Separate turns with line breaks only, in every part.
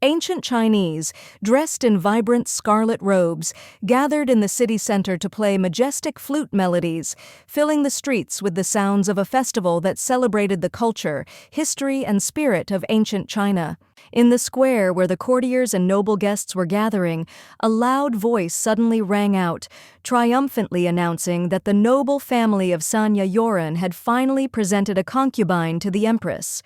Ancient Chinese, dressed in vibrant scarlet robes, gathered in the city center to play majestic flute melodies, filling the streets with the sounds of a festival that celebrated the culture, history, and spirit of ancient China. In the square where the courtiers and noble guests were gathering, a loud voice suddenly rang out, triumphantly announcing that the noble family of Sonia had finally presented a concubine to the Empress.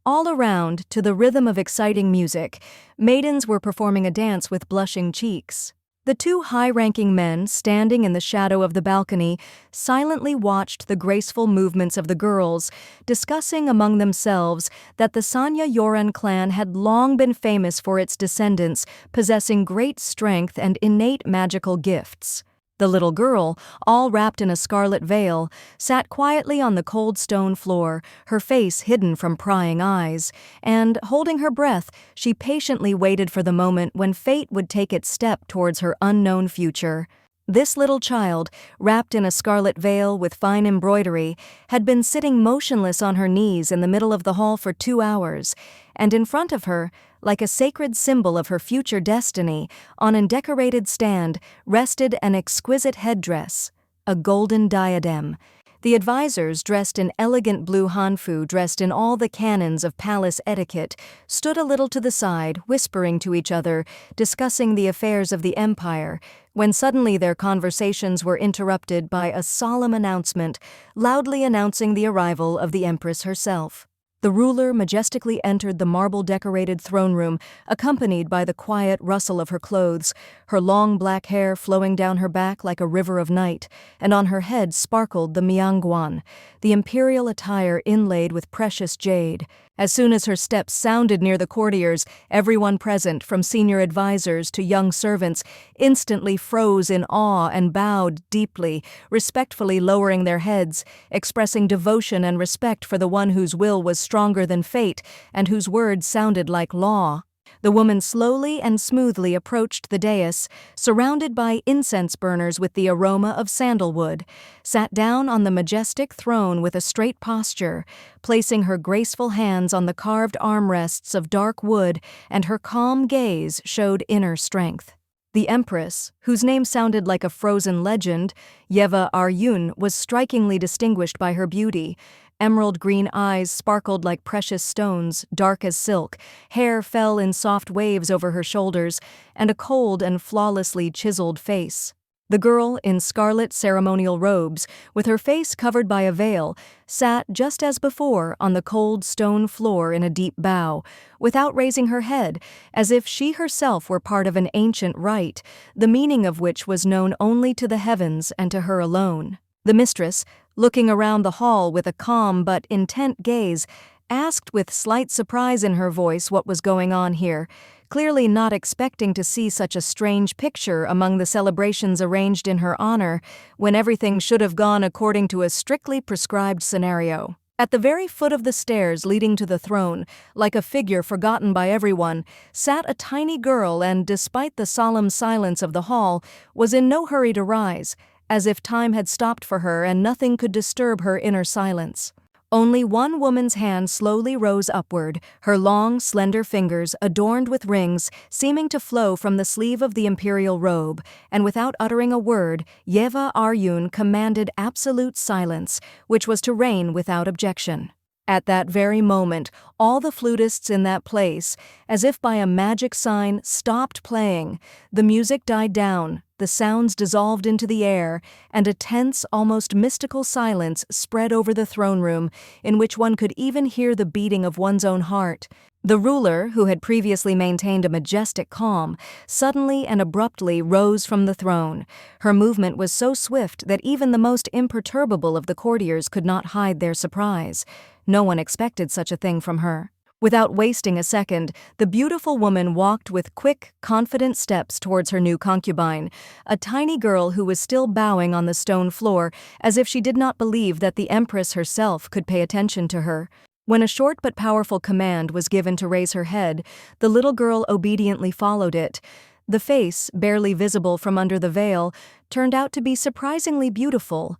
All around, to the rhythm of exciting music, maidens were performing a dance with blushing cheeks. The two high-ranking men, standing in the shadow of the balcony, silently watched the graceful movements of the girls, discussing among themselves that the Sonia clan had long been famous for its descendants possessing great strength and innate magical gifts. The little girl, all wrapped in a scarlet veil, sat quietly on the cold stone floor, her face hidden from prying eyes, and, holding her breath, she patiently waited for the moment when fate would take its step towards her unknown future. This little child, wrapped in a scarlet veil with fine embroidery, had been sitting motionless on her knees in the middle of the hall for 2 hours, and in front of her, like a sacred symbol of her future destiny, on a decorated stand, rested an exquisite headdress, a golden diadem. The advisors, dressed in elegant blue hanfu, dressed in all the canons of palace etiquette, stood a little to the side, whispering to each other, discussing the affairs of the empire, when suddenly their conversations were interrupted by a solemn announcement, loudly announcing the arrival of the Empress herself. The ruler majestically entered the marble-decorated throne room, accompanied by the quiet rustle of her clothes, her long black hair flowing down her back like a river of night, and on her head sparkled the miangguan, the imperial attire inlaid with precious jade. As soon as her steps sounded near the courtiers, everyone present, from senior advisors to young servants, instantly froze in awe and bowed deeply, respectfully lowering their heads, expressing devotion and respect for the one whose will was stronger than fate and whose words sounded like law. The woman slowly and smoothly approached the dais, surrounded by incense burners with the aroma of sandalwood, sat down on the majestic throne with a straight posture, placing her graceful hands on the carved armrests of dark wood, and her calm gaze showed inner strength. The Empress, whose name sounded like a frozen legend, Yeva Aryun, was strikingly distinguished by her beauty. Emerald green eyes sparkled like precious stones, dark as silk, hair fell in soft waves over her shoulders, and a cold and flawlessly chiseled face. The girl, in scarlet ceremonial robes, with her face covered by a veil, sat just as before on the cold stone floor in a deep bow, without raising her head, as if she herself were part of an ancient rite, the meaning of which was known only to the heavens and to her alone. The mistress, looking around the hall with a calm but intent gaze, asked with slight surprise in her voice what was going on here, clearly not expecting to see such a strange picture among the celebrations arranged in her honor, when everything should have gone according to a strictly prescribed scenario. At the very foot of the stairs leading to the throne, like a figure forgotten by everyone, sat a tiny girl and, despite the solemn silence of the hall, was in no hurry to rise, as if time had stopped for her and nothing could disturb her inner silence. Only one woman's hand slowly rose upward, her long, slender fingers, adorned with rings, seeming to flow from the sleeve of the imperial robe, and without uttering a word, Yeva Aryun commanded absolute silence, which was to reign without objection. At that very moment, all the flutists in that place, as if by a magic sign, stopped playing. The music died down, the sounds dissolved into the air, and a tense, almost mystical silence spread over the throne room, in which one could even hear the beating of one's own heart. The ruler, who had previously maintained a majestic calm, suddenly and abruptly rose from the throne. Her movement was so swift that even the most imperturbable of the courtiers could not hide their surprise. No one expected such a thing from her. Without wasting a second, the beautiful woman walked with quick, confident steps towards her new concubine, a tiny girl who was still bowing on the stone floor, as if she did not believe that the Empress herself could pay attention to her. When a short but powerful command was given to raise her head, the little girl obediently followed it. The face, barely visible from under the veil, turned out to be surprisingly beautiful.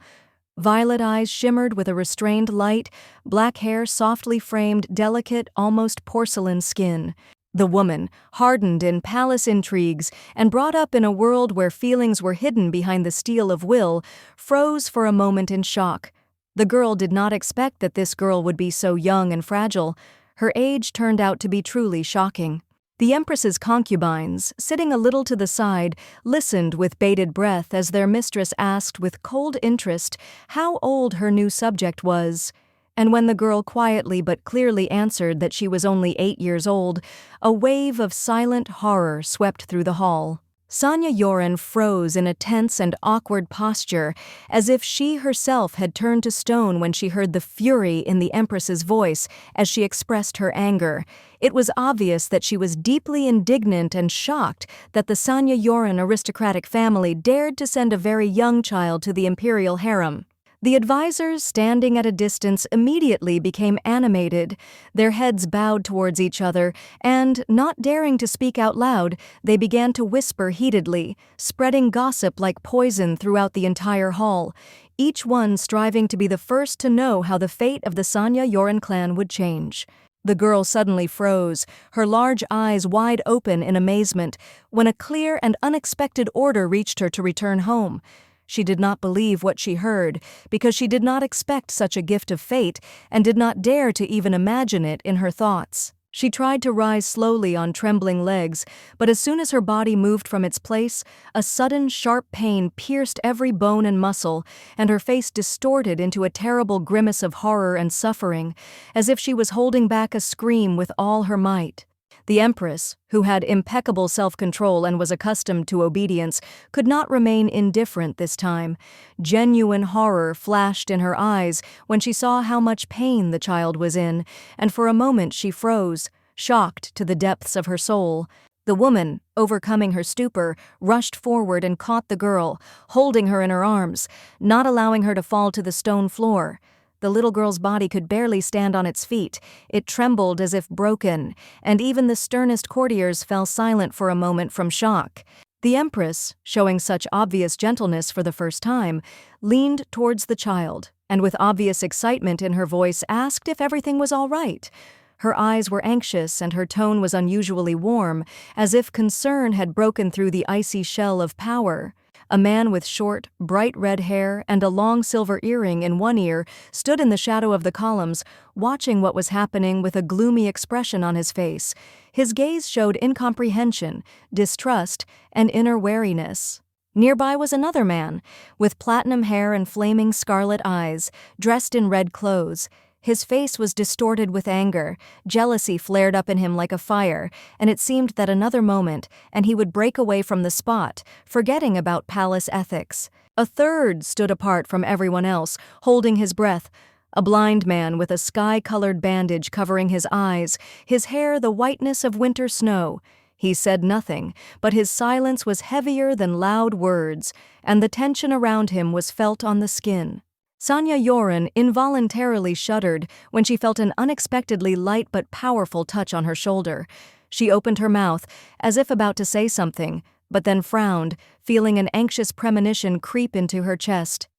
Violet eyes shimmered with a restrained light, black hair softly framed delicate, almost porcelain skin. The woman, hardened in palace intrigues and brought up in a world where feelings were hidden behind the steel of will, froze for a moment in shock. The girl did not expect that this girl would be so young and fragile. Her age turned out to be truly shocking. The Empress's concubines, sitting a little to the side, listened with bated breath as their mistress asked with cold interest how old her new subject was. And when the girl quietly but clearly answered that she was only 8 years old, a wave of silent horror swept through the hall. Sonia Yoren froze in a tense and awkward posture, as if she herself had turned to stone when she heard the fury in the Empress's voice as she expressed her anger. It was obvious that she was deeply indignant and shocked that the Sonia Yoren aristocratic family dared to send a very young child to the imperial harem. The advisors, standing at a distance, immediately became animated, their heads bowed towards each other, and, not daring to speak out loud, they began to whisper heatedly, spreading gossip like poison throughout the entire hall, each one striving to be the first to know how the fate of the Sonia Yoren clan would change. The girl suddenly froze, her large eyes wide open in amazement, when a clear and unexpected order reached her to return home. She did not believe what she heard, because she did not expect such a gift of fate and did not dare to even imagine it in her thoughts. She tried to rise slowly on trembling legs, but as soon as her body moved from its place, a sudden sharp pain pierced every bone and muscle, and her face distorted into a terrible grimace of horror and suffering, as if she was holding back a scream with all her might. The Empress, who had impeccable self-control and was accustomed to obedience, could not remain indifferent this time. Genuine horror flashed in her eyes when she saw how much pain the child was in, and for a moment she froze, shocked to the depths of her soul. The woman, overcoming her stupor, rushed forward and caught the girl, holding her in her arms, not allowing her to fall to the stone floor. The little girl's body could barely stand on its feet. It trembled as if broken, and even the sternest courtiers fell silent for a moment from shock. The Empress, showing such obvious gentleness for the first time, leaned towards the child, and with obvious excitement in her voice asked if everything was all right. Her eyes were anxious and her tone was unusually warm, as if concern had broken through the icy shell of power. A man with short, bright red hair and a long silver earring in one ear stood in the shadow of the columns, watching what was happening with a gloomy expression on his face. His gaze showed incomprehension, distrust, and inner wariness. Nearby was another man, with platinum hair and flaming scarlet eyes, dressed in red clothes. His face was distorted with anger, jealousy flared up in him like a fire, and it seemed that another moment, and he would break away from the spot, forgetting about palace ethics. A third stood apart from everyone else, holding his breath, a blind man with a sky-colored bandage covering his eyes, his hair the whiteness of winter snow. He said nothing, but his silence was heavier than loud words, and the tension around him was felt on the skin. Sonia Yoren involuntarily shuddered when she felt an unexpectedly light but powerful touch on her shoulder. She opened her mouth, as if about to say something, but then frowned, feeling an anxious premonition creep into her chest.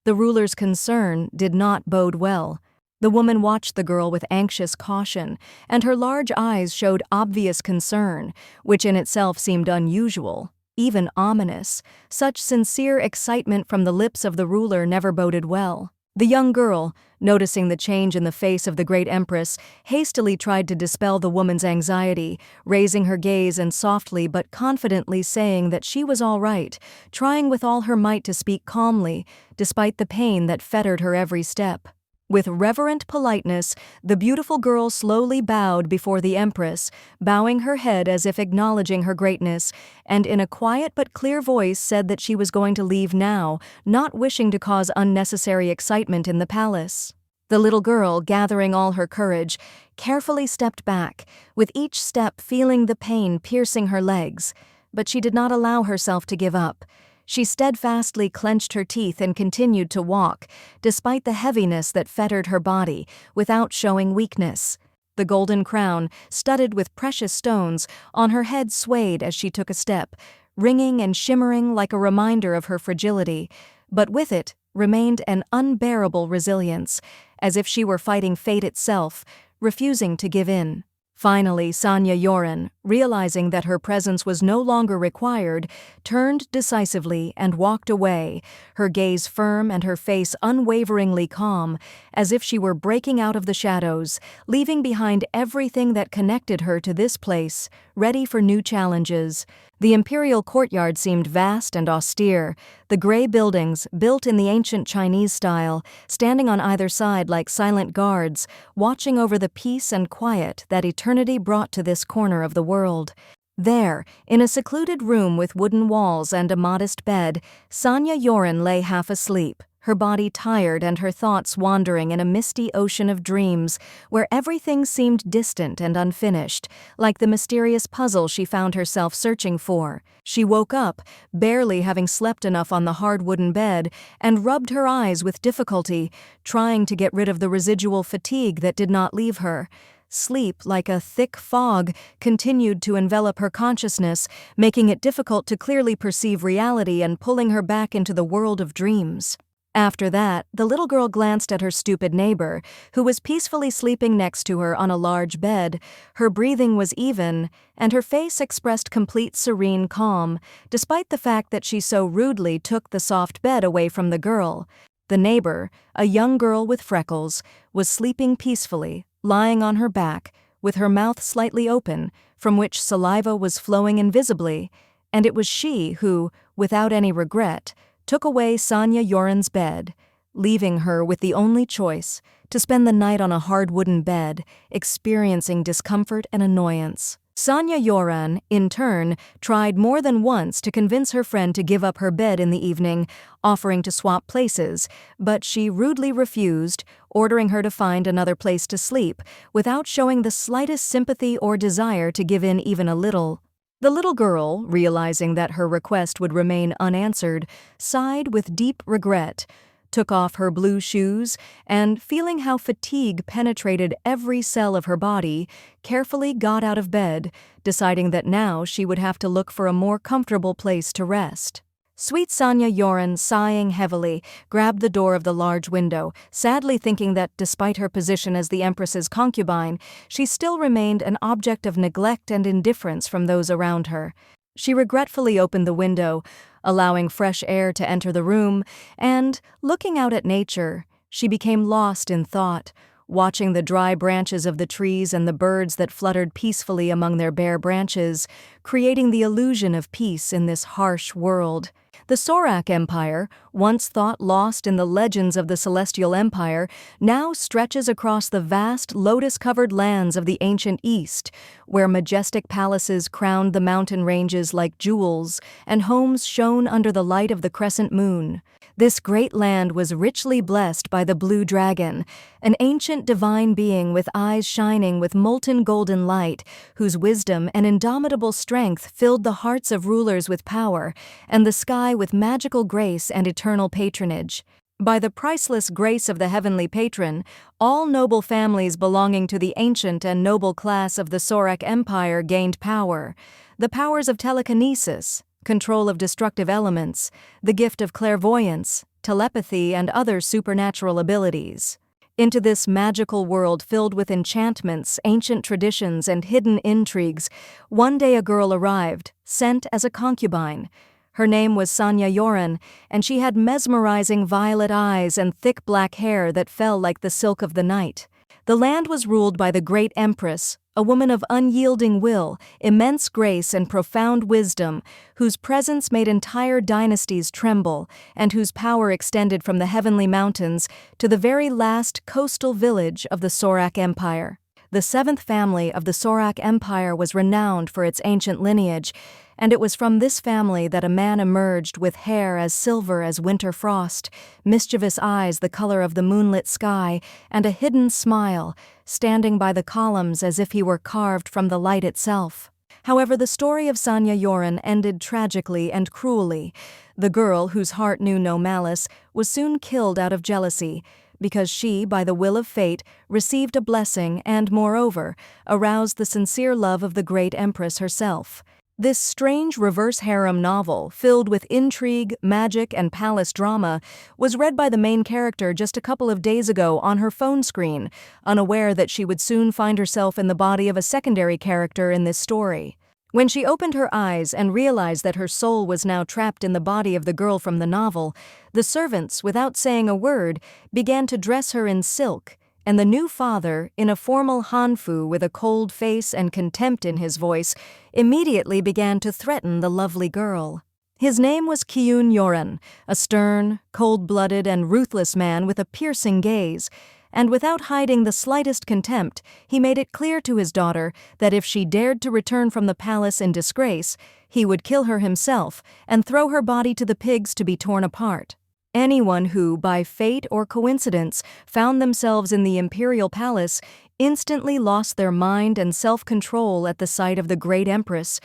The ruler's concern did not bode well. The woman watched the girl with anxious caution, and her large eyes showed obvious concern, which in itself seemed unusual. Even ominous. Such sincere excitement from the lips of the ruler never boded well. The young girl, noticing the change in the face of the great Empress, hastily tried to dispel the woman's anxiety, raising her gaze and softly but confidently saying that she was all right, trying with all her might to speak calmly, despite the pain that fettered her every step. With reverent politeness, the beautiful girl slowly bowed before the Empress, bowing her head as if acknowledging her greatness, and in a quiet but clear voice said that she was going to leave now, not wishing to cause unnecessary excitement in the palace. The little girl, gathering all her courage, carefully stepped back, with each step feeling the pain piercing her legs, but she did not allow herself to give up. She steadfastly clenched her teeth and continued to walk, despite the heaviness that fettered her body, without showing weakness. The golden crown, studded with precious stones, on her head swayed as she took a step, ringing and shimmering like a reminder of her fragility, but with it remained an unbearable resilience, as if she were fighting fate itself, refusing to give in. Finally, Sonia Yoren, realizing that her presence was no longer required, turned decisively and walked away, her gaze firm and her face unwaveringly calm, as if she were breaking out of the shadows, leaving behind everything that connected her to this place, ready for new challenges. The imperial courtyard seemed vast and austere, the gray buildings, built in the ancient Chinese style, standing on either side like silent guards, watching over the peace and quiet that eternity brought to this corner of the world. There, in a secluded room with wooden walls and a modest bed, Sonia Yoren lay half asleep, her body tired and her thoughts wandering in a misty ocean of dreams where everything seemed distant and unfinished, like the mysterious puzzle she found herself searching for. She woke up, barely having slept enough on the hard wooden bed, and rubbed her eyes with difficulty, trying to get rid of the residual fatigue that did not leave her. Sleep, like a thick fog, continued to envelop her consciousness, making it difficult to clearly perceive reality and pulling her back into the world of dreams. After that, the little girl glanced at her stupid neighbor, who was peacefully sleeping next to her on a large bed. Her breathing was even, and her face expressed complete serene calm, despite the fact that she so rudely took the soft bed away from the girl. The neighbor, a young girl with freckles, was sleeping peacefully, lying on her back, with her mouth slightly open, from which saliva was flowing invisibly, and it was she who, without any regret, took away Sonia Yoren's bed, leaving her with the only choice, to spend the night on a hard wooden bed, experiencing discomfort and annoyance. Sonia Yoren, in turn, tried more than once to convince her friend to give up her bed in the evening, offering to swap places, but she rudely refused, ordering her to find another place to sleep, without showing the slightest sympathy or desire to give in even a little. The little girl, realizing that her request would remain unanswered, sighed with deep regret, took off her blue shoes, and, feeling how fatigue penetrated every cell of her body, carefully got out of bed, deciding that now she would have to look for a more comfortable place to rest. Sweet Sonia Yoren, sighing heavily, grabbed the door of the large window, sadly thinking that, despite her position as the Empress's concubine, she still remained an object of neglect and indifference from those around her. She regretfully opened the window, allowing fresh air to enter the room, and, looking out at nature, she became lost in thought, watching the dry branches of the trees and the birds that fluttered peacefully among their bare branches, creating the illusion of peace in this harsh world. The Sorak Empire, once thought lost in the legends of the Celestial Empire, now stretches across the vast lotus-covered lands of the ancient East, where majestic palaces crowned the mountain ranges like jewels, and homes shone under the light of the crescent moon. This great land was richly blessed by the blue dragon, an ancient divine being with eyes shining with molten golden light, whose wisdom and indomitable strength filled the hearts of rulers with power, and the sky with magical grace and eternal patronage. By the priceless grace of the heavenly patron, all noble families belonging to the ancient and noble class of the Sorak Empire gained power, the powers of telekinesis, control of destructive elements, the gift of clairvoyance, telepathy, and other supernatural abilities. Into this magical world filled with enchantments, ancient traditions, and hidden intrigues, one day a girl arrived, sent as a concubine. Her name was Sonia Yoren, and she had mesmerizing violet eyes and thick black hair that fell like the silk of the night. The land was ruled by the great Empress, a woman of unyielding will, immense grace, and profound wisdom, whose presence made entire dynasties tremble, and whose power extended from the heavenly mountains to the very last coastal village of the Sorak Empire. The seventh family of the Sorak Empire was renowned for its ancient lineage, and it was from this family that a man emerged with hair as silver as winter frost, mischievous eyes the color of the moonlit sky, and a hidden smile, standing by the columns as if he were carved from the light itself. However, the story of Sonia Yoren ended tragically and cruelly. The girl, whose heart knew no malice, was soon killed out of jealousy, because she, by the will of fate, received a blessing and, moreover, aroused the sincere love of the great Empress herself. This strange reverse harem novel, filled with intrigue, magic, and palace drama, was read by the main character just a couple of days ago on her phone screen, unaware that she would soon find herself in the body of a secondary character in this story. When she opened her eyes and realized that her soul was now trapped in the body of the girl from the novel, the servants, without saying a word, began to dress her in silk, and the new father, in a formal hanfu with a cold face and contempt in his voice, immediately began to threaten the lovely girl. His name was Kyun Yoren, a stern, cold-blooded, and ruthless man with a piercing gaze, and without hiding the slightest contempt, he made it clear to his daughter that if she dared to return from the palace in disgrace, he would kill her himself and throw her body to the pigs to be torn apart. Anyone who, by fate or coincidence, found themselves in the imperial palace instantly lost their mind and self-control at the sight of the great Empress.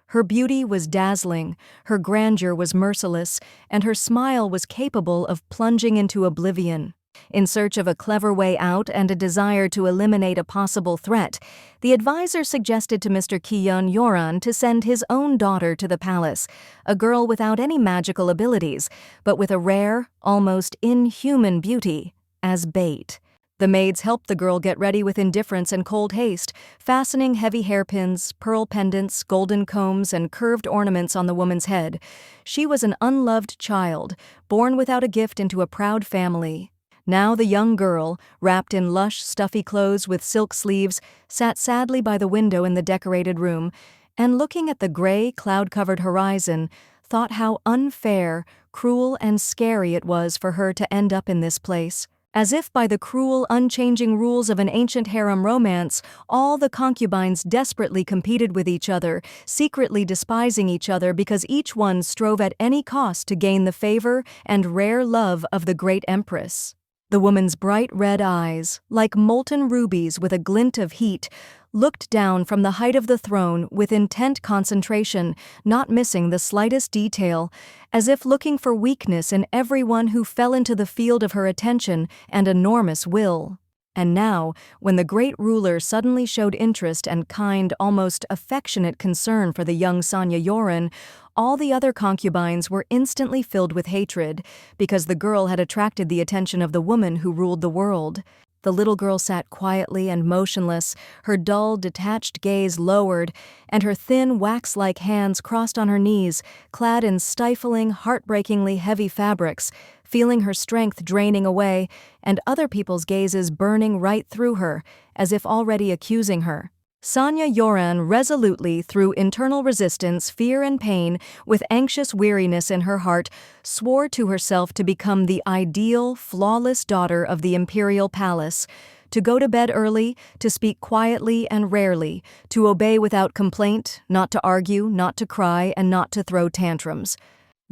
Her beauty was dazzling, her grandeur was merciless, and her smile was capable of plunging into oblivion. In search of a clever way out and a desire to eliminate a possible threat, the advisor suggested to Mr. Kyun Yoran to send his own daughter to the palace, a girl without any magical abilities, but with a rare, almost inhuman beauty, as bait. The maids helped the girl get ready with indifference and cold haste, fastening heavy hairpins, pearl pendants, golden combs, and curved ornaments on the woman's head. She was an unloved child, born without a gift into a proud family. Now the young girl, wrapped in lush, stuffy clothes with silk sleeves, sat sadly by the window in the decorated room, and looking at the gray, cloud-covered horizon, thought how unfair, cruel, and scary it was for her to end up in this place. As if by the cruel, unchanging rules of an ancient harem romance, all the concubines desperately competed with each other, secretly despising each other because each one strove at any cost to gain the favor and rare love of the great Empress. The woman's bright red eyes, like molten rubies with a glint of heat, looked down from the height of the throne with intent concentration, not missing the slightest detail, as if looking for weakness in everyone who fell into the field of her attention and enormous will. And now, when the great ruler suddenly showed interest and kind, almost affectionate concern for the young Sonia Yoren, all the other concubines were instantly filled with hatred, because the girl had attracted the attention of the woman who ruled the world. The little girl sat quietly and motionless, her dull, detached gaze lowered, and her thin, wax-like hands crossed on her knees, clad in stifling, heartbreakingly heavy fabrics, feeling her strength draining away, and other people's gazes burning right through her, as if already accusing her. Sonia Yoren resolutely, through internal resistance, fear and pain, with anxious weariness in her heart, swore to herself to become the ideal, flawless daughter of the imperial palace, to go to bed early, to speak quietly and rarely, to obey without complaint, not to argue, not to cry, and not to throw tantrums.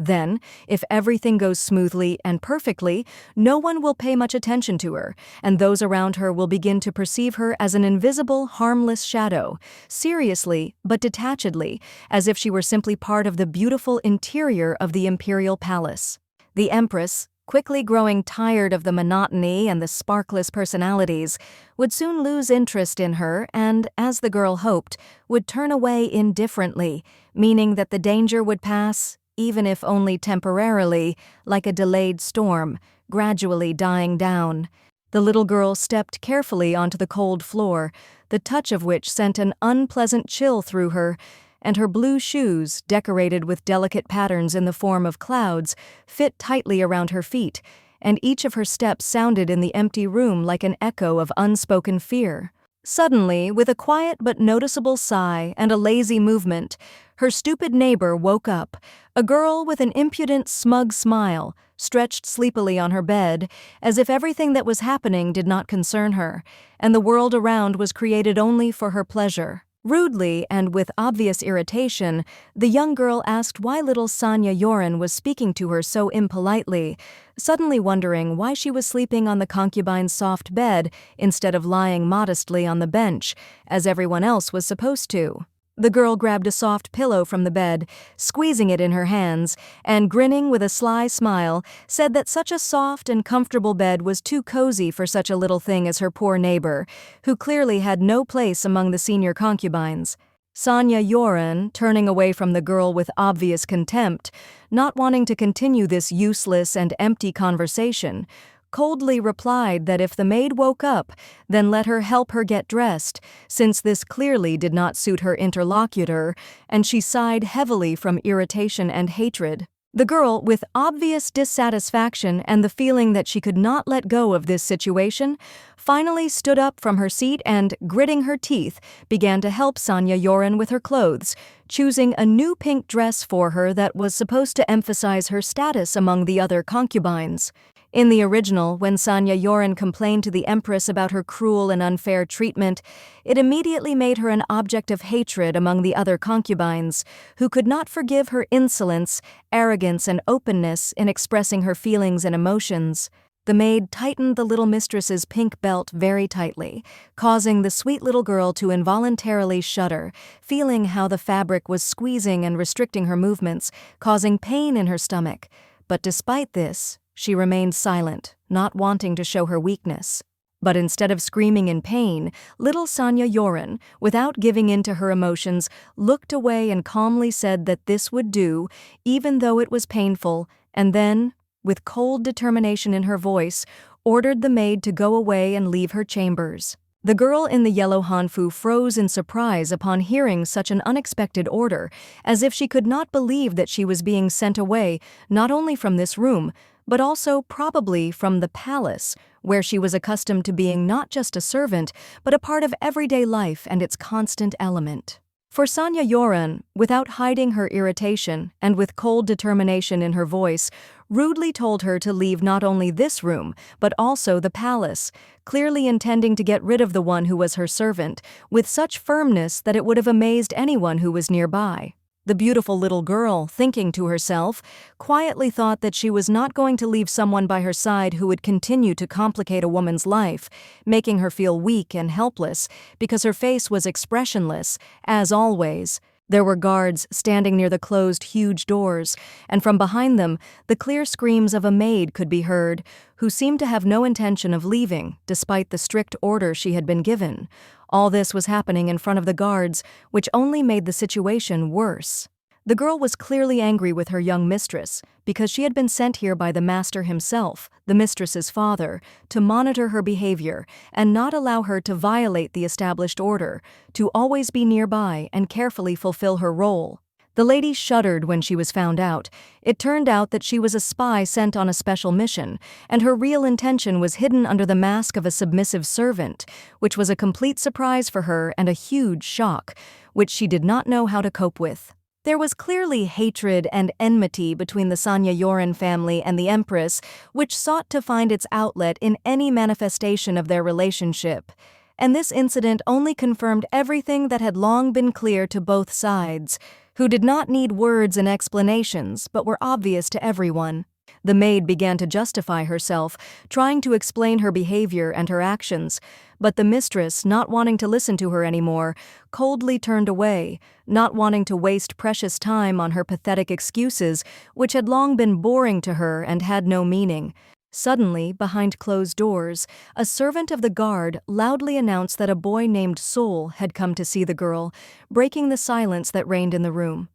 Then, if everything goes smoothly and perfectly, no one will pay much attention to her, and those around her will begin to perceive her as an invisible, harmless shadow, seriously but detachedly, as if she were simply part of the beautiful interior of the imperial palace. The Empress, quickly growing tired of the monotony and the sparkless personalities, would soon lose interest in her and, as the girl hoped, would turn away indifferently, meaning that the danger would pass, even if only temporarily, like a delayed storm, gradually dying down. The little girl stepped carefully onto the cold floor, the touch of which sent an unpleasant chill through her, and her blue shoes, decorated with delicate patterns in the form of clouds, fit tightly around her feet, and each of her steps sounded in the empty room like an echo of unspoken fear. Suddenly, with a quiet but noticeable sigh and a lazy movement, her stupid neighbor woke up, a girl with an impudent, smug smile, stretched sleepily on her bed, as if everything that was happening did not concern her, and the world around was created only for her pleasure. Rudely and with obvious irritation, the young girl asked why little Sonia Yoren was speaking to her so impolitely, suddenly wondering why she was sleeping on the concubine's soft bed instead of lying modestly on the bench, as everyone else was supposed to. The girl grabbed a soft pillow from the bed, squeezing it in her hands, and grinning with a sly smile, said that such a soft and comfortable bed was too cozy for such a little thing as her poor neighbor, who clearly had no place among the senior concubines. Sonia Yoren, turning away from the girl with obvious contempt, not wanting to continue this useless and empty conversation, coldly replied that if the maid woke up, then let her help her get dressed, since this clearly did not suit her interlocutor, and she sighed heavily from irritation and hatred. The girl, with obvious dissatisfaction and the feeling that she could not let go of this situation, finally stood up from her seat and, gritting her teeth, began to help Sonia Yoren with her clothes, choosing a new pink dress for her that was supposed to emphasize her status among the other concubines. In the original, when Sonia Yoren complained to the Empress about her cruel and unfair treatment, it immediately made her an object of hatred among the other concubines, who could not forgive her insolence, arrogance, and openness in expressing her feelings and emotions. The maid tightened the little mistress's pink belt very tightly, causing the sweet little girl to involuntarily shudder, feeling how the fabric was squeezing and restricting her movements, causing pain in her stomach. But despite this, she remained silent, not wanting to show her weakness. But instead of screaming in pain, little Sonia Yoren, without giving in to her emotions, looked away and calmly said that this would do, even though it was painful, and then, with cold determination in her voice, ordered the maid to go away and leave her chambers. The girl in the yellow hanfu froze in surprise upon hearing such an unexpected order, as if she could not believe that she was being sent away not only from this room, but also probably from the palace, where she was accustomed to being not just a servant, but a part of everyday life and its constant element. For Sonia Yoren, without hiding her irritation and with cold determination in her voice, rudely told her to leave not only this room, but also the palace, clearly intending to get rid of the one who was her servant, with such firmness that it would have amazed anyone who was nearby. The beautiful little girl, thinking to herself, quietly thought that she was not going to leave someone by her side who would continue to complicate a woman's life, making her feel weak and helpless, because her face was expressionless, as always. There were guards standing near the closed huge doors, and from behind them, the clear screams of a maid could be heard, who seemed to have no intention of leaving, despite the strict order she had been given. All this was happening in front of the guards, which only made the situation worse. The girl was clearly angry with her young mistress, because she had been sent here by the master himself, the mistress's father, to monitor her behavior and not allow her to violate the established order, to always be nearby and carefully fulfill her role. The lady shuddered when she was found out. It turned out that she was a spy sent on a special mission, and her real intention was hidden under the mask of a submissive servant, which was a complete surprise for her and a huge shock, which she did not know how to cope with. There was clearly hatred and enmity between the Sonia Yoren family and the Empress, which sought to find its outlet in any manifestation of their relationship. And this incident only confirmed everything that had long been clear to both sides, who did not need words and explanations but were obvious to everyone. The maid began to justify herself, trying to explain her behavior and her actions, but the mistress, not wanting to listen to her anymore, coldly turned away, not wanting to waste precious time on her pathetic excuses, which had long been boring to her and had no meaning. Suddenly, behind closed doors, a servant of the guard loudly announced that a boy named Sol had come to see the girl, breaking the silence that reigned in the room.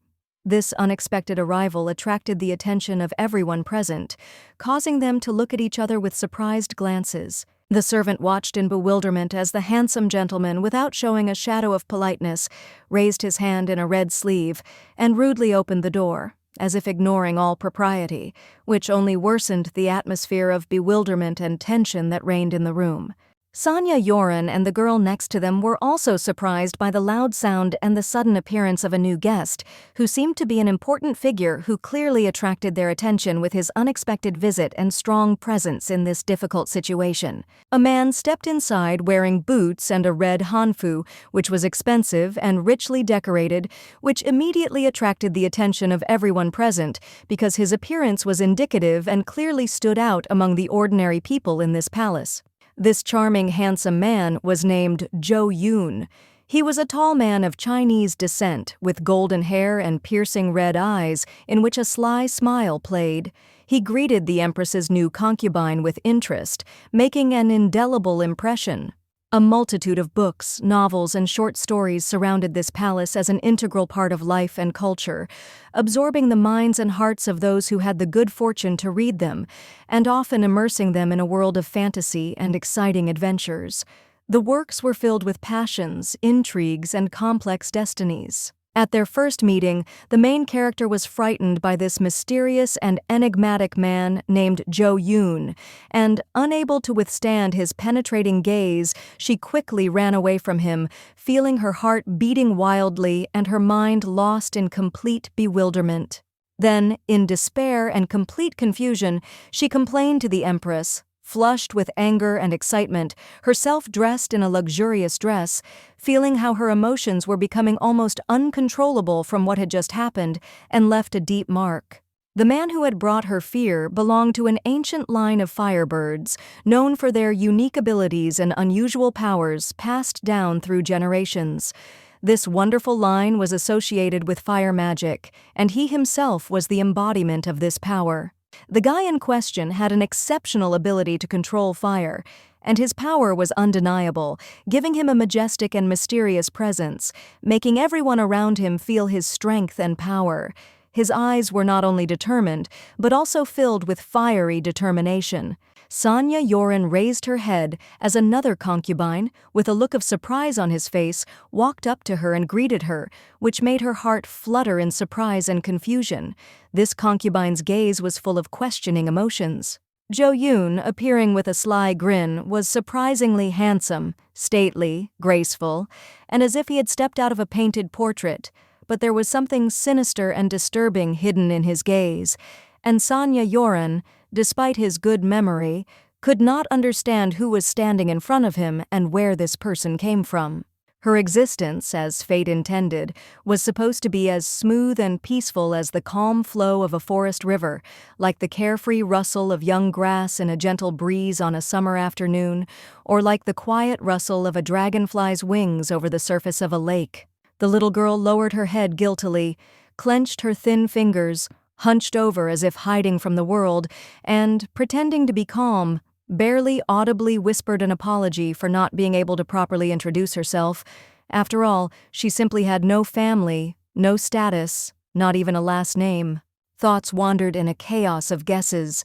This unexpected arrival attracted the attention of everyone present, causing them to look at each other with surprised glances. The servant watched in bewilderment as the handsome gentleman, without showing a shadow of politeness, raised his hand in a red sleeve and rudely opened the door, as if ignoring all propriety, which only worsened the atmosphere of bewilderment and tension that reigned in the room. Sonia Yoren and the girl next to them were also surprised by the loud sound and the sudden appearance of a new guest, who seemed to be an important figure who clearly attracted their attention with his unexpected visit and strong presence in this difficult situation. A man stepped inside wearing boots and a red hanfu, which was expensive and richly decorated, which immediately attracted the attention of everyone present because his appearance was indicative and clearly stood out among the ordinary people in this palace. This charming, handsome man was named Zhou Yun. He was a tall man of Chinese descent, with golden hair and piercing red eyes in which a sly smile played. He greeted the Empress's new concubine with interest, making an indelible impression. A multitude of books, novels, and short stories surrounded this palace as an integral part of life and culture, absorbing the minds and hearts of those who had the good fortune to read them, and often immersing them in a world of fantasy and exciting adventures. The works were filled with passions, intrigues, and complex destinies. At their first meeting, the main character was frightened by this mysterious and enigmatic man named Jo Yoon, and, unable to withstand his penetrating gaze, she quickly ran away from him, feeling her heart beating wildly and her mind lost in complete bewilderment. Then, in despair and complete confusion, she complained to the Empress, flushed with anger and excitement, herself dressed in a luxurious dress, feeling how her emotions were becoming almost uncontrollable from what had just happened and left a deep mark. The man who had brought her fear belonged to an ancient line of firebirds, known for their unique abilities and unusual powers passed down through generations. This wonderful line was associated with fire magic, and he himself was the embodiment of this power. The guy in question had an exceptional ability to control fire, and his power was undeniable, giving him a majestic and mysterious presence, making everyone around him feel his strength and power. His eyes were not only determined, but also filled with fiery determination. Sonia Yoren raised her head as another concubine, with a look of surprise on his face, walked up to her and greeted her, which made her heart flutter in surprise and confusion. This concubine's gaze was full of questioning emotions. Jo Yoon, appearing with a sly grin, was surprisingly handsome, stately, graceful, and as if he had stepped out of a painted portrait, but there was something sinister and disturbing hidden in his gaze, and Sonia Yoren, despite his good memory, could not understand who was standing in front of him and where this person came from. Her existence, as fate intended, was supposed to be as smooth and peaceful as the calm flow of a forest river, like the carefree rustle of young grass in a gentle breeze on a summer afternoon, or like the quiet rustle of a dragonfly's wings over the surface of a lake. The little girl lowered her head guiltily, clenched her thin fingers, hunched over as if hiding from the world, and, pretending to be calm, barely audibly whispered an apology for not being able to properly introduce herself. After all, she simply had no family, no status, not even a last name. Thoughts wandered in a chaos of guesses.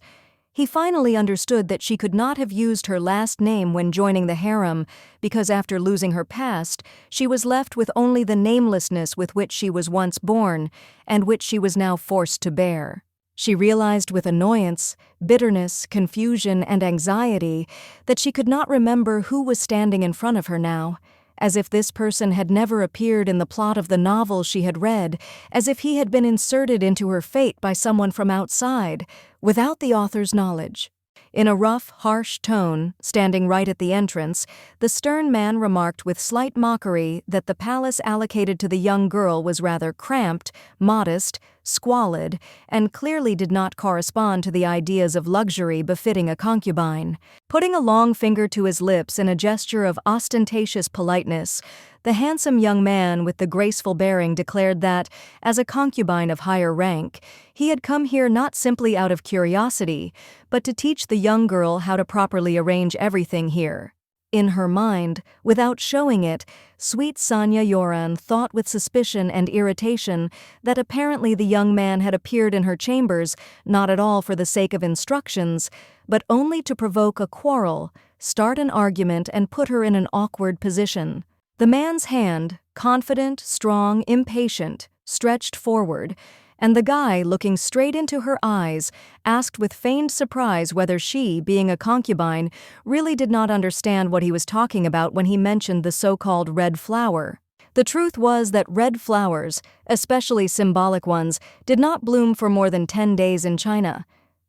He finally understood that she could not have used her last name when joining the harem, because after losing her past, she was left with only the namelessness with which she was once born, and which she was now forced to bear. She realized with annoyance, bitterness, confusion, and anxiety that she could not remember who was standing in front of her now, as if this person had never appeared in the plot of the novel she had read, as if he had been inserted into her fate by someone from outside, without the author's knowledge. In a rough, harsh tone, standing right at the entrance, the stern man remarked with slight mockery that the palace allocated to the young girl was rather cramped, modest, squalid, and clearly did not correspond to the ideas of luxury befitting a concubine. Putting a long finger to his lips in a gesture of ostentatious politeness, the handsome young man with the graceful bearing declared that, as a concubine of higher rank, he had come here not simply out of curiosity, but to teach the young girl how to properly arrange everything here. In her mind, without showing it, sweet Sonia Yoren thought with suspicion and irritation that apparently the young man had appeared in her chambers not at all for the sake of instructions, but only to provoke a quarrel, start an argument, and put her in an awkward position. The man's hand, confident, strong, impatient, stretched forward, and the guy, looking straight into her eyes, asked with feigned surprise whether she, being a concubine, really did not understand what he was talking about when he mentioned the so-called red flower. The truth was that red flowers, especially symbolic ones, did not bloom for more than 10 days in China.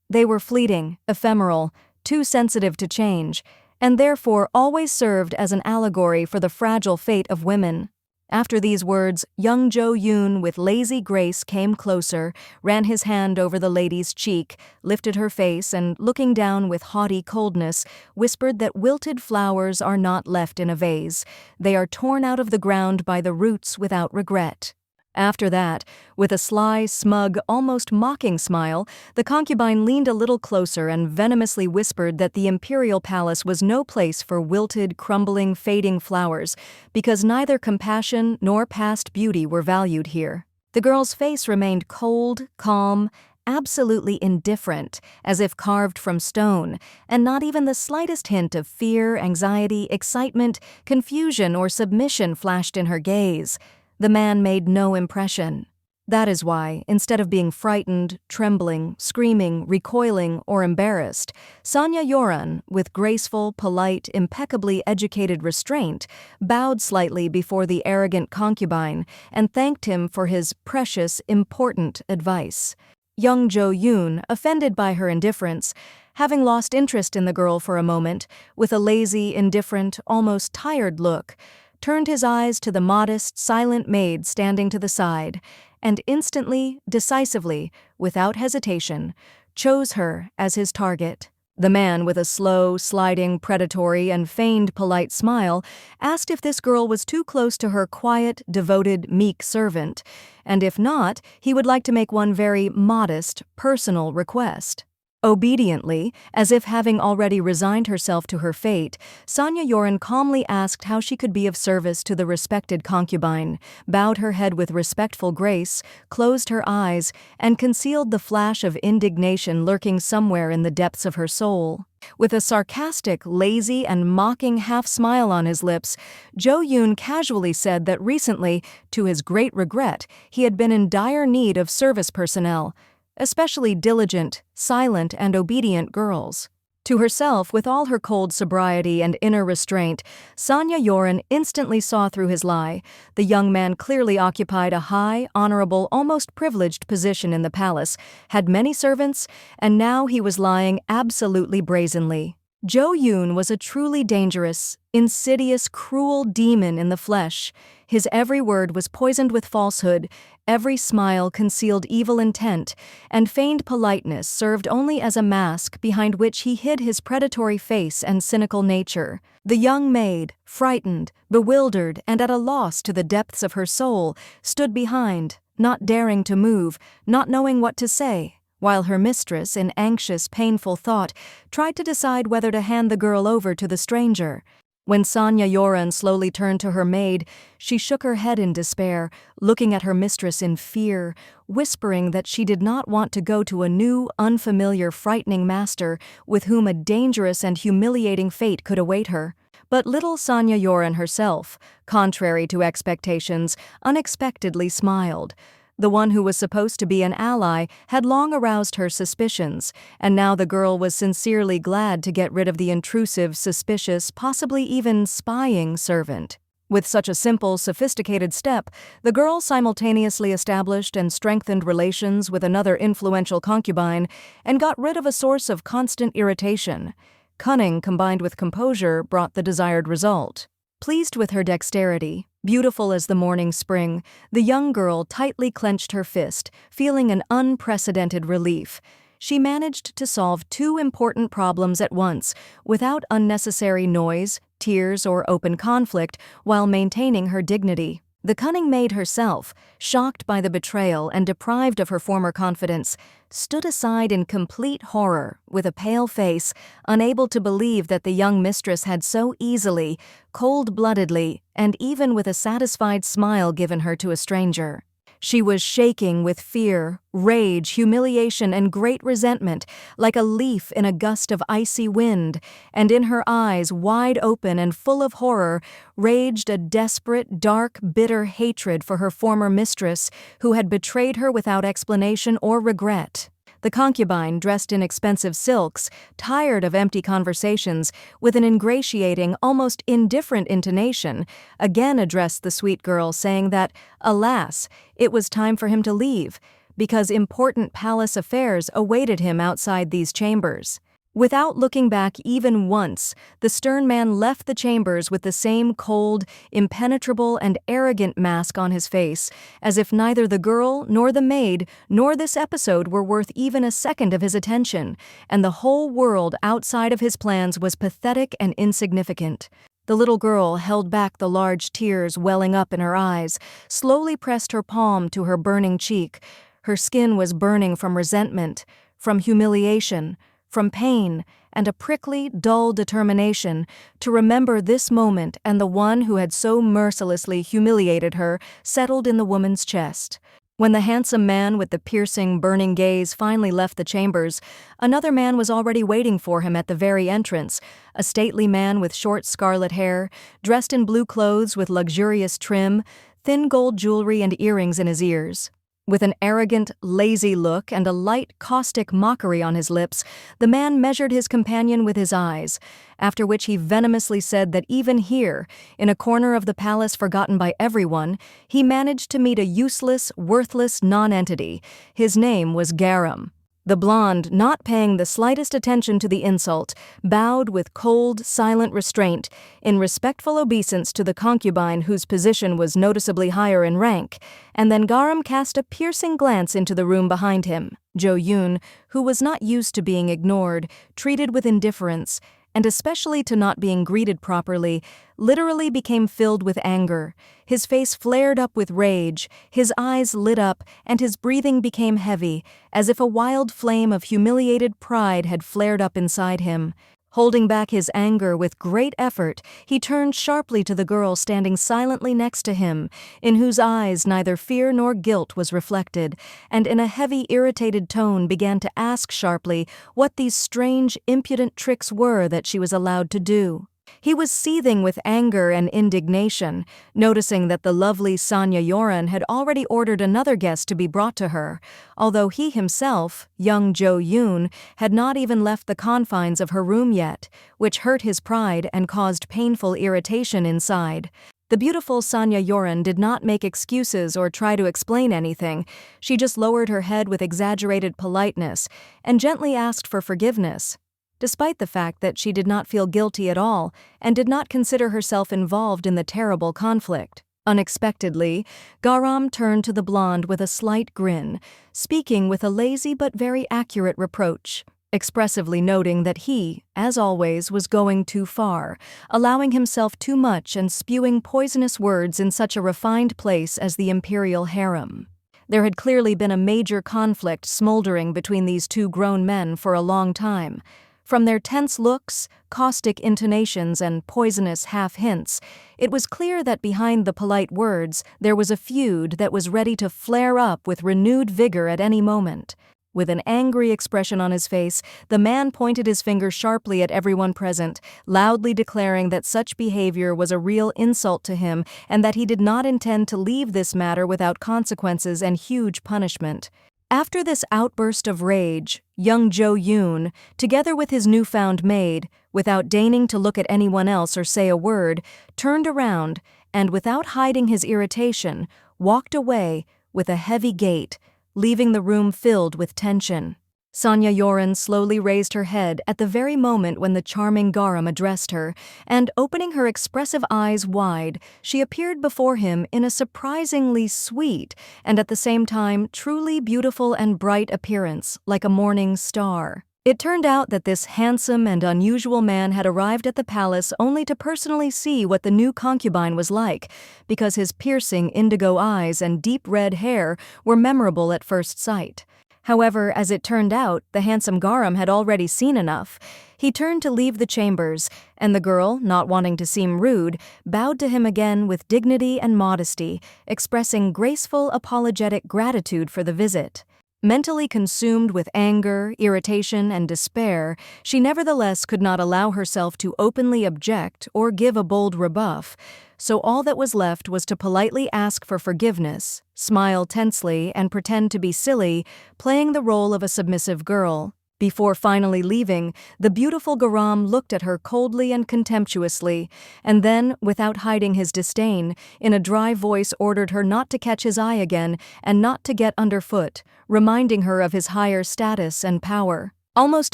They were fleeting, ephemeral, too sensitive to change, and therefore always served as an allegory for the fragile fate of women. After these words, young Jo Yoon with lazy grace came closer, ran his hand over the lady's cheek, lifted her face, and, looking down with haughty coldness, whispered that wilted flowers are not left in a vase. They are torn out of the ground by the roots without regret. After that, with a sly, smug, almost mocking smile, the concubine leaned a little closer and venomously whispered that the imperial palace was no place for wilted, crumbling, fading flowers, because neither compassion nor past beauty were valued here. The girl's face remained cold, calm, absolutely indifferent, as if carved from stone, and not even the slightest hint of fear, anxiety, excitement, confusion, or submission flashed in her gaze. The man made no impression. That is why, instead of being frightened, trembling, screaming, recoiling, or embarrassed, Sonia Yoran, with graceful, polite, impeccably educated restraint, bowed slightly before the arrogant concubine and thanked him for his precious, important advice. Young Jo-yoon, offended by her indifference, having lost interest in the girl for a moment, with a lazy, indifferent, almost tired look, turned his eyes to the modest, silent maid standing to the side, and instantly, decisively, without hesitation, chose her as his target. The man, with a slow, sliding, predatory, and feigned polite smile, asked if this girl was too close to her quiet, devoted, meek servant, and if not, he would like to make one very modest, personal request. Obediently, as if having already resigned herself to her fate, Sonia Yoran calmly asked how she could be of service to the respected concubine, bowed her head with respectful grace, closed her eyes, and concealed the flash of indignation lurking somewhere in the depths of her soul. With a sarcastic, lazy, and mocking half-smile on his lips, Jo-yoon casually said that recently, to his great regret, he had been in dire need of service personnel, especially diligent, silent, and obedient girls. To herself, with all her cold sobriety and inner restraint, Sonia Yoran instantly saw through his lie. The young man clearly occupied a high, honorable, almost privileged position in the palace, had many servants, and now he was lying absolutely brazenly. Jo-yoon was a truly dangerous, insidious, cruel demon in the flesh. His every word was poisoned with falsehood, every smile concealed evil intent, and feigned politeness served only as a mask behind which he hid his predatory face and cynical nature. The young maid, frightened, bewildered, and at a loss to the depths of her soul, stood behind, not daring to move, not knowing what to say, while her mistress, in anxious, painful thought, tried to decide whether to hand the girl over to the stranger. When Sonia Yoran slowly turned to her maid, she shook her head in despair, looking at her mistress in fear, whispering that she did not want to go to a new, unfamiliar, frightening master with whom a dangerous and humiliating fate could await her. But little Sonia Yoran herself, contrary to expectations, unexpectedly smiled. The one who was supposed to be an ally had long aroused her suspicions, and now the girl was sincerely glad to get rid of the intrusive, suspicious, possibly even spying servant. With such a simple, sophisticated step, the girl simultaneously established and strengthened relations with another influential concubine and got rid of a source of constant irritation. Cunning combined with composure brought the desired result. Pleased with her dexterity, beautiful as the morning spring, the young girl tightly clenched her fist, feeling an unprecedented relief. She managed to solve two important problems at once, without unnecessary noise, tears, or open conflict, while maintaining her dignity. The cunning maid herself, shocked by the betrayal and deprived of her former confidence, stood aside in complete horror, with a pale face, unable to believe that the young mistress had so easily, cold-bloodedly, and even with a satisfied smile given her to a stranger. She was shaking with fear, rage, humiliation, and great resentment, like a leaf in a gust of icy wind, and in her eyes, wide open and full of horror, raged a desperate, dark, bitter hatred for her former mistress, who had betrayed her without explanation or regret. The concubine, dressed in expensive silks, tired of empty conversations, with an ingratiating, almost indifferent intonation, again addressed the sweet girl, saying that, alas, it was time for him to leave, because important palace affairs awaited him outside these chambers. Without looking back even once, the stern man left the chambers with the same cold, impenetrable, and arrogant mask on his face, as if neither the girl, nor the maid, nor this episode were worth even a second of his attention, and the whole world outside of his plans was pathetic and insignificant. The little girl held back the large tears welling up in her eyes, slowly pressed her palm to her burning cheek. Her skin was burning from resentment, from humiliation, from pain, and a prickly, dull determination to remember this moment and the one who had so mercilessly humiliated her settled in the woman's chest. When the handsome man with the piercing, burning gaze finally left the chambers, another man was already waiting for him at the very entrance, a stately man with short scarlet hair, dressed in blue clothes with luxurious trim, thin gold jewelry and earrings in his ears. With an arrogant, lazy look and a light, caustic mockery on his lips, the man measured his companion with his eyes, after which he venomously said that even here, in a corner of the palace forgotten by everyone, he managed to meet a useless, worthless nonentity. His name was Garam. The blonde, not paying the slightest attention to the insult, bowed with cold, silent restraint, in respectful obeisance to the concubine whose position was noticeably higher in rank, and then Garam cast a piercing glance into the room behind him. Jo-yoon, who was not used to being ignored, treated with indifference, and especially to not being greeted properly, literally became filled with anger. His face flared up with rage, his eyes lit up, and his breathing became heavy, as if a wild flame of humiliated pride had flared up inside him. Holding back his anger with great effort, he turned sharply to the girl standing silently next to him, in whose eyes neither fear nor guilt was reflected, and in a heavy, irritated tone began to ask sharply what these strange, impudent tricks were that she was allowed to do. He was seething with anger and indignation, noticing that the lovely Sonia Yoren had already ordered another guest to be brought to her, although he himself, young Jo-yoon, had not even left the confines of her room yet, which hurt his pride and caused painful irritation inside. The beautiful Sonia Yoren did not make excuses or try to explain anything. She just lowered her head with exaggerated politeness and gently asked for forgiveness, despite the fact that she did not feel guilty at all and did not consider herself involved in the terrible conflict. Unexpectedly, Garam turned to the blonde with a slight grin, speaking with a lazy but very accurate reproach, expressively noting that he, as always, was going too far, allowing himself too much and spewing poisonous words in such a refined place as the imperial harem. There had clearly been a major conflict smoldering between these two grown men for a long time. From their tense looks, caustic intonations, and poisonous half-hints, it was clear that behind the polite words there was a feud that was ready to flare up with renewed vigor at any moment. With an angry expression on his face, the man pointed his finger sharply at everyone present, loudly declaring that such behavior was a real insult to him and that he did not intend to leave this matter without consequences and huge punishment. After this outburst of rage, young Jo-yoon, together with his newfound maid, without deigning to look at anyone else or say a word, turned around and, without hiding his irritation, walked away with a heavy gait, leaving the room filled with tension. Sonia Yoren slowly raised her head at the very moment when the charming Garam addressed her, and opening her expressive eyes wide, she appeared before him in a surprisingly sweet and at the same time truly beautiful and bright appearance, like a morning star. It turned out that this handsome and unusual man had arrived at the palace only to personally see what the new concubine was like, because his piercing indigo eyes and deep red hair were memorable at first sight. However, as it turned out, the handsome Garam had already seen enough. He turned to leave the chambers, and the girl, not wanting to seem rude, bowed to him again with dignity and modesty, expressing graceful, apologetic gratitude for the visit. Mentally consumed with anger, irritation, and despair, she nevertheless could not allow herself to openly object or give a bold rebuff, so all that was left was to politely ask for forgiveness, smile tensely, and pretend to be silly, playing the role of a submissive girl. Before finally leaving, the beautiful Garam looked at her coldly and contemptuously, and then, without hiding his disdain, in a dry voice ordered her not to catch his eye again and not to get underfoot, reminding her of his higher status and power. Almost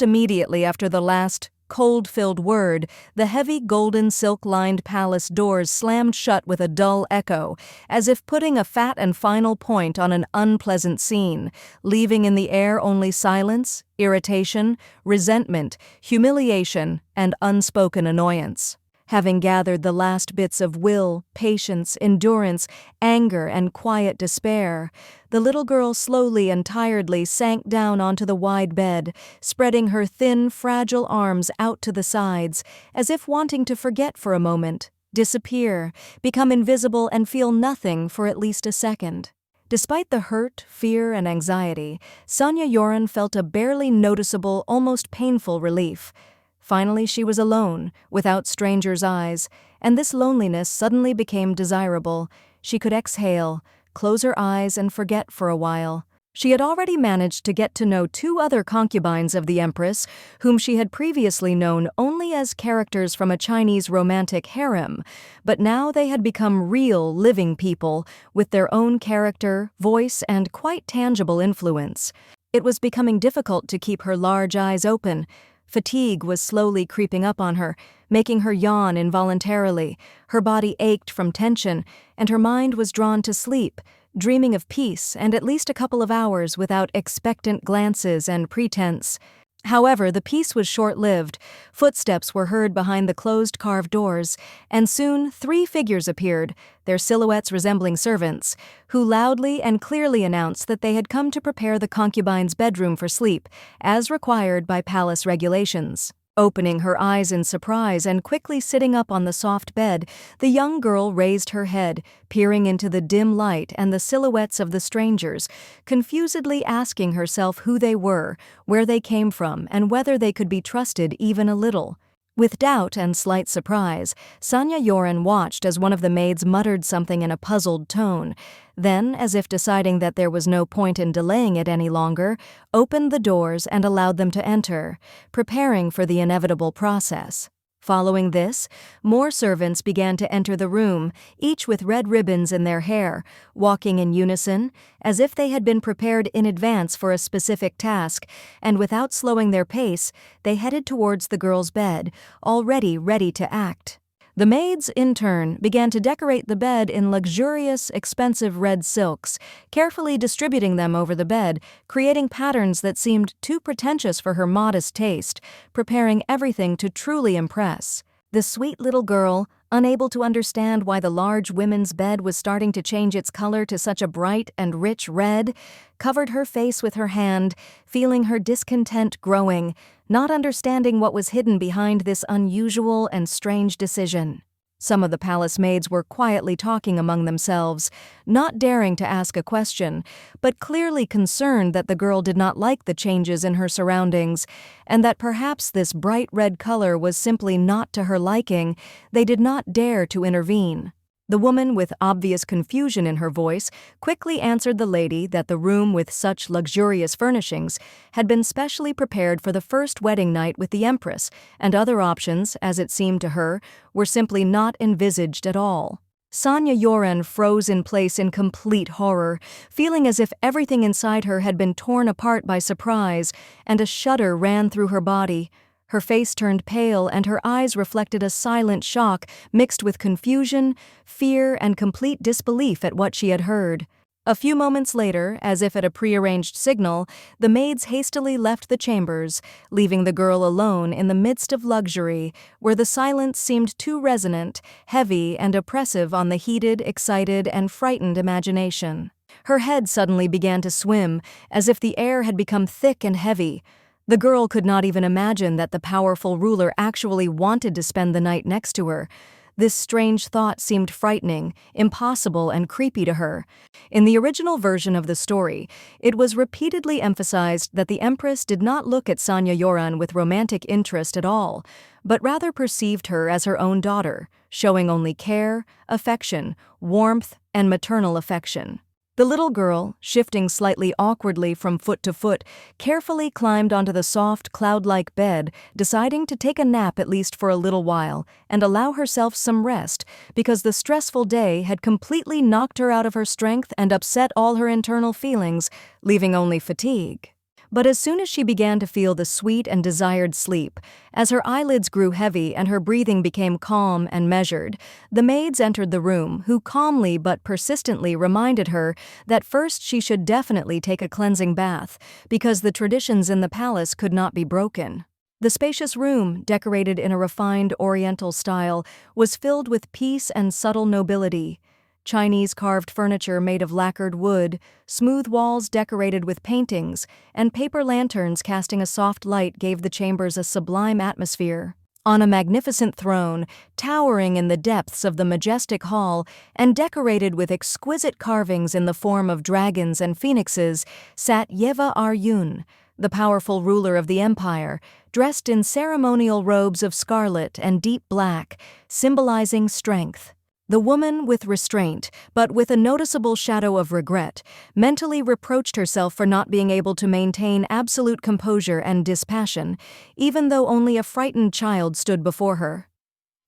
immediately after the last cold-filled word, the heavy golden silk-lined palace doors slammed shut with a dull echo, as if putting a fat and final point on an unpleasant scene, leaving in the air only silence, irritation, resentment, humiliation, and unspoken annoyance. Having gathered the last bits of will, patience, endurance, anger, and quiet despair, the little girl slowly and tiredly sank down onto the wide bed, spreading her thin, fragile arms out to the sides, as if wanting to forget for a moment, disappear, become invisible, and feel nothing for at least a second. Despite the hurt, fear, and anxiety, Sonia Yoren felt a barely noticeable, almost painful relief. Finally, she was alone, without strangers' eyes, and this loneliness suddenly became desirable. She could exhale, close her eyes, and forget for a while. She had already managed to get to know 2 other concubines of the Empress, whom she had previously known only as characters from a Chinese romantic harem, but now they had become real, living people, with their own character, voice, and quite tangible influence. It was becoming difficult to keep her large eyes open. Fatigue was slowly creeping up on her, making her yawn involuntarily. Her body ached from tension, and her mind was drawn to sleep, dreaming of peace and at least a couple of hours without expectant glances and pretense. However, the peace was short-lived. Footsteps were heard behind the closed carved doors, and soon 3 figures appeared, their silhouettes resembling servants, who loudly and clearly announced that they had come to prepare the concubine's bedroom for sleep, as required by palace regulations. Opening her eyes in surprise and quickly sitting up on the soft bed, the young girl raised her head, peering into the dim light and the silhouettes of the strangers, confusedly asking herself who they were, where they came from, and whether they could be trusted even a little. With doubt and slight surprise, Sonia Yoren watched as one of the maids muttered something in a puzzled tone. Then, as if deciding that there was no point in delaying it any longer, opened the doors and allowed them to enter, preparing for the inevitable process. Following this, more servants began to enter the room, each with red ribbons in their hair, walking in unison, as if they had been prepared in advance for a specific task, and without slowing their pace, they headed towards the girl's bed, already ready to act. The maids, in turn, began to decorate the bed in luxurious, expensive red silks, carefully distributing them over the bed, creating patterns that seemed too pretentious for her modest taste, preparing everything to truly impress. The sweet little girl, unable to understand why the large women's bed was starting to change its color to such a bright and rich red, covered her face with her hand, feeling her discontent growing, not understanding what was hidden behind this unusual and strange decision. Some of the palace maids were quietly talking among themselves, not daring to ask a question, but clearly concerned that the girl did not like the changes in her surroundings, and that perhaps this bright red color was simply not to her liking. They did not dare to intervene. The woman, with obvious confusion in her voice, quickly answered the lady that the room with such luxurious furnishings had been specially prepared for the first wedding night with the Empress, and other options, as it seemed to her, were simply not envisaged at all. Sonia Yoren froze in place in complete horror, feeling as if everything inside her had been torn apart by surprise, and a shudder ran through her body. Her face turned pale and her eyes reflected a silent shock mixed with confusion, fear, and complete disbelief at what she had heard. A few moments later, as if at a prearranged signal, the maids hastily left the chambers, leaving the girl alone in the midst of luxury, where the silence seemed too resonant, heavy, and oppressive on the heated, excited, and frightened imagination. Her head suddenly began to swim, as if the air had become thick and heavy. The girl could not even imagine that the powerful ruler actually wanted to spend the night next to her. This strange thought seemed frightening, impossible, and creepy to her. In the original version of the story, it was repeatedly emphasized that the Empress did not look at Sonia Yoren with romantic interest at all, but rather perceived her as her own daughter, showing only care, affection, warmth, and maternal affection. The little girl, shifting slightly awkwardly from foot to foot, carefully climbed onto the soft, cloud-like bed, deciding to take a nap at least for a little while and allow herself some rest, because the stressful day had completely knocked her out of her strength and upset all her internal feelings, leaving only fatigue. But as soon as she began to feel the sweet and desired sleep, as her eyelids grew heavy and her breathing became calm and measured, the maids entered the room, who calmly but persistently reminded her that first she should definitely take a cleansing bath, because the traditions in the palace could not be broken. The spacious room, decorated in a refined Oriental style, was filled with peace and subtle nobility. Chinese carved furniture made of lacquered wood, smooth walls decorated with paintings, and paper lanterns casting a soft light gave the chambers a sublime atmosphere. On a magnificent throne, towering in the depths of the majestic hall and decorated with exquisite carvings in the form of dragons and phoenixes, sat Yeva Aryun, the powerful ruler of the empire, dressed in ceremonial robes of scarlet and deep black, symbolizing strength. The woman, with restraint, but with a noticeable shadow of regret, mentally reproached herself for not being able to maintain absolute composure and dispassion, even though only a frightened child stood before her.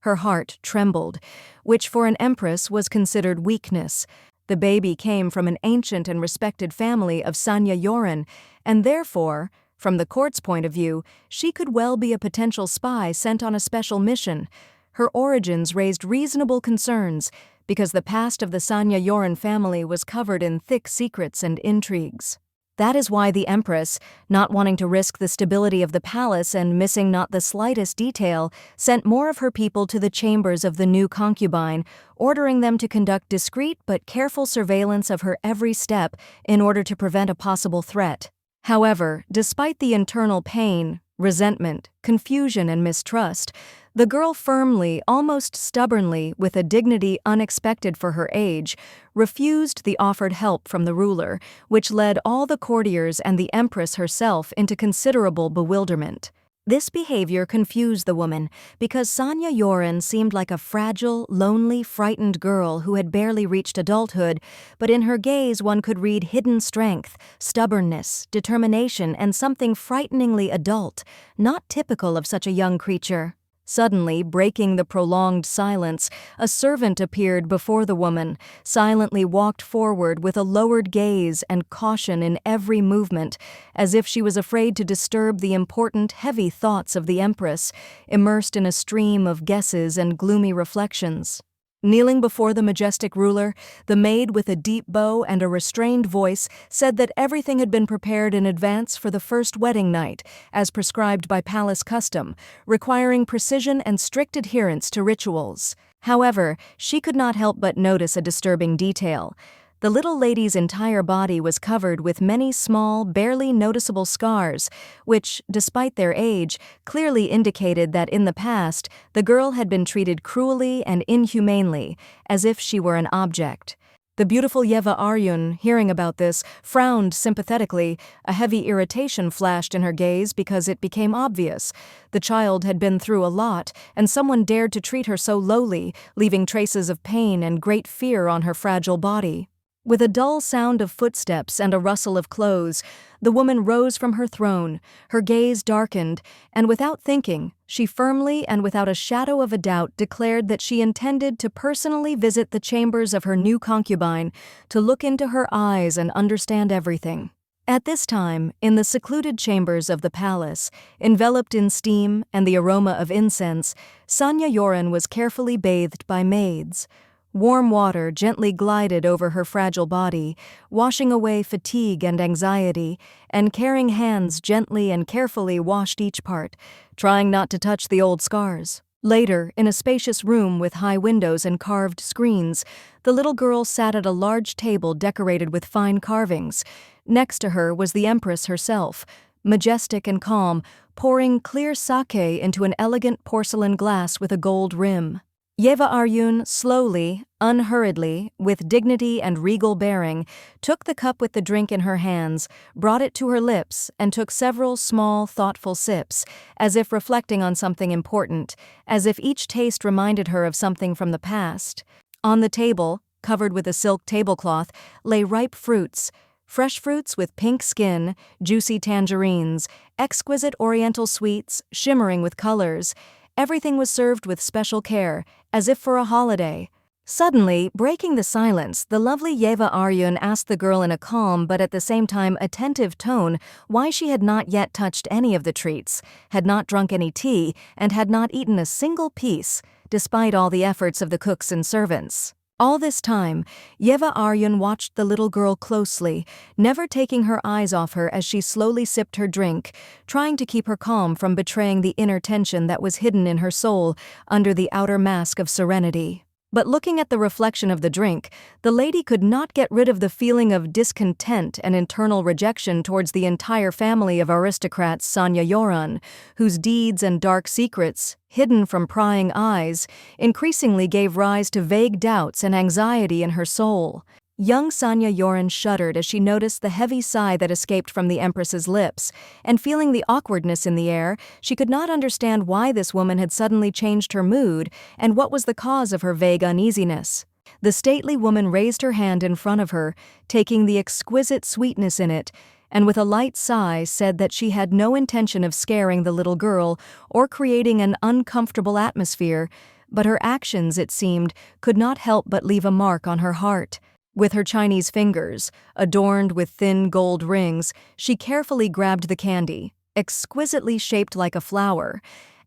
Her heart trembled, which for an empress was considered weakness. The baby came from an ancient and respected family of Sanya Yoren, and therefore, from the court's point of view, she could well be a potential spy sent on a special mission. Her origins raised reasonable concerns because the past of the Sanya Yoren family was covered in thick secrets and intrigues. That is why the Empress, not wanting to risk the stability of the palace and missing not the slightest detail, sent more of her people to the chambers of the new concubine, ordering them to conduct discreet but careful surveillance of her every step in order to prevent a possible threat. However, despite the internal pain, resentment, confusion, and mistrust, the girl firmly, almost stubbornly, with a dignity unexpected for her age, refused the offered help from the ruler, which led all the courtiers and the Empress herself into considerable bewilderment. This behavior confused the woman, because Sanya Yoren seemed like a fragile, lonely, frightened girl who had barely reached adulthood, but in her gaze one could read hidden strength, stubbornness, determination, and something frighteningly adult, not typical of such a young creature. Suddenly, breaking the prolonged silence, a servant appeared before the woman, silently walked forward with a lowered gaze and caution in every movement, as if she was afraid to disturb the important, heavy thoughts of the Empress, immersed in a stream of guesses and gloomy reflections. Kneeling before the majestic ruler, the maid with a deep bow and a restrained voice said that everything had been prepared in advance for the first wedding night, as prescribed by palace custom, requiring precision and strict adherence to rituals. However, she could not help but notice a disturbing detail. The little lady's entire body was covered with many small, barely noticeable scars, which, despite their age, clearly indicated that in the past, the girl had been treated cruelly and inhumanely, as if she were an object. The beautiful Yeva Aryun, hearing about this, frowned sympathetically. A heavy irritation flashed in her gaze because it became obvious. The child had been through a lot, and someone dared to treat her so lowly, leaving traces of pain and great fear on her fragile body. With a dull sound of footsteps and a rustle of clothes, the woman rose from her throne, her gaze darkened, and without thinking, she firmly and without a shadow of a doubt declared that she intended to personally visit the chambers of her new concubine, to look into her eyes and understand everything. At this time, in the secluded chambers of the palace, enveloped in steam and the aroma of incense, Sanya Yoren was carefully bathed by maids. Warm water gently glided over her fragile body, washing away fatigue and anxiety, and caring hands gently and carefully washed each part, trying not to touch the old scars. Later, in a spacious room with high windows and carved screens, the little girl sat at a large table decorated with fine carvings. Next to her was the Empress herself, majestic and calm, pouring clear sake into an elegant porcelain glass with a gold rim. Yeva Aryun slowly, unhurriedly, with dignity and regal bearing, took the cup with the drink in her hands, brought it to her lips, and took several small, thoughtful sips, as if reflecting on something important, as if each taste reminded her of something from the past. On the table, covered with a silk tablecloth, lay ripe fruits, fresh fruits with pink skin, juicy tangerines, exquisite oriental sweets, shimmering with colors. Everything was served with special care, as if for a holiday. Suddenly, breaking the silence, the lovely Yeva Aryun asked the girl in a calm but at the same time attentive tone why she had not yet touched any of the treats, had not drunk any tea, and had not eaten a single piece, despite all the efforts of the cooks and servants. All this time, Yeva Aryan watched the little girl closely, never taking her eyes off her as she slowly sipped her drink, trying to keep her calm from betraying the inner tension that was hidden in her soul under the outer mask of serenity. But looking at the reflection of the drink, the lady could not get rid of the feeling of discontent and internal rejection towards the entire family of aristocrats Sonia Yoran, whose deeds and dark secrets, hidden from prying eyes, increasingly gave rise to vague doubts and anxiety in her soul. Young Sonia Yoran shuddered as she noticed the heavy sigh that escaped from the Empress's lips, and feeling the awkwardness in the air, she could not understand why this woman had suddenly changed her mood and what was the cause of her vague uneasiness. The stately woman raised her hand in front of her, taking the exquisite sweetness in it, and with a light sigh said that she had no intention of scaring the little girl or creating an uncomfortable atmosphere, but her actions, it seemed, could not help but leave a mark on her heart. With her Chinese fingers, adorned with thin gold rings, she carefully grabbed the candy, exquisitely shaped like a flower,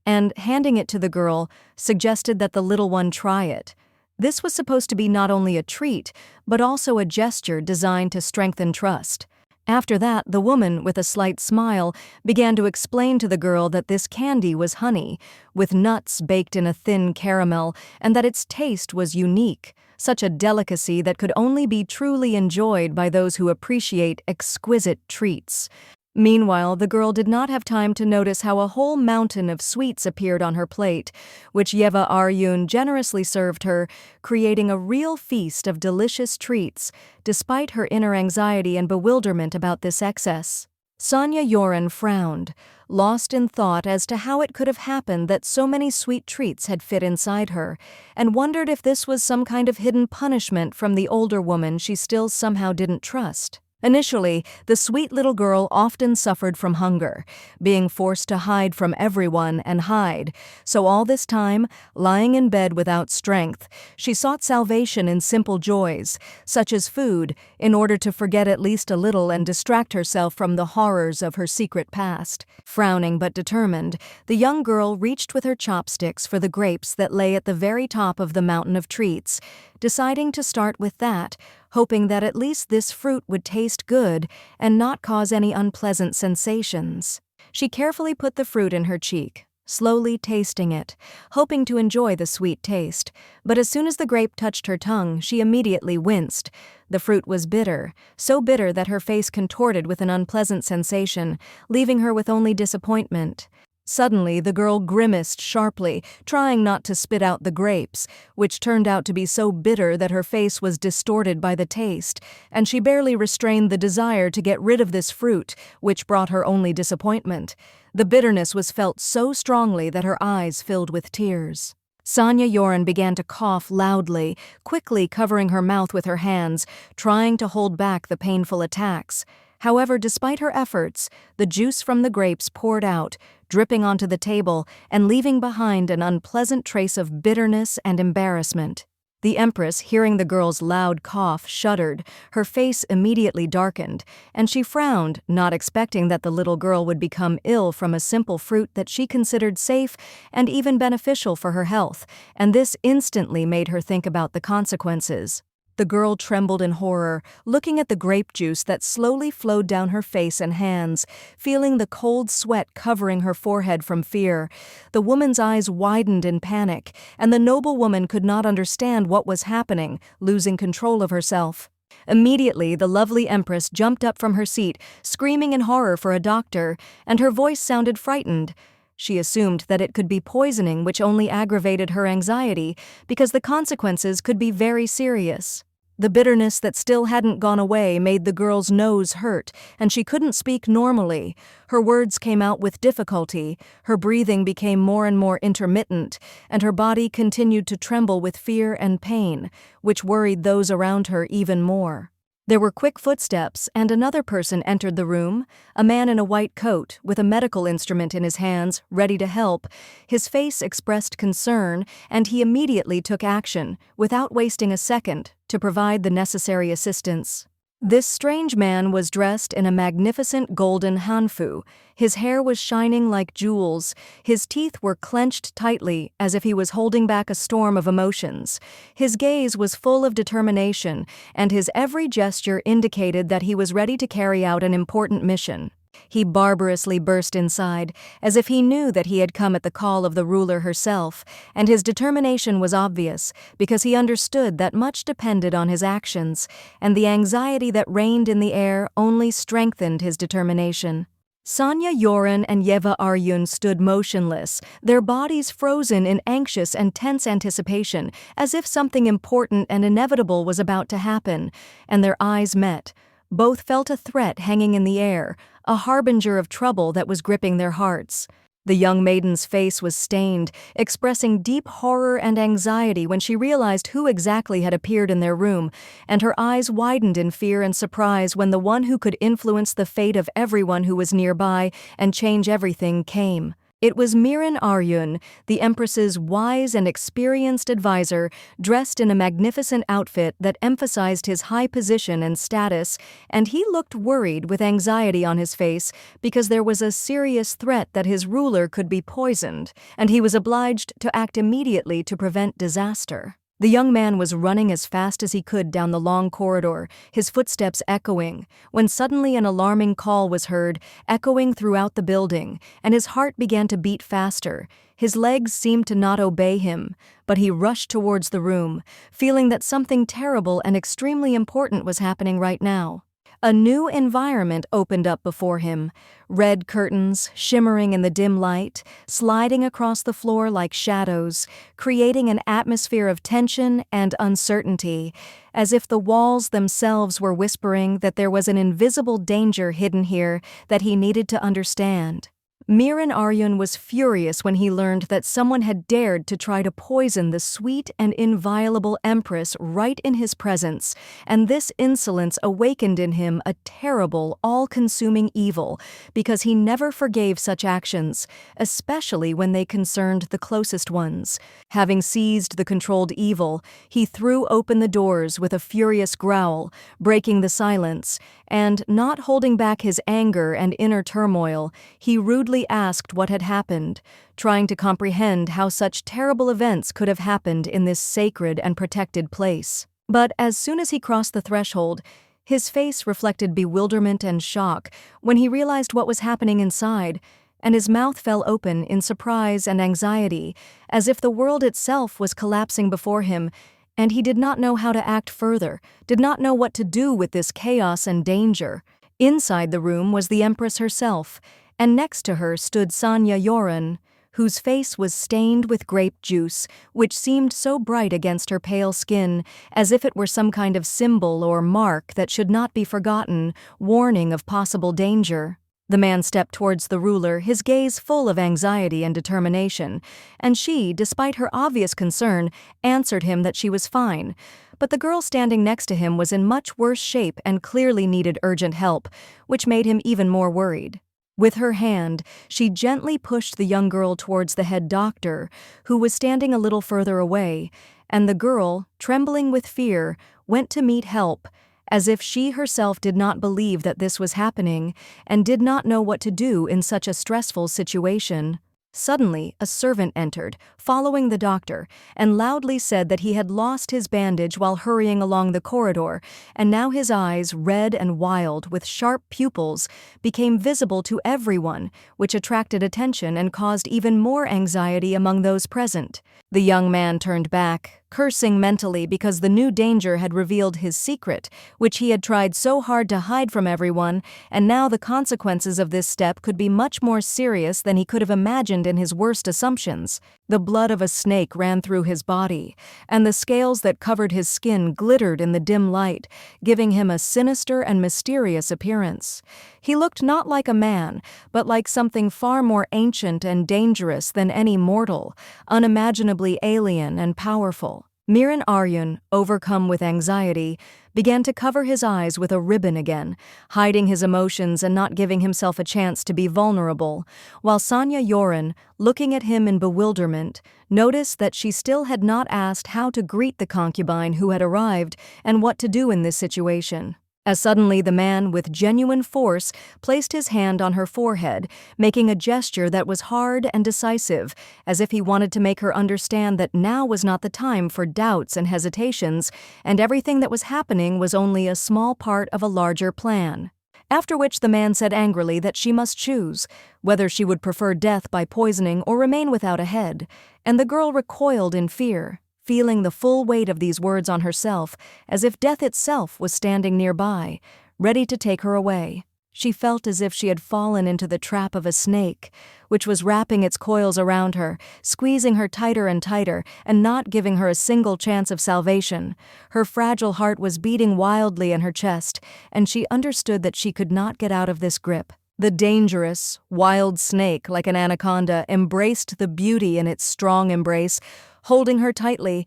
and, handing it to the girl, suggested that the little one try it. This was supposed to be not only a treat, but also a gesture designed to strengthen trust. After that, the woman, with a slight smile, began to explain to the girl that this candy was honey, with nuts baked in a thin caramel, and that its taste was unique, such a delicacy that could only be truly enjoyed by those who appreciate exquisite treats. Meanwhile, the girl did not have time to notice how a whole mountain of sweets appeared on her plate, which Yeva Aryun generously served her, creating a real feast of delicious treats, despite her inner anxiety and bewilderment about this excess. Sonia Yoran frowned, lost in thought as to how it could have happened that so many sweet treats had fit inside her, and wondered if this was some kind of hidden punishment from the older woman she still somehow didn't trust. Initially, the sweet little girl often suffered from hunger, being forced to hide from everyone and hide, so all this time, lying in bed without strength, she sought salvation in simple joys, such as food, in order to forget at least a little and distract herself from the horrors of her secret past. Frowning but determined, the young girl reached with her chopsticks for the grapes that lay at the very top of the mountain of treats, deciding to start with that, hoping that at least this fruit would taste good and not cause any unpleasant sensations. She carefully put the fruit in her cheek, slowly tasting it, hoping to enjoy the sweet taste, but as soon as the grape touched her tongue, she immediately winced. The fruit was bitter, so bitter that her face contorted with an unpleasant sensation, leaving her with only disappointment. Suddenly, the girl grimaced sharply, trying not to spit out the grapes, which turned out to be so bitter that her face was distorted by the taste, and she barely restrained the desire to get rid of this fruit, which brought her only disappointment. The bitterness was felt so strongly that her eyes filled with tears. Sonia Yoran began to cough loudly, quickly covering her mouth with her hands, trying to hold back the painful attacks. However, despite her efforts, the juice from the grapes poured out, dripping onto the table and leaving behind an unpleasant trace of bitterness and embarrassment. The Empress, hearing the girl's loud cough, shuddered, her face immediately darkened, and she frowned, not expecting that the little girl would become ill from a simple fruit that she considered safe and even beneficial for her health, and this instantly made her think about the consequences. The girl trembled in horror, looking at the grape juice that slowly flowed down her face and hands, feeling the cold sweat covering her forehead from fear. The woman's eyes widened in panic, and the noble woman could not understand what was happening, losing control of herself. Immediately, the lovely Empress jumped up from her seat, screaming in horror for a doctor, and her voice sounded frightened. She assumed that it could be poisoning, which only aggravated her anxiety, because the consequences could be very serious. The bitterness that still hadn't gone away made the girl's nose hurt, and she couldn't speak normally. Her words came out with difficulty, her breathing became more and more intermittent, and her body continued to tremble with fear and pain, which worried those around her even more. There were quick footsteps, and another person entered the room, a man in a white coat, with a medical instrument in his hands, ready to help. His face expressed concern, and he immediately took action, without wasting a second, to provide the necessary assistance. This strange man was dressed in a magnificent golden hanfu. His hair was shining like jewels, his teeth were clenched tightly as if he was holding back a storm of emotions. His gaze was full of determination, and his every gesture indicated that he was ready to carry out an important mission. He barbarously burst inside, as if he knew that he had come at the call of the ruler herself, and his determination was obvious, because he understood that much depended on his actions, and the anxiety that reigned in the air only strengthened his determination. Sonia Yoren and Yeva Aryun stood motionless, their bodies frozen in anxious and tense anticipation, as if something important and inevitable was about to happen, and their eyes met. Both felt a threat hanging in the air, a harbinger of trouble that was gripping their hearts. The young maiden's face was stained, expressing deep horror and anxiety when she realized who exactly had appeared in their room, and her eyes widened in fear and surprise when the one who could influence the fate of everyone who was nearby and change everything came. It was Miren Aryun, the Empress's wise and experienced advisor, dressed in a magnificent outfit that emphasized his high position and status, and he looked worried with anxiety on his face because there was a serious threat that his ruler could be poisoned, and he was obliged to act immediately to prevent disaster. The young man was running as fast as he could down the long corridor, his footsteps echoing, when suddenly an alarming call was heard, echoing throughout the building, and his heart began to beat faster. His legs seemed to not obey him, but he rushed towards the room, feeling that something terrible and extremely important was happening right now. A new environment opened up before him, red curtains shimmering in the dim light, sliding across the floor like shadows, creating an atmosphere of tension and uncertainty, as if the walls themselves were whispering that there was an invisible danger hidden here that he needed to understand. Miren Aryun was furious when he learned that someone had dared to try to poison the sweet and inviolable Empress right in his presence, and this insolence awakened in him a terrible, all-consuming evil, because he never forgave such actions, especially when they concerned the closest ones. Having seized the controlled evil, he threw open the doors with a furious growl, breaking the silence, and, not holding back his anger and inner turmoil, he rudely asked what had happened, trying to comprehend how such terrible events could have happened in this sacred and protected place. But as soon as he crossed the threshold, his face reflected bewilderment and shock when he realized what was happening inside, and his mouth fell open in surprise and anxiety, as if the world itself was collapsing before him, and he did not know how to act further, did not know what to do with this chaos and danger. Inside the room was the Empress herself, and next to her stood Sonia Yoren, whose face was stained with grape juice, which seemed so bright against her pale skin, as if it were some kind of symbol or mark that should not be forgotten, warning of possible danger. The man stepped towards the ruler, his gaze full of anxiety and determination, and she, despite her obvious concern, answered him that she was fine. But the girl standing next to him was in much worse shape and clearly needed urgent help, which made him even more worried. With her hand, she gently pushed the young girl towards the head doctor, who was standing a little further away, and the girl, trembling with fear, went to meet help, as if she herself did not believe that this was happening and did not know what to do in such a stressful situation. Suddenly, a servant entered, following the doctor, and loudly said that he had lost his bandage while hurrying along the corridor, and now his eyes, red and wild with sharp pupils, became visible to everyone, which attracted attention and caused even more anxiety among those present. The young man turned back, cursing mentally because the new danger had revealed his secret, which he had tried so hard to hide from everyone, and now the consequences of this step could be much more serious than he could have imagined in his worst assumptions. The blood of a snake ran through his body, and the scales that covered his skin glittered in the dim light, giving him a sinister and mysterious appearance. He looked not like a man, but like something far more ancient and dangerous than any mortal, unimaginably alien and powerful. Miren Aryun, overcome with anxiety, began to cover his eyes with a ribbon again, hiding his emotions and not giving himself a chance to be vulnerable, while Sonia Yoren, looking at him in bewilderment, noticed that she still had not asked how to greet the concubine who had arrived and what to do in this situation. as suddenly the man, with genuine force, placed his hand on her forehead, making a gesture that was hard and decisive, as if he wanted to make her understand that now was not the time for doubts and hesitations, and everything that was happening was only a small part of a larger plan. After which the man said angrily that she must choose, whether she would prefer death by poisoning or remain without a head, and the girl recoiled in fear, feeling the full weight of these words on herself, as if death itself was standing nearby, ready to take her away. She felt as if she had fallen into the trap of a snake, which was wrapping its coils around her, squeezing her tighter and tighter, and not giving her a single chance of salvation. Her fragile heart was beating wildly in her chest, and she understood that she could not get out of this grip. The dangerous, wild snake, like an anaconda, embraced the beauty in its strong embrace, holding her tightly,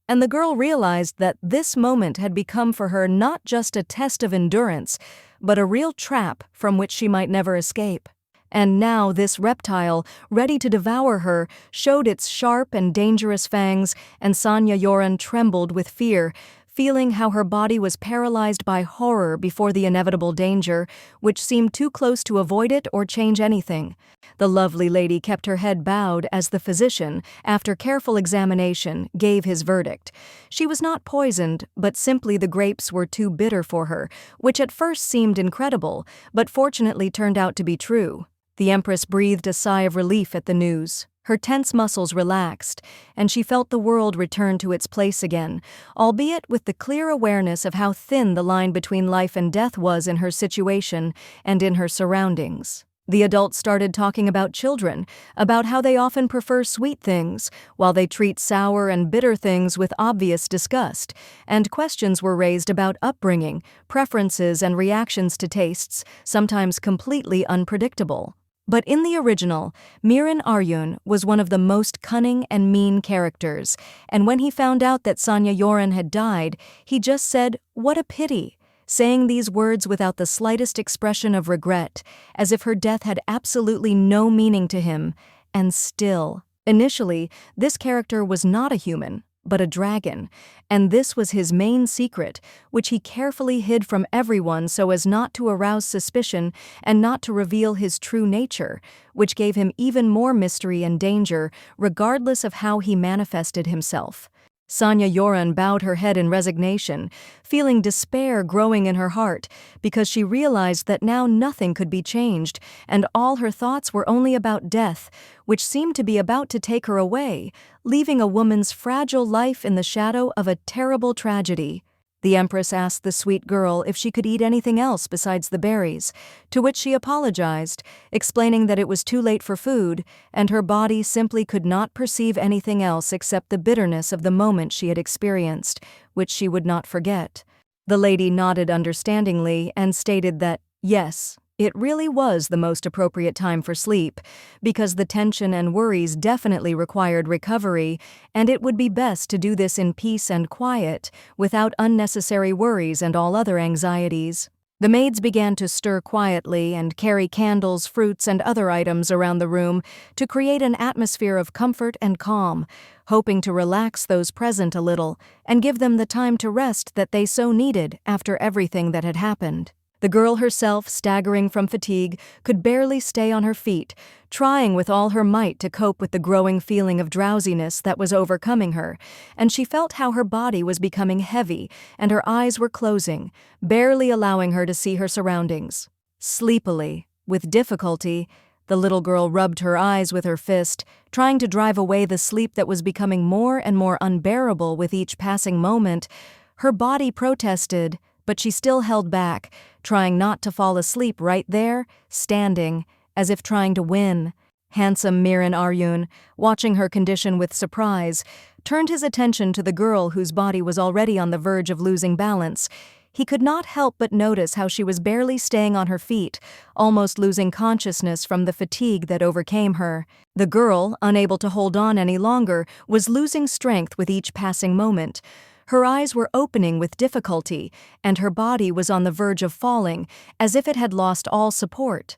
and the girl realized that this moment had become for her not just a test of endurance, but a real trap from which she might never escape. And now this reptile, ready to devour her, showed its sharp and dangerous fangs, and Sonia Yoren trembled with fear, feeling how her body was paralyzed by horror before the inevitable danger, which seemed too close to avoid it or change anything. The lovely lady kept her head bowed as the physician, after careful examination, gave his verdict. She was not poisoned, but simply the grapes were too bitter for her, which at first seemed incredible, but fortunately turned out to be true. The Empress breathed a sigh of relief at the news. Her tense muscles relaxed, and she felt the world return to its place again, albeit with the clear awareness of how thin the line between life and death was in her situation and in her surroundings. The adults started talking about children, about how they often prefer sweet things, while they treat sour and bitter things with obvious disgust, and questions were raised about upbringing, preferences, and reactions to tastes, sometimes completely unpredictable. But in the original, Miren was one of the most cunning and mean characters, and when he found out that Sonia Yoren had died, he just said, "What a pity," saying these words without the slightest expression of regret, as if her death had absolutely no meaning to him. And still, initially, this character was not a human, but a dragon, and this was his main secret, which he carefully hid from everyone so as not to arouse suspicion and not to reveal his true nature, which gave him even more mystery and danger, regardless of how he manifested himself. Sonia Yoren bowed her head in resignation, feeling despair growing in her heart, because she realized that now nothing could be changed, and all her thoughts were only about death, which seemed to be about to take her away, leaving a woman's fragile life in the shadow of a terrible tragedy. The Empress asked the sweet girl if she could eat anything else besides the berries, to which she apologized, explaining that it was too late for food, and her body simply could not perceive anything else except the bitterness of the moment she had experienced, which she would not forget. The lady nodded understandingly and stated that, yes, it really was the most appropriate time for sleep, because the tension and worries definitely required recovery, and it would be best to do this in peace and quiet, without unnecessary worries and all other anxieties. The maids began to stir quietly and carry candles, fruits, and other items around the room to create an atmosphere of comfort and calm, hoping to relax those present a little and give them the time to rest that they so needed after everything that had happened. The girl herself, staggering from fatigue, could barely stay on her feet, trying with all her might to cope with the growing feeling of drowsiness that was overcoming her, and she felt how her body was becoming heavy and her eyes were closing, barely allowing her to see her surroundings. Sleepily, with difficulty, the little girl rubbed her eyes with her fist, trying to drive away the sleep that was becoming more and more unbearable with each passing moment. Her body protested, but she still held back, trying not to fall asleep right there, standing, as if trying to win. Handsome Miren, watching her condition with surprise, turned his attention to the girl whose body was already on the verge of losing balance. He could not help but notice how she was barely staying on her feet, almost losing consciousness from the fatigue that overcame her. The girl, unable to hold on any longer, was losing strength with each passing moment. Her eyes were opening with difficulty, and her body was on the verge of falling, as if it had lost all support.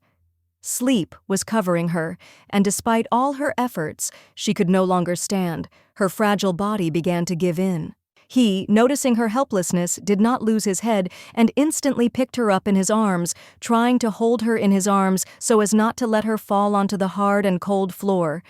Sleep was covering her, and despite all her efforts, she could no longer stand. Her fragile body began to give in. He, noticing her helplessness, did not lose his head and instantly picked her up in his arms, trying to hold her in his arms so as not to let her fall onto the hard and cold floor.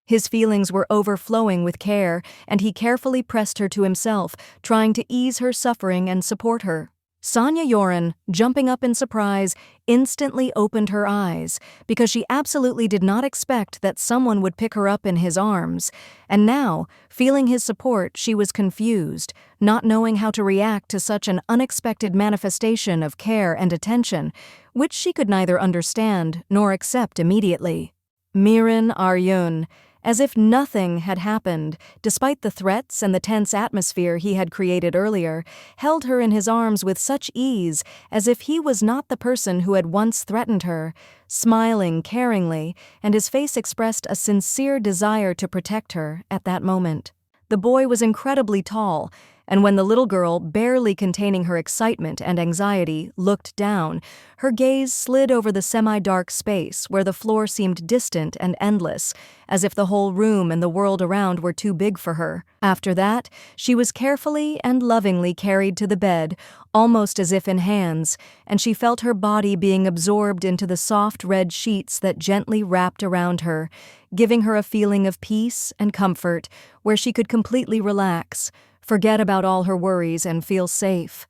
His feelings were overflowing with care, and he carefully pressed her to himself, trying to ease her suffering and support her. Sonia Yoren, jumping up in surprise, instantly opened her eyes, because she absolutely did not expect that someone would pick her up in his arms, and now, feeling his support, she was confused, not knowing how to react to such an unexpected manifestation of care and attention, which she could neither understand nor accept immediately. Miren Aryun, as if nothing had happened, despite the threats and the tense atmosphere he had created earlier, held her in his arms with such ease, as if he was not the person who had once threatened her, smiling caringly, and his face expressed a sincere desire to protect her at that moment. The boy was incredibly tall, and when the little girl, barely containing her excitement and anxiety, looked down, her gaze slid over the semi-dark space where the floor seemed distant and endless, as if the whole room and the world around were too big for her. After that, she was carefully and lovingly carried to the bed, almost as if in hands, and she felt her body being absorbed into the soft red sheets that gently wrapped around her, giving her a feeling of peace and comfort, where she could completely relax, forget about all her worries, and feel safe.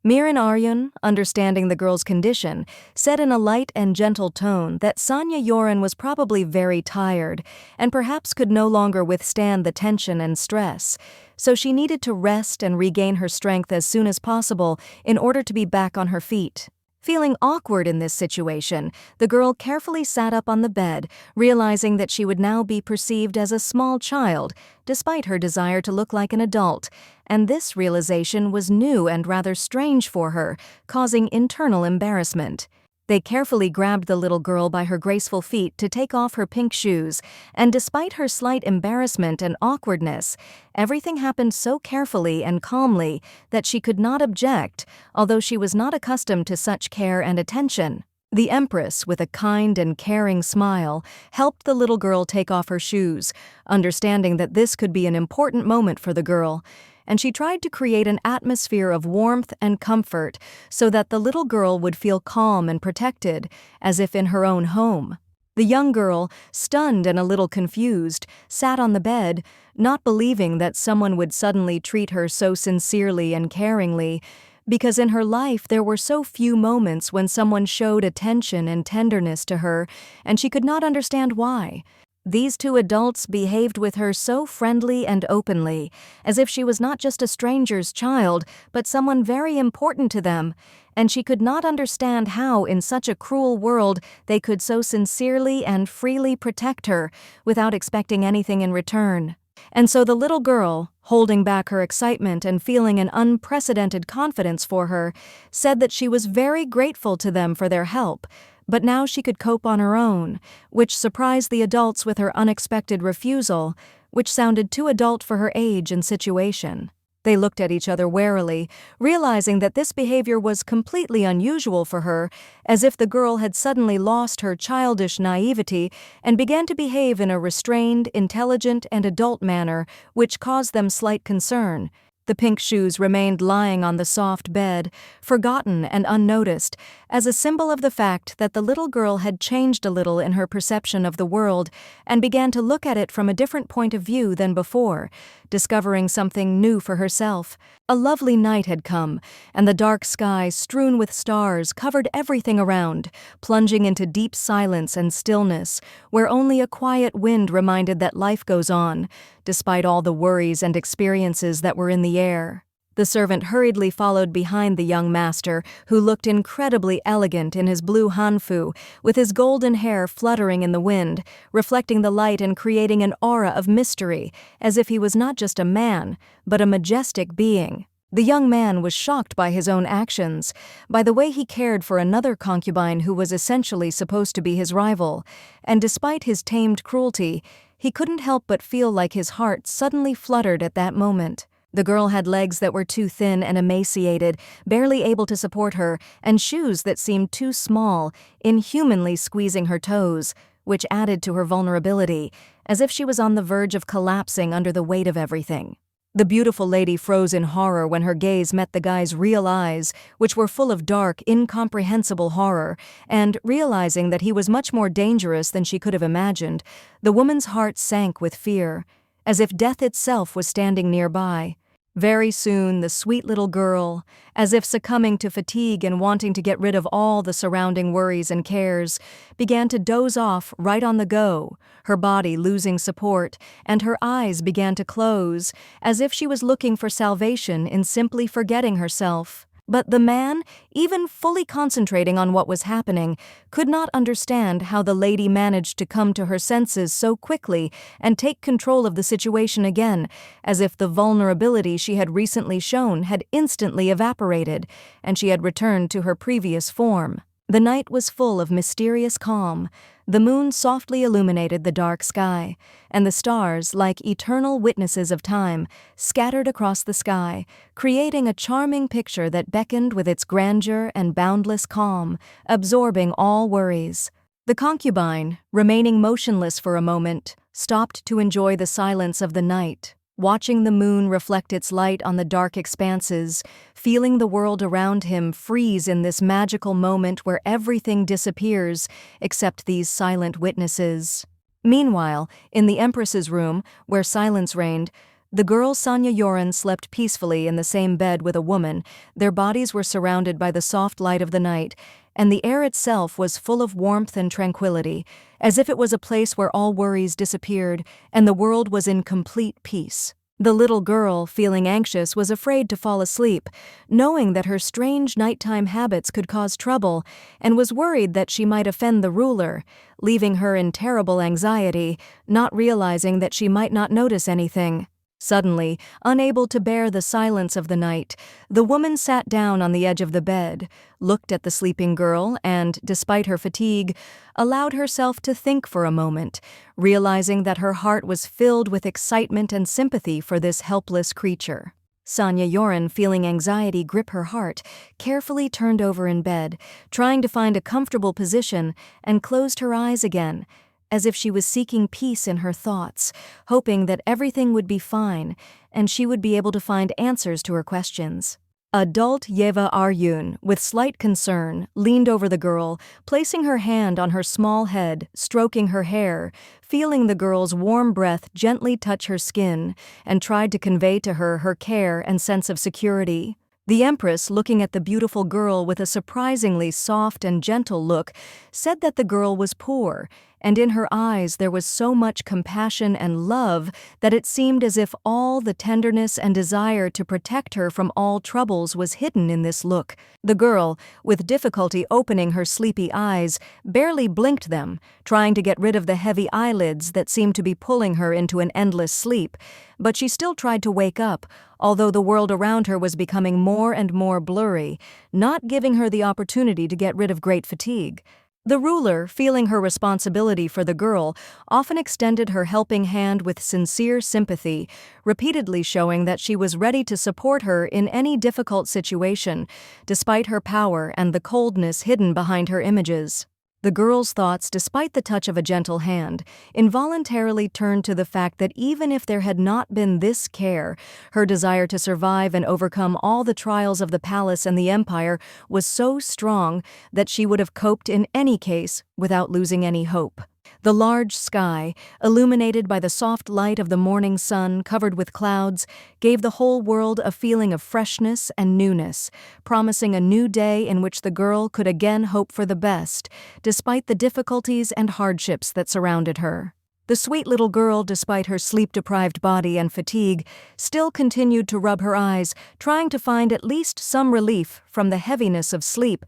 Miren Aryun, understanding the girl's condition, said in a light and gentle tone that Sonia Yoren was probably very tired and perhaps could no longer withstand the tension and stress, so she needed to rest and regain her strength as soon as possible in order to be back on her feet. Feeling awkward in this situation, the girl carefully sat up on the bed, realizing that she would now be perceived as a small child, despite her desire to look like an adult, and this realization was new and rather strange for her, causing internal embarrassment. They carefully grabbed the little girl by her graceful feet to take off her pink shoes, and despite her slight embarrassment and awkwardness, everything happened so carefully and calmly that she could not object, although she was not accustomed to such care and attention. The Empress, with a kind and caring smile, helped the little girl take off her shoes, understanding that this could be an important moment for the girl, and she tried to create an atmosphere of warmth and comfort so that the little girl would feel calm and protected, as if in her own home. The young girl, stunned and a little confused, sat on the bed, not believing that someone would suddenly treat her so sincerely and caringly, because in her life there were so few moments when someone showed attention and tenderness to her, and she could not understand why. These two adults behaved with her so friendly and openly, as if she was not just a stranger's child, but someone very important to them, and she could not understand how, in such a cruel world, they could so sincerely and freely protect her, without expecting anything in return. And so the little girl, holding back her excitement and feeling an unprecedented confidence for her, said that she was very grateful to them for their help, but now she could cope on her own, which surprised the adults with her unexpected refusal, which sounded too adult for her age and situation. They looked at each other warily, realizing that this behavior was completely unusual for her, as if the girl had suddenly lost her childish naivety and began to behave in a restrained, intelligent, and adult manner, which caused them slight concern. The pink shoes remained lying on the soft bed, forgotten and unnoticed, as a symbol of the fact that the little girl had changed a little in her perception of the world and began to look at it from a different point of view than before, discovering something new for herself. A lovely night had come, and the dark sky, strewn with stars, covered everything around, plunging into deep silence and stillness, where only a quiet wind reminded that life goes on, despite all the worries and experiences that were in the air. The servant hurriedly followed behind the young master, who looked incredibly elegant in his blue hanfu, with his golden hair fluttering in the wind, reflecting the light and creating an aura of mystery, as if he was not just a man, but a majestic being. The young man was shocked by his own actions, by the way he cared for another concubine who was essentially supposed to be his rival, and despite his tamed cruelty, he couldn't help but feel like his heart suddenly fluttered at that moment. The girl had legs that were too thin and emaciated, barely able to support her, and shoes that seemed too small, inhumanly squeezing her toes, which added to her vulnerability, as if she was on the verge of collapsing under the weight of everything. The beautiful lady froze in horror when her gaze met the guy's real eyes, which were full of dark, incomprehensible horror, and, realizing that he was much more dangerous than she could have imagined, the woman's heart sank with fear, as if death itself was standing nearby. Very soon, the sweet little girl, as if succumbing to fatigue and wanting to get rid of all the surrounding worries and cares, began to doze off right on the go, her body losing support, and her eyes began to close, as if she was looking for salvation in simply forgetting herself. But the man, even fully concentrating on what was happening, could not understand how the lady managed to come to her senses so quickly and take control of the situation again, as if the vulnerability she had recently shown had instantly evaporated, and she had returned to her previous form. The night was full of mysterious calm. The moon softly illuminated the dark sky, and the stars, like eternal witnesses of time, scattered across the sky, creating a charming picture that beckoned with its grandeur and boundless calm, absorbing all worries. The concubine, remaining motionless for a moment, stopped to enjoy the silence of the night, watching the moon reflect its light on the dark expanses, feeling the world around him freeze in this magical moment where everything disappears except these silent witnesses. Meanwhile, in the Empress's room, where silence reigned, the girl Sonia Yoren slept peacefully in the same bed with a woman. Their bodies were surrounded by the soft light of the night, and the air itself was full of warmth and tranquility, as if it was a place where all worries disappeared and the world was in complete peace. The little girl, feeling anxious, was afraid to fall asleep, knowing that her strange nighttime habits could cause trouble, and was worried that she might offend the ruler, leaving her in terrible anxiety, not realizing that she might not notice anything. Suddenly, unable to bear the silence of the night, the woman sat down on the edge of the bed, looked at the sleeping girl, and, despite her fatigue, allowed herself to think for a moment, realizing that her heart was filled with excitement and sympathy for this helpless creature. Sonia Yoren, feeling anxiety grip her heart, carefully turned over in bed, trying to find a comfortable position, and closed her eyes again, as if she was seeking peace in her thoughts, hoping that everything would be fine and she would be able to find answers to her questions. Adult Yeva Aryun, with slight concern, leaned over the girl, placing her hand on her small head, stroking her hair, feeling the girl's warm breath gently touch her skin, and tried to convey to her her care and sense of security. The Empress, looking at the beautiful girl with a surprisingly soft and gentle look, said that the girl was poor, and in her eyes there was so much compassion and love that it seemed as if all the tenderness and desire to protect her from all troubles was hidden in this look. The girl, with difficulty opening her sleepy eyes, barely blinked them, trying to get rid of the heavy eyelids that seemed to be pulling her into an endless sleep, but she still tried to wake up, although the world around her was becoming more and more blurry, not giving her the opportunity to get rid of great fatigue. The ruler, feeling her responsibility for the girl, often extended her helping hand with sincere sympathy, repeatedly showing that she was ready to support her in any difficult situation, despite her power and the coldness hidden behind her images. The girl's thoughts, despite the touch of a gentle hand, involuntarily turned to the fact that even if there had not been this care, her desire to survive and overcome all the trials of the palace and the empire was so strong that she would have coped in any case without losing any hope. The large sky, illuminated by the soft light of the morning sun covered with clouds, gave the whole world a feeling of freshness and newness, promising a new day in which the girl could again hope for the best, despite the difficulties and hardships that surrounded her. The sweet little girl, despite her sleep-deprived body and fatigue, still continued to rub her eyes, trying to find at least some relief from the heaviness of sleep,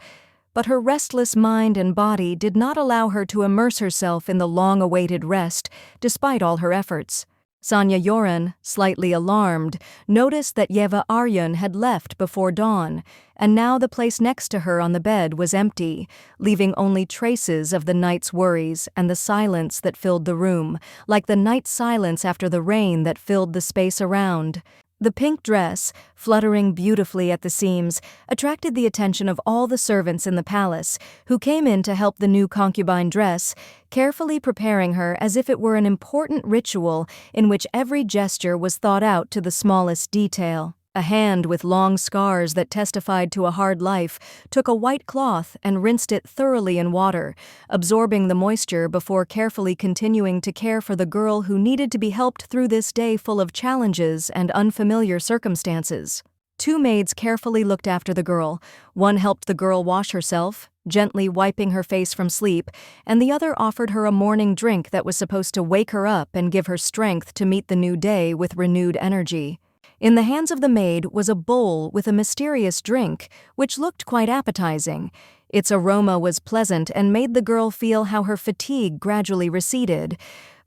but her restless mind and body did not allow her to immerse herself in the long-awaited rest, despite all her efforts. Sonia Yoren, slightly alarmed, noticed that Yeva Aryun had left before dawn, and now the place next to her on the bed was empty, leaving only traces of the night's worries and the silence that filled the room, like the night silence after the rain that filled the space around. The pink dress, fluttering beautifully at the seams, attracted the attention of all the servants in the palace, who came in to help the new concubine dress, carefully preparing her as if it were an important ritual in which every gesture was thought out to the smallest detail. A hand with long scars that testified to a hard life took a white cloth and rinsed it thoroughly in water, absorbing the moisture before carefully continuing to care for the girl who needed to be helped through this day full of challenges and unfamiliar circumstances. Two maids carefully looked after the girl. One helped the girl wash herself, gently wiping her face from sleep, and the other offered her a morning drink that was supposed to wake her up and give her strength to meet the new day with renewed energy. In the hands of the maid was a bowl with a mysterious drink, which looked quite appetizing. Its aroma was pleasant and made the girl feel how her fatigue gradually receded.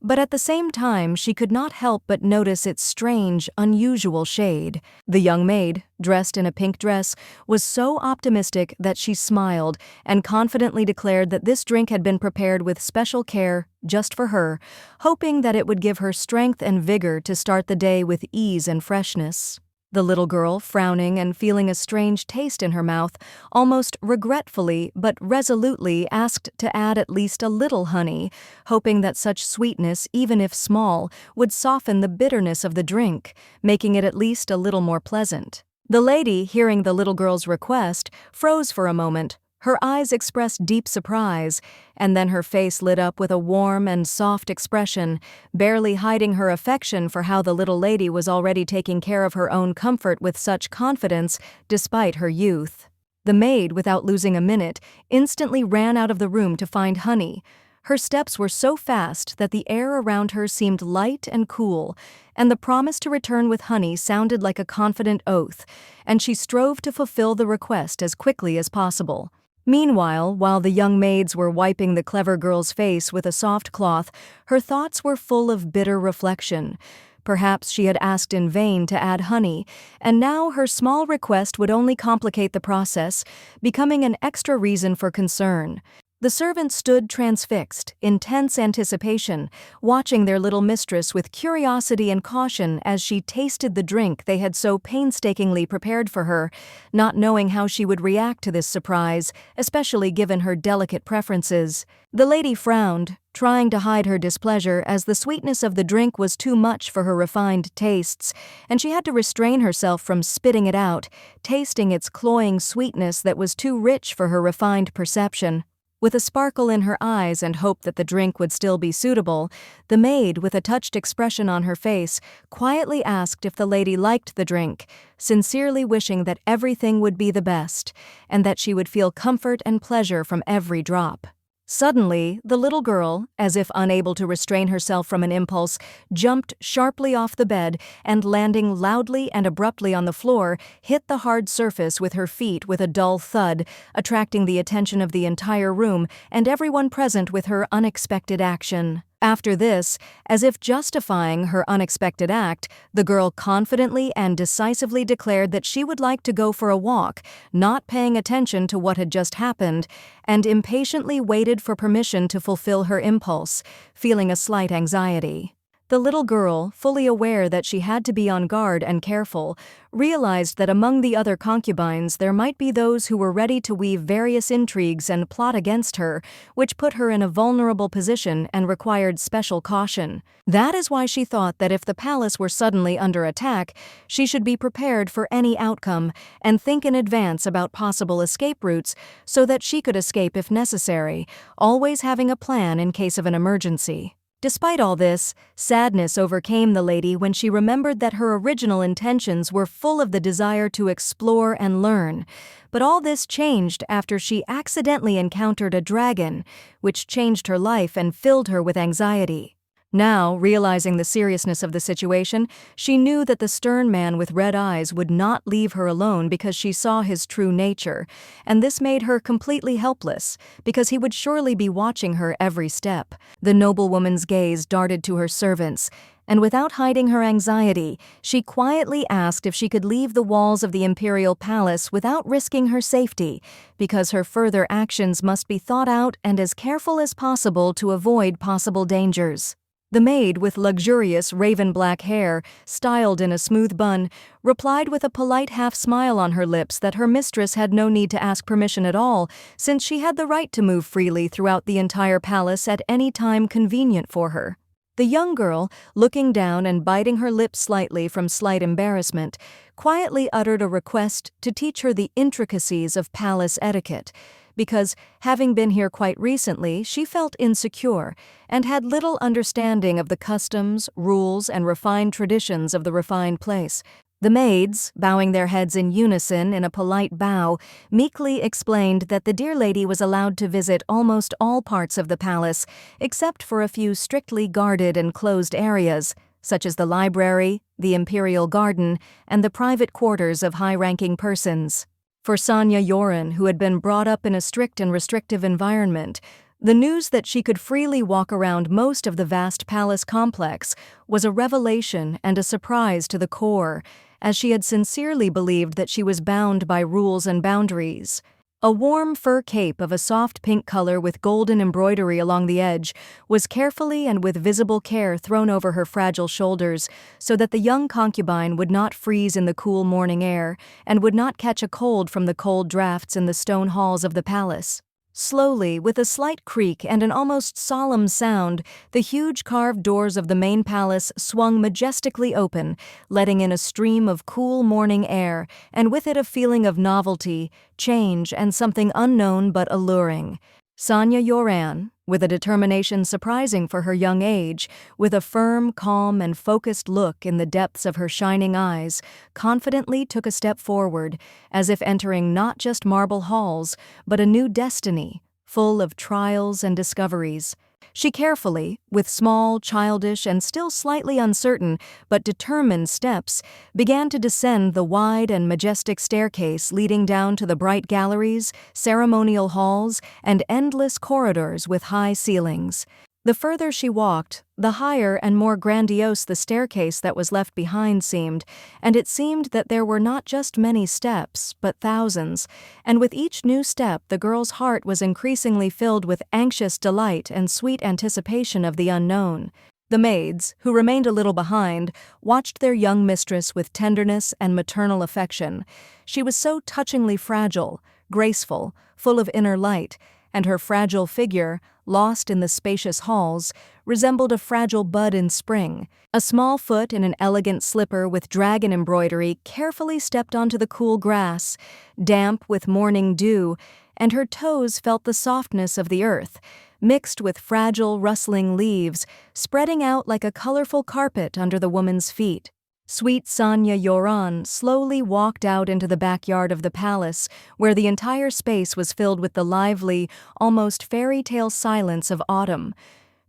But at the same time, she could not help but notice its strange, unusual shade. The young maid, dressed in a pink dress, was so optimistic that she smiled and confidently declared that this drink had been prepared with special care just for her, hoping that it would give her strength and vigor to start the day with ease and freshness. The little girl, frowning and feeling a strange taste in her mouth, almost regretfully but resolutely asked to add at least a little honey, hoping that such sweetness, even if small, would soften the bitterness of the drink, making it at least a little more pleasant. The lady, hearing the little girl's request, froze for a moment. Her eyes expressed deep surprise, and then her face lit up with a warm and soft expression, barely hiding her affection for how the little lady was already taking care of her own comfort with such confidence, despite her youth. The maid, without losing a minute, instantly ran out of the room to find honey. Her steps were so fast that the air around her seemed light and cool, and the promise to return with honey sounded like a confident oath, and she strove to fulfill the request as quickly as possible. Meanwhile, while the young maids were wiping the clever girl's face with a soft cloth, her thoughts were full of bitter reflection. Perhaps she had asked in vain to add honey, and now her small request would only complicate the process, becoming an extra reason for concern. The servants stood transfixed, in tense anticipation, watching their little mistress with curiosity and caution as she tasted the drink they had so painstakingly prepared for her, not knowing how she would react to this surprise, especially given her delicate preferences. The lady frowned, trying to hide her displeasure as the sweetness of the drink was too much for her refined tastes, and she had to restrain herself from spitting it out, tasting its cloying sweetness that was too rich for her refined perception. With a sparkle in her eyes and hope that the drink would still be suitable, the maid, with a touched expression on her face, quietly asked if the lady liked the drink, sincerely wishing that everything would be the best, and that she would feel comfort and pleasure from every drop. Suddenly, the little girl, as if unable to restrain herself from an impulse, jumped sharply off the bed and, landing loudly and abruptly on the floor, hit the hard surface with her feet with a dull thud, attracting the attention of the entire room and everyone present with her unexpected action. After this, as if justifying her unexpected act, the girl confidently and decisively declared that she would like to go for a walk, not paying attention to what had just happened, and impatiently waited for permission to fulfill her impulse, feeling a slight anxiety. The little girl, fully aware that she had to be on guard and careful, realized that among the other concubines there might be those who were ready to weave various intrigues and plot against her, which put her in a vulnerable position and required special caution. That is why she thought that if the palace were suddenly under attack, she should be prepared for any outcome and think in advance about possible escape routes so that she could escape if necessary, always having a plan in case of an emergency. Despite all this, sadness overcame the lady when she remembered that her original intentions were full of the desire to explore and learn. But all this changed after she accidentally encountered a dragon, which changed her life and filled her with anxiety. Now, realizing the seriousness of the situation, she knew that the stern man with red eyes would not leave her alone because she saw his true nature, and this made her completely helpless, because he would surely be watching her every step. The noblewoman's gaze darted to her servants, and without hiding her anxiety, she quietly asked if she could leave the walls of the imperial palace without risking her safety, because her further actions must be thought out and as careful as possible to avoid possible dangers. The maid, with luxurious raven-black hair, styled in a smooth bun, replied with a polite half-smile on her lips that her mistress had no need to ask permission at all, since she had the right to move freely throughout the entire palace at any time convenient for her. The young girl, looking down and biting her lips slightly from slight embarrassment, quietly uttered a request to teach her the intricacies of palace etiquette, because, having been here quite recently, she felt insecure and had little understanding of the customs, rules, and refined traditions of the refined place. The maids, bowing their heads in unison in a polite bow, meekly explained that the dear lady was allowed to visit almost all parts of the palace, except for a few strictly guarded and closed areas, such as the library, the imperial garden, and the private quarters of high-ranking persons. For Sonia Yoren, who had been brought up in a strict and restrictive environment, the news that she could freely walk around most of the vast palace complex was a revelation and a surprise to the core, as she had sincerely believed that she was bound by rules and boundaries. A warm fur cape of a soft pink color with golden embroidery along the edge was carefully and with visible care thrown over her fragile shoulders so that the young concubine would not freeze in the cool morning air and would not catch a cold from the cold drafts in the stone halls of the palace. Slowly, with a slight creak and an almost solemn sound, the huge carved doors of the main palace swung majestically open, letting in a stream of cool morning air, and with it a feeling of novelty, change, and something unknown but alluring. Sonia Yoren, with a determination surprising for her young age, with a firm, calm, and focused look in the depths of her shining eyes, confidently took a step forward, as if entering not just marble halls, but a new destiny, full of trials and discoveries. She carefully, with small, childish, and still slightly uncertain but determined steps, began to descend the wide and majestic staircase leading down to the bright galleries, ceremonial halls, and endless corridors with high ceilings. The further she walked, the higher and more grandiose the staircase that was left behind seemed, and it seemed that there were not just many steps, but thousands, and with each new step the girl's heart was increasingly filled with anxious delight and sweet anticipation of the unknown. The maids, who remained a little behind, watched their young mistress with tenderness and maternal affection. She was so touchingly fragile, graceful, full of inner light, and her fragile figure, lost in the spacious halls, resembled a fragile bud in spring. A small foot in an elegant slipper with dragon embroidery carefully stepped onto the cool grass, damp with morning dew, and her toes felt the softness of the earth, mixed with fragile, rustling leaves, spreading out like a colorful carpet under the woman's feet. Sweet Sonia Yoren slowly walked out into the backyard of the palace, where the entire space was filled with the lively, almost fairy-tale silence of autumn.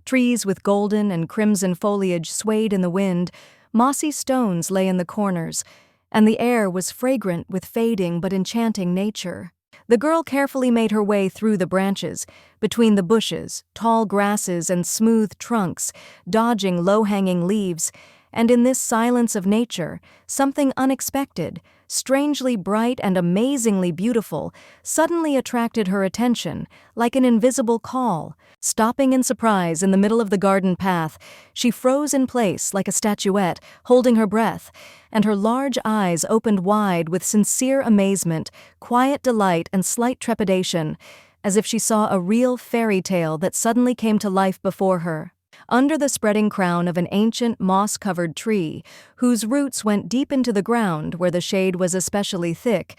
Trees with golden and crimson foliage swayed in the wind, mossy stones lay in the corners, and the air was fragrant with fading but enchanting nature. The girl carefully made her way through the branches, between the bushes, tall grasses, and smooth trunks, dodging low-hanging leaves, and in this silence of nature, something unexpected, strangely bright and amazingly beautiful, suddenly attracted her attention, like an invisible call. Stopping in surprise in the middle of the garden path, she froze in place like a statuette, holding her breath, and her large eyes opened wide with sincere amazement, quiet delight, and slight trepidation, as if she saw a real fairy tale that suddenly came to life before her. Under the spreading crown of an ancient moss-covered tree, whose roots went deep into the ground where the shade was especially thick,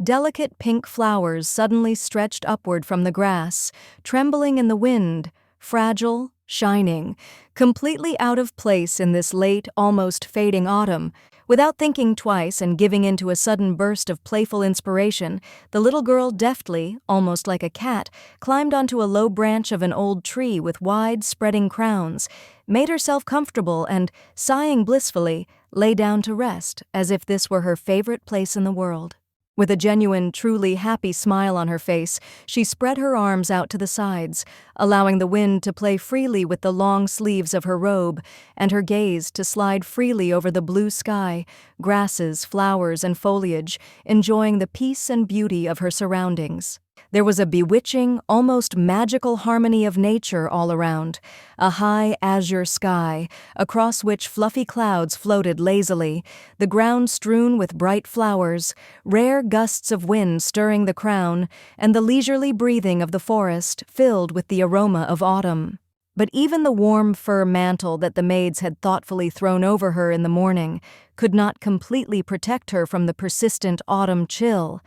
delicate pink flowers suddenly stretched upward from the grass, trembling in the wind, fragile, shining, completely out of place in this late, almost fading autumn. Without thinking twice and giving in to a sudden burst of playful inspiration, the little girl deftly, almost like a cat, climbed onto a low branch of an old tree with wide, spreading crowns, made herself comfortable and, sighing blissfully, lay down to rest, as if this were her favorite place in the world. With a genuine, truly happy smile on her face, she spread her arms out to the sides, allowing the wind to play freely with the long sleeves of her robe, and her gaze to slide freely over the blue sky, grasses, flowers, and foliage, enjoying the peace and beauty of her surroundings. There was a bewitching, almost magical harmony of nature all around, a high azure sky, across which fluffy clouds floated lazily, the ground strewn with bright flowers, rare gusts of wind stirring the crown, and the leisurely breathing of the forest filled with the aroma of autumn. But even the warm fur mantle that the maids had thoughtfully thrown over her in the morning could not completely protect her from the persistent autumn chill.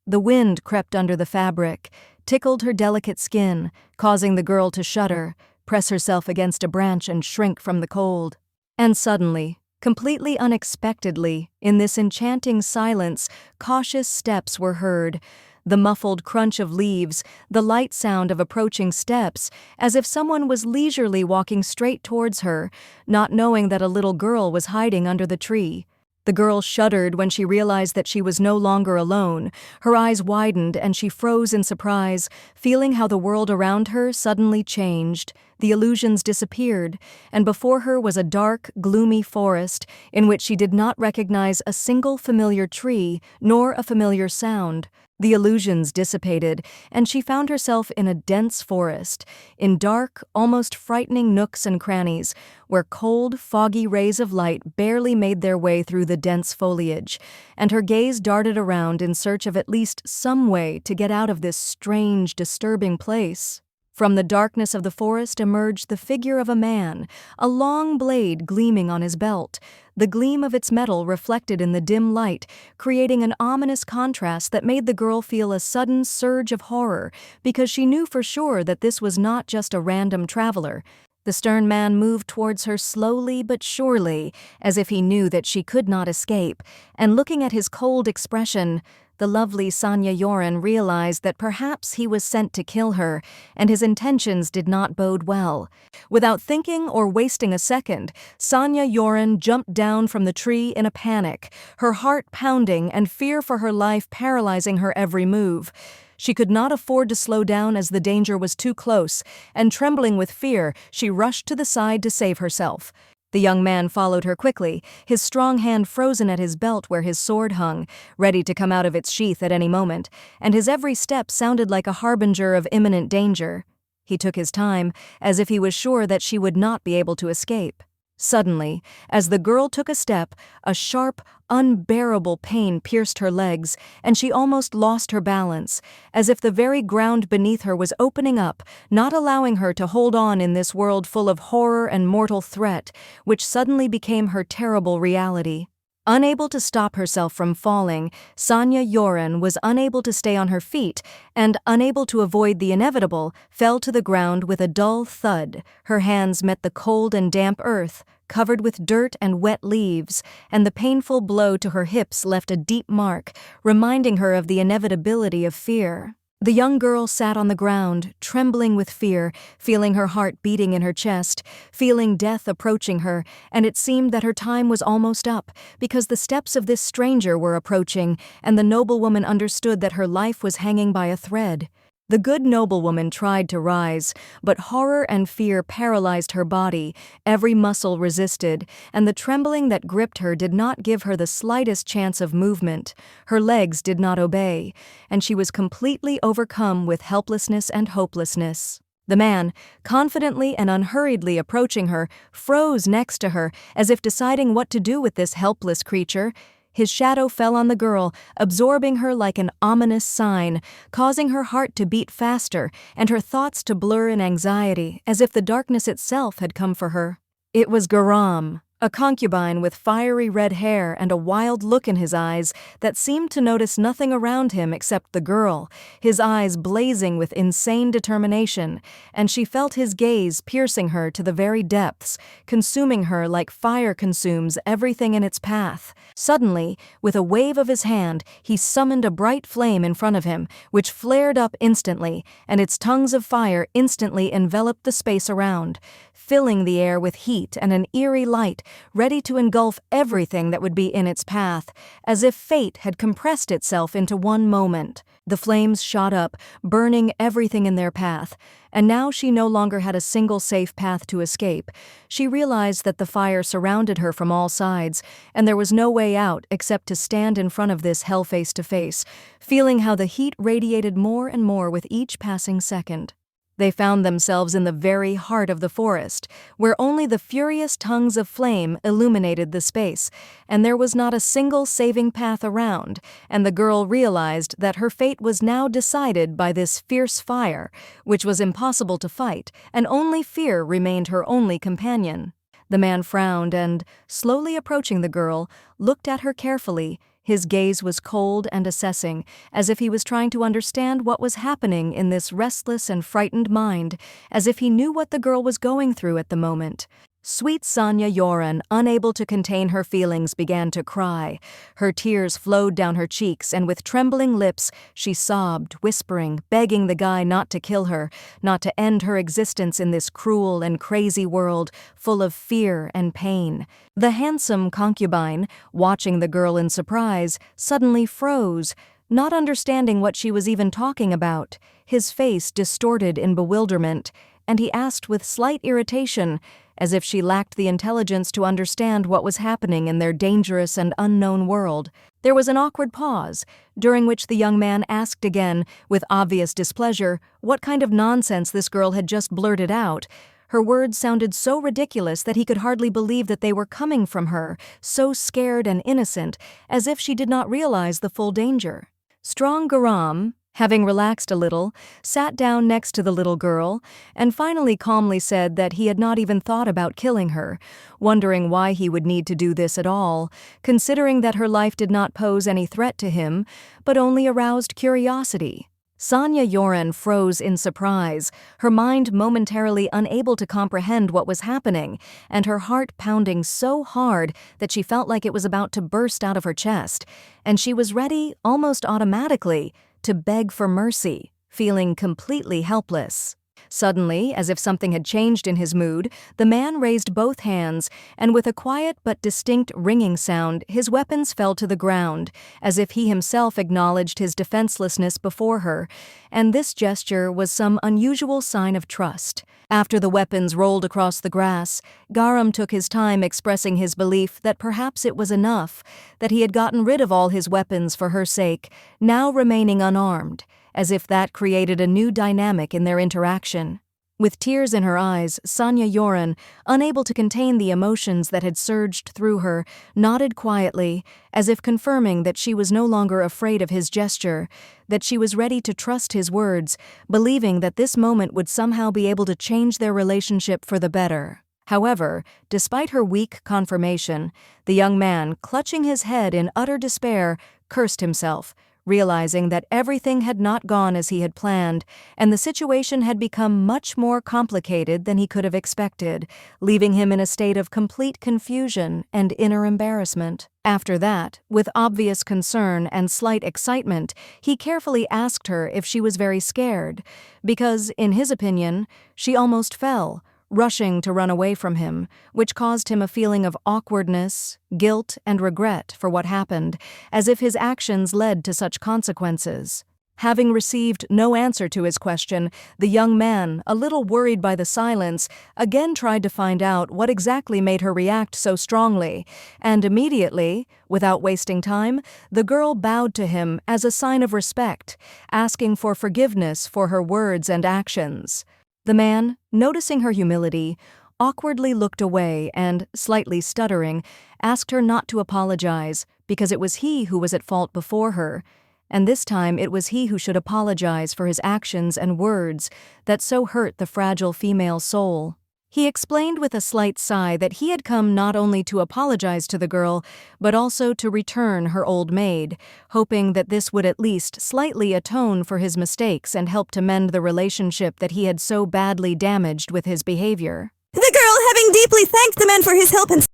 The wind crept under the fabric, tickled her delicate skin, causing the girl to shudder, press herself against a branch and shrink from the cold. And suddenly, completely unexpectedly, in this enchanting silence, cautious steps were heard, the muffled crunch of leaves, the light sound of approaching steps, as if someone was leisurely walking straight towards her, not knowing that a little girl was hiding under the tree. The girl shuddered when she realized that she was no longer alone. Her eyes widened and she froze in surprise, feeling how the world around her suddenly changed. The illusions disappeared, and before her was a dark, gloomy forest in which she did not recognize a single familiar tree nor a familiar sound. The illusions dissipated, and she found herself in a dense forest, in dark, almost frightening nooks and crannies, where cold, foggy rays of light barely made their way through the dense foliage, and her gaze darted around in search of at least some way to get out of this strange, disturbing place. From the darkness of the forest emerged the figure of a man, a long blade gleaming on his belt, the gleam of its metal reflected in the dim light, creating an ominous contrast that made the girl feel a sudden surge of horror, because she knew for sure that this was not just a random traveler. The stern man moved towards her slowly but surely, as if he knew that she could not escape, and looking at his cold expression, the lovely Sonia Yoren realized that perhaps he was sent to kill her, and his intentions did not bode well. Without thinking or wasting a second, Sonia Yoren jumped down from the tree in a panic, her heart pounding and fear for her life paralyzing her every move. She could not afford to slow down as the danger was too close, and trembling with fear, she rushed to the side to save herself. The young man followed her quickly, his strong hand frozen at his belt where his sword hung, ready to come out of its sheath at any moment, and his every step sounded like a harbinger of imminent danger. He took his time, as if he was sure that she would not be able to escape. Suddenly, as the girl took a step, a sharp, unbearable pain pierced her legs, and she almost lost her balance, as if the very ground beneath her was opening up, not allowing her to hold on in this world full of horror and mortal threat, which suddenly became her terrible reality. Unable to stop herself from falling, Sonia Yoren was unable to stay on her feet and, unable to avoid the inevitable, fell to the ground with a dull thud. Her hands met the cold and damp earth, covered with dirt and wet leaves, and the painful blow to her hips left a deep mark, reminding her of the inevitability of fear. The young girl sat on the ground, trembling with fear, feeling her heart beating in her chest, feeling death approaching her, and it seemed that her time was almost up, because the steps of this stranger were approaching, and the noblewoman understood that her life was hanging by a thread. The good noblewoman tried to rise, but horror and fear paralyzed her body, every muscle resisted, and the trembling that gripped her did not give her the slightest chance of movement. Her legs did not obey, and she was completely overcome with helplessness and hopelessness. The man, confidently and unhurriedly approaching her, froze next to her, as if deciding what to do with this helpless creature. His shadow fell on the girl, absorbing her like an ominous sign, causing her heart to beat faster and her thoughts to blur in anxiety, as if the darkness itself had come for her. It was Garam, a concubine with fiery red hair and a wild look in his eyes that seemed to notice nothing around him except the girl, his eyes blazing with insane determination, and she felt his gaze piercing her to the very depths, consuming her like fire consumes everything in its path. Suddenly, with a wave of his hand, he summoned a bright flame in front of him, which flared up instantly, and its tongues of fire instantly enveloped the space around. filling the air with heat and an eerie light, ready to engulf everything that would be in its path, as if fate had compressed itself into one moment. The flames shot up, burning everything in their path, and now she no longer had a single safe path to escape. She realized that the fire surrounded her from all sides, and there was no way out except to stand in front of this hell face to face, feeling how the heat radiated more and more with each passing second. They found themselves in the very heart of the forest, where only the furious tongues of flame illuminated the space, and there was not a single saving path around, and the girl realized that her fate was now decided by this fierce fire, which was impossible to fight, and only fear remained her only companion. The man frowned and, slowly approaching the girl, looked at her carefully. His gaze was cold and assessing, as if he was trying to understand what was happening in this restless and frightened mind, as if he knew what the girl was going through at the moment. Sweet Sonia Yoren, unable to contain her feelings, began to cry. Her tears flowed down her cheeks, and with trembling lips, she sobbed, whispering, begging the guy not to kill her, not to end her existence in this cruel and crazy world, full of fear and pain. The handsome concubine, watching the girl in surprise, suddenly froze, not understanding what she was even talking about, his face distorted in bewilderment, and he asked with slight irritation, as if she lacked the intelligence to understand what was happening in their dangerous and unknown world. There was an awkward pause, during which the young man asked again, with obvious displeasure, what kind of nonsense this girl had just blurted out. Her words sounded so ridiculous that he could hardly believe that they were coming from her, so scared and innocent, as if she did not realize the full danger. Strong Garam, having relaxed a little, sat down next to the little girl, and finally calmly said that he had not even thought about killing her, wondering why he would need to do this at all, considering that her life did not pose any threat to him, but only aroused curiosity. Sonia Yoren froze in surprise, her mind momentarily unable to comprehend what was happening, and her heart pounding so hard that she felt like it was about to burst out of her chest, and she was ready, almost automatically, to beg for mercy, feeling completely helpless. Suddenly, as if something had changed in his mood, the man raised both hands, and with a quiet but distinct ringing sound, his weapons fell to the ground, as if he himself acknowledged his defenselessness before her, and this gesture was some unusual sign of trust. After the weapons rolled across the grass, Garam took his time expressing his belief that perhaps it was enough, that he had gotten rid of all his weapons for her sake, now remaining unarmed, as if that created a new dynamic in their interaction. With tears in her eyes, Sonia Yoren, unable to contain the emotions that had surged through her, nodded quietly, as if confirming that she was no longer afraid of his gesture, that she was ready to trust his words, believing that this moment would somehow be able to change their relationship for the better. However, despite her weak confirmation, the young man, clutching his head in utter despair, cursed himself, realizing that everything had not gone as he had planned, and the situation had become much more complicated than he could have expected, leaving him in a state of complete confusion and inner embarrassment. After that, with obvious concern and slight excitement, he carefully asked her if she was very scared, because, in his opinion, she almost fell, rushing to run away from him, which caused him a feeling of awkwardness, guilt, and regret for what happened, as if his actions led to such consequences. Having received no answer to his question, the young man, a little worried by the silence, again tried to find out what exactly made her react so strongly, and immediately, without wasting time, the girl bowed to him as a sign of respect, asking for forgiveness for her words and actions. The man, noticing her humility, awkwardly looked away and, slightly stuttering, asked her not to apologize because it was he who was at fault before her, and this time it was he who should apologize for his actions and words that so hurt the fragile female soul. He explained with a slight sigh that he had come not only to apologize to the girl, but also to return her old maid, hoping that this would at least slightly atone for his mistakes and help to mend the relationship that he had so badly damaged with his behavior.
The girl, having deeply thanked the man for his help and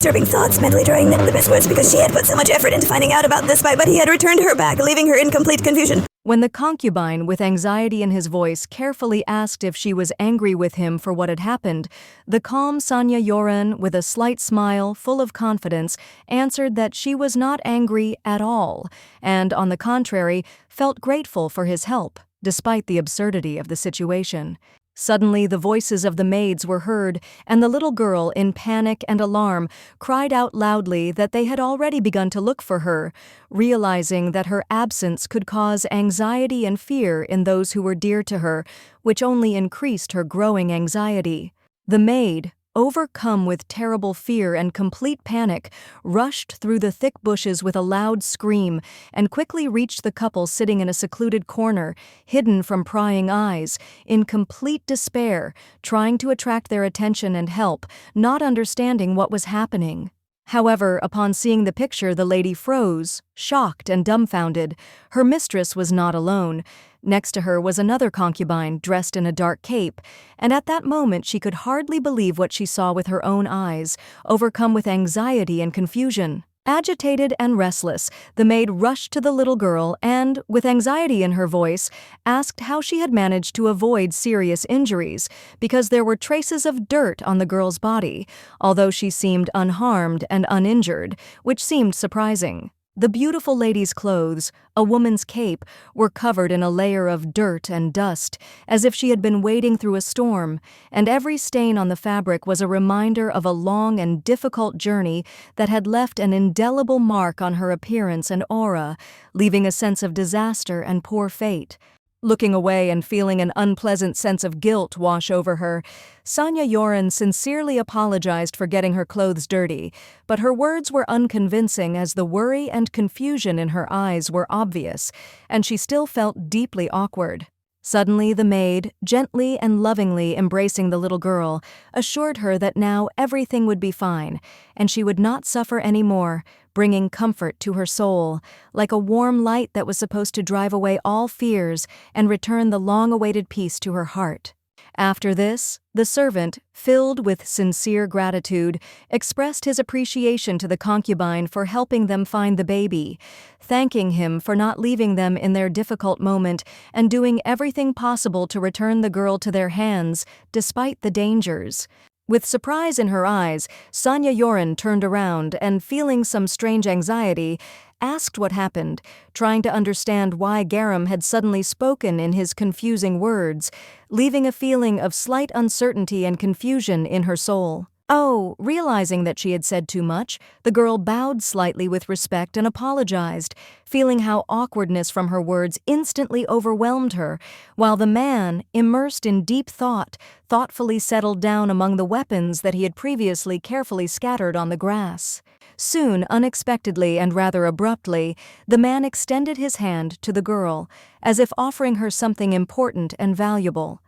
disturbing thoughts, mentally drawing the best words because she had put so much effort into finding out about this fight, but he had returned her back, leaving her in complete confusion.
When the concubine, with anxiety in his voice, carefully asked if she was angry with him for what had happened, the calm Sonia Yoren, with a slight smile, full of confidence, answered that she was not angry at all, and, on the contrary, felt grateful for his help, despite the absurdity of the situation. Suddenly, the voices of the maids were heard, and the little girl, in panic and alarm, cried out loudly that they had already begun to look for her, realizing that her absence could cause anxiety and fear in those who were dear to her, which only increased her growing anxiety. The maid, overcome with terrible fear and complete panic, rushed through the thick bushes with a loud scream and quickly reached the couple sitting in a secluded corner, hidden from prying eyes, in complete despair, trying to attract their attention and help, not understanding what was happening. However, upon seeing the picture, the lady froze, shocked and dumbfounded. Her mistress was not alone. Next to her was another concubine dressed in a dark cape, and at that moment she could hardly believe what she saw with her own eyes, overcome with anxiety and confusion. Agitated and restless, the maid rushed to the little girl and, with anxiety in her voice, asked how she had managed to avoid serious injuries, because there were traces of dirt on the girl's body, although she seemed unharmed and uninjured, which seemed surprising. The beautiful lady's clothes, a woman's cape, were covered in a layer of dirt and dust, as if she had been wading through a storm, and every stain on the fabric was a reminder of a long and difficult journey that had left an indelible mark on her appearance and aura, leaving a sense of disaster and poor fate. Looking away and feeling an unpleasant sense of guilt wash over her, Sonia Yoren sincerely apologized for getting her clothes dirty, but her words were unconvincing as the worry and confusion in her eyes were obvious, and she still felt deeply awkward. Suddenly, the maid, gently and lovingly embracing the little girl, assured her that now everything would be fine, and she would not suffer any more, bringing comfort to her soul, like a warm light that was supposed to drive away all fears and return the long-awaited peace to her heart. After this, the servant, filled with sincere gratitude, expressed his appreciation to the concubine for helping them find the baby, thanking him for not leaving them in their difficult moment and doing everything possible to return the girl to their hands, despite the dangers. With surprise in her eyes, Sonia Yoren turned around and, feeling some strange anxiety, asked what happened, trying to understand why Garam had suddenly spoken in his confusing words, leaving a feeling of slight uncertainty and confusion in her soul. Oh, realizing that she had said too much, the girl bowed slightly with respect and apologized, feeling how awkwardness from her words instantly overwhelmed her, while the man, immersed in deep thought, thoughtfully settled down among the weapons that he had previously carefully scattered on the grass. Soon, unexpectedly and rather abruptly, the man extended his hand to the girl, as if offering her something important and valuable.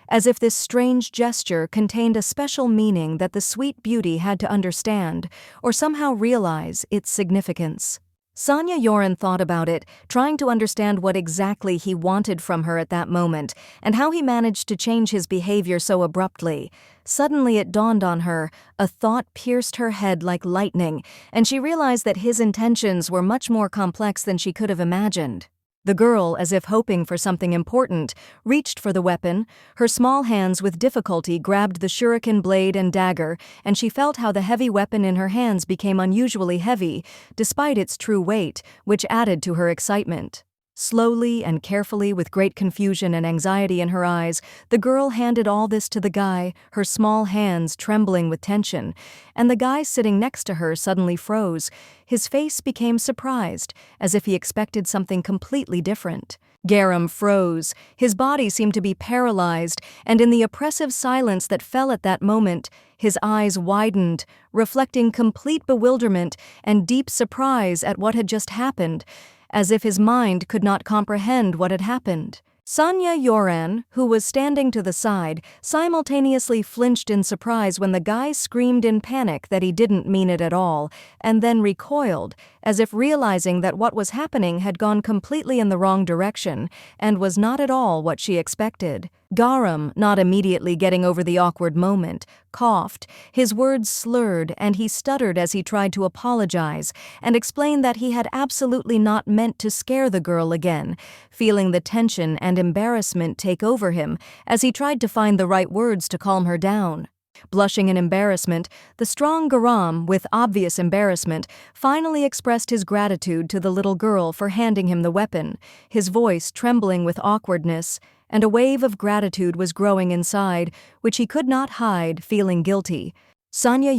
As if this strange gesture contained a special meaning that the sweet beauty had to understand, or somehow realize its significance. Sonia Yoren thought about it, trying to understand what exactly he wanted from her at that moment, and how he managed to change his behavior so abruptly. Suddenly it dawned on her, a thought pierced her head like lightning, and she realized that his intentions were much more complex than she could have imagined. The girl, as if hoping for something important, reached for the weapon. Her small hands with difficulty grabbed the shuriken blade and dagger, and she felt how the heavy weapon in her hands became unusually heavy, despite its true weight, which added to her excitement. Slowly and carefully, with great confusion and anxiety in her eyes, the girl handed all this to the guy, her small hands trembling with tension, and the guy sitting next to her suddenly froze. His face became surprised, as if he expected something completely different. Garam froze. His body seemed to be paralyzed, and in the oppressive silence that fell at that moment, his eyes widened, reflecting complete bewilderment and deep surprise at what had just happened, as if his mind could not comprehend what had happened. Sonia Yoren, who was standing to the side, simultaneously flinched in surprise when the guy screamed in panic that he didn't mean it at all, and then recoiled, as if realizing that what was happening had gone completely in the wrong direction and was not at all what she expected. Garam, not immediately getting over the awkward moment, coughed, his words slurred, and he stuttered as he tried to apologize and explain that he had absolutely not meant to scare the girl again, feeling the tension and embarrassment take over him as he tried to find the right words to calm her down. Blushing in embarrassment, the strong Garam, with obvious embarrassment, finally expressed his gratitude to the little girl for handing him the weapon, his voice trembling with awkwardness, and a wave of gratitude was growing inside, which he could not hide, feeling guilty. Sonia,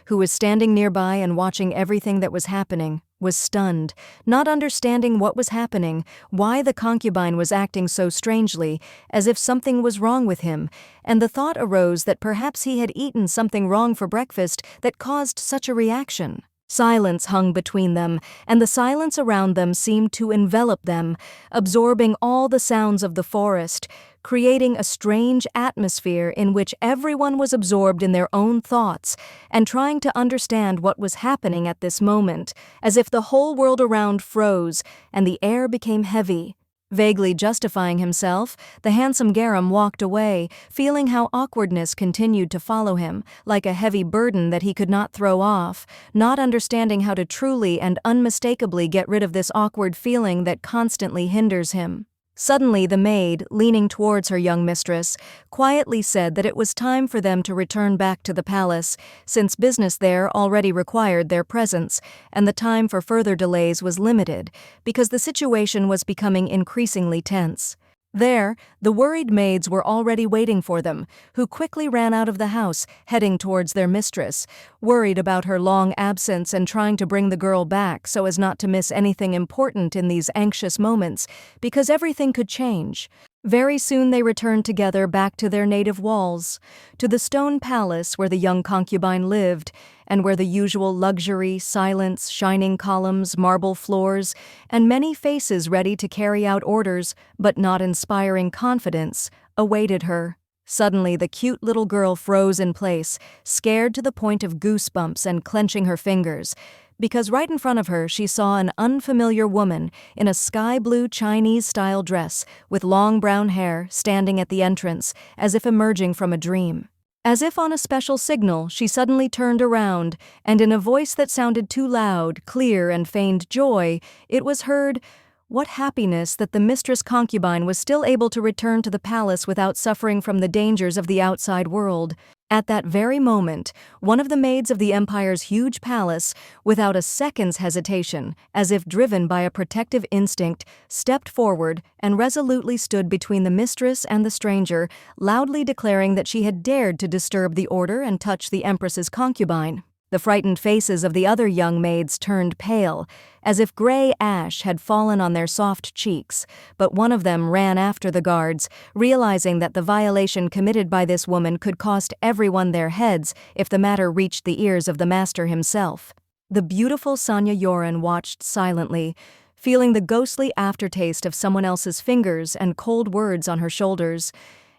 who was standing nearby and watching everything that was happening, was stunned, not understanding what was happening, why the concubine was acting so strangely, as if something was wrong with him, and the thought arose that perhaps he had eaten something wrong for breakfast that caused such a reaction. Silence hung between them, and the silence around them seemed to envelop them, absorbing all the sounds of the forest, creating a strange atmosphere in which everyone was absorbed in their own thoughts and trying to understand what was happening at this moment, as if the whole world around froze and the air became heavy. Vaguely justifying himself, the handsome Garam walked away, feeling how awkwardness continued to follow him, like a heavy burden that he could not throw off, not understanding how to truly and unmistakably get rid of this awkward feeling that constantly hinders him. Suddenly the maid, leaning towards her young mistress, quietly said that it was time for them to return back to the palace, since business there already required their presence, and the time for further delays was limited, because the situation was becoming increasingly tense. There, the worried maids were already waiting for them, who quickly ran out of the house, heading towards their mistress, worried about her long absence and trying to bring the girl back so as not to miss anything important in these anxious moments, because everything could change. Very soon they returned together back to their native walls, to the stone palace where the young concubine lived, and where the usual luxury, silence, shining columns, marble floors, and many faces ready to carry out orders, but not inspiring confidence, awaited her. Suddenly the cute little girl froze in place, scared to the point of goosebumps and clenching her fingers, because right in front of her she saw an unfamiliar woman in a sky-blue Chinese-style dress with long brown hair standing at the entrance, as if emerging from a dream. As if on a special signal, she suddenly turned around, and in a voice that sounded too loud, clear, and feigned joy, it was heard, "What happiness that the mistress concubine was still able to return to the palace without suffering from the dangers of the outside world." At that very moment, one of the maids of the empire's huge palace, without a second's hesitation, as if driven by a protective instinct, stepped forward and resolutely stood between the mistress and the stranger, loudly declaring that she had dared to disturb the order and touch the Empress's concubine. The frightened faces of the other young maids turned pale, as if gray ash had fallen on their soft cheeks, but one of them ran after the guards, realizing that the violation committed by this woman could cost everyone their heads if the matter reached the ears of the master himself. The beautiful Sonia watched silently, feeling the ghostly aftertaste of someone else's fingers and cold words on her shoulders,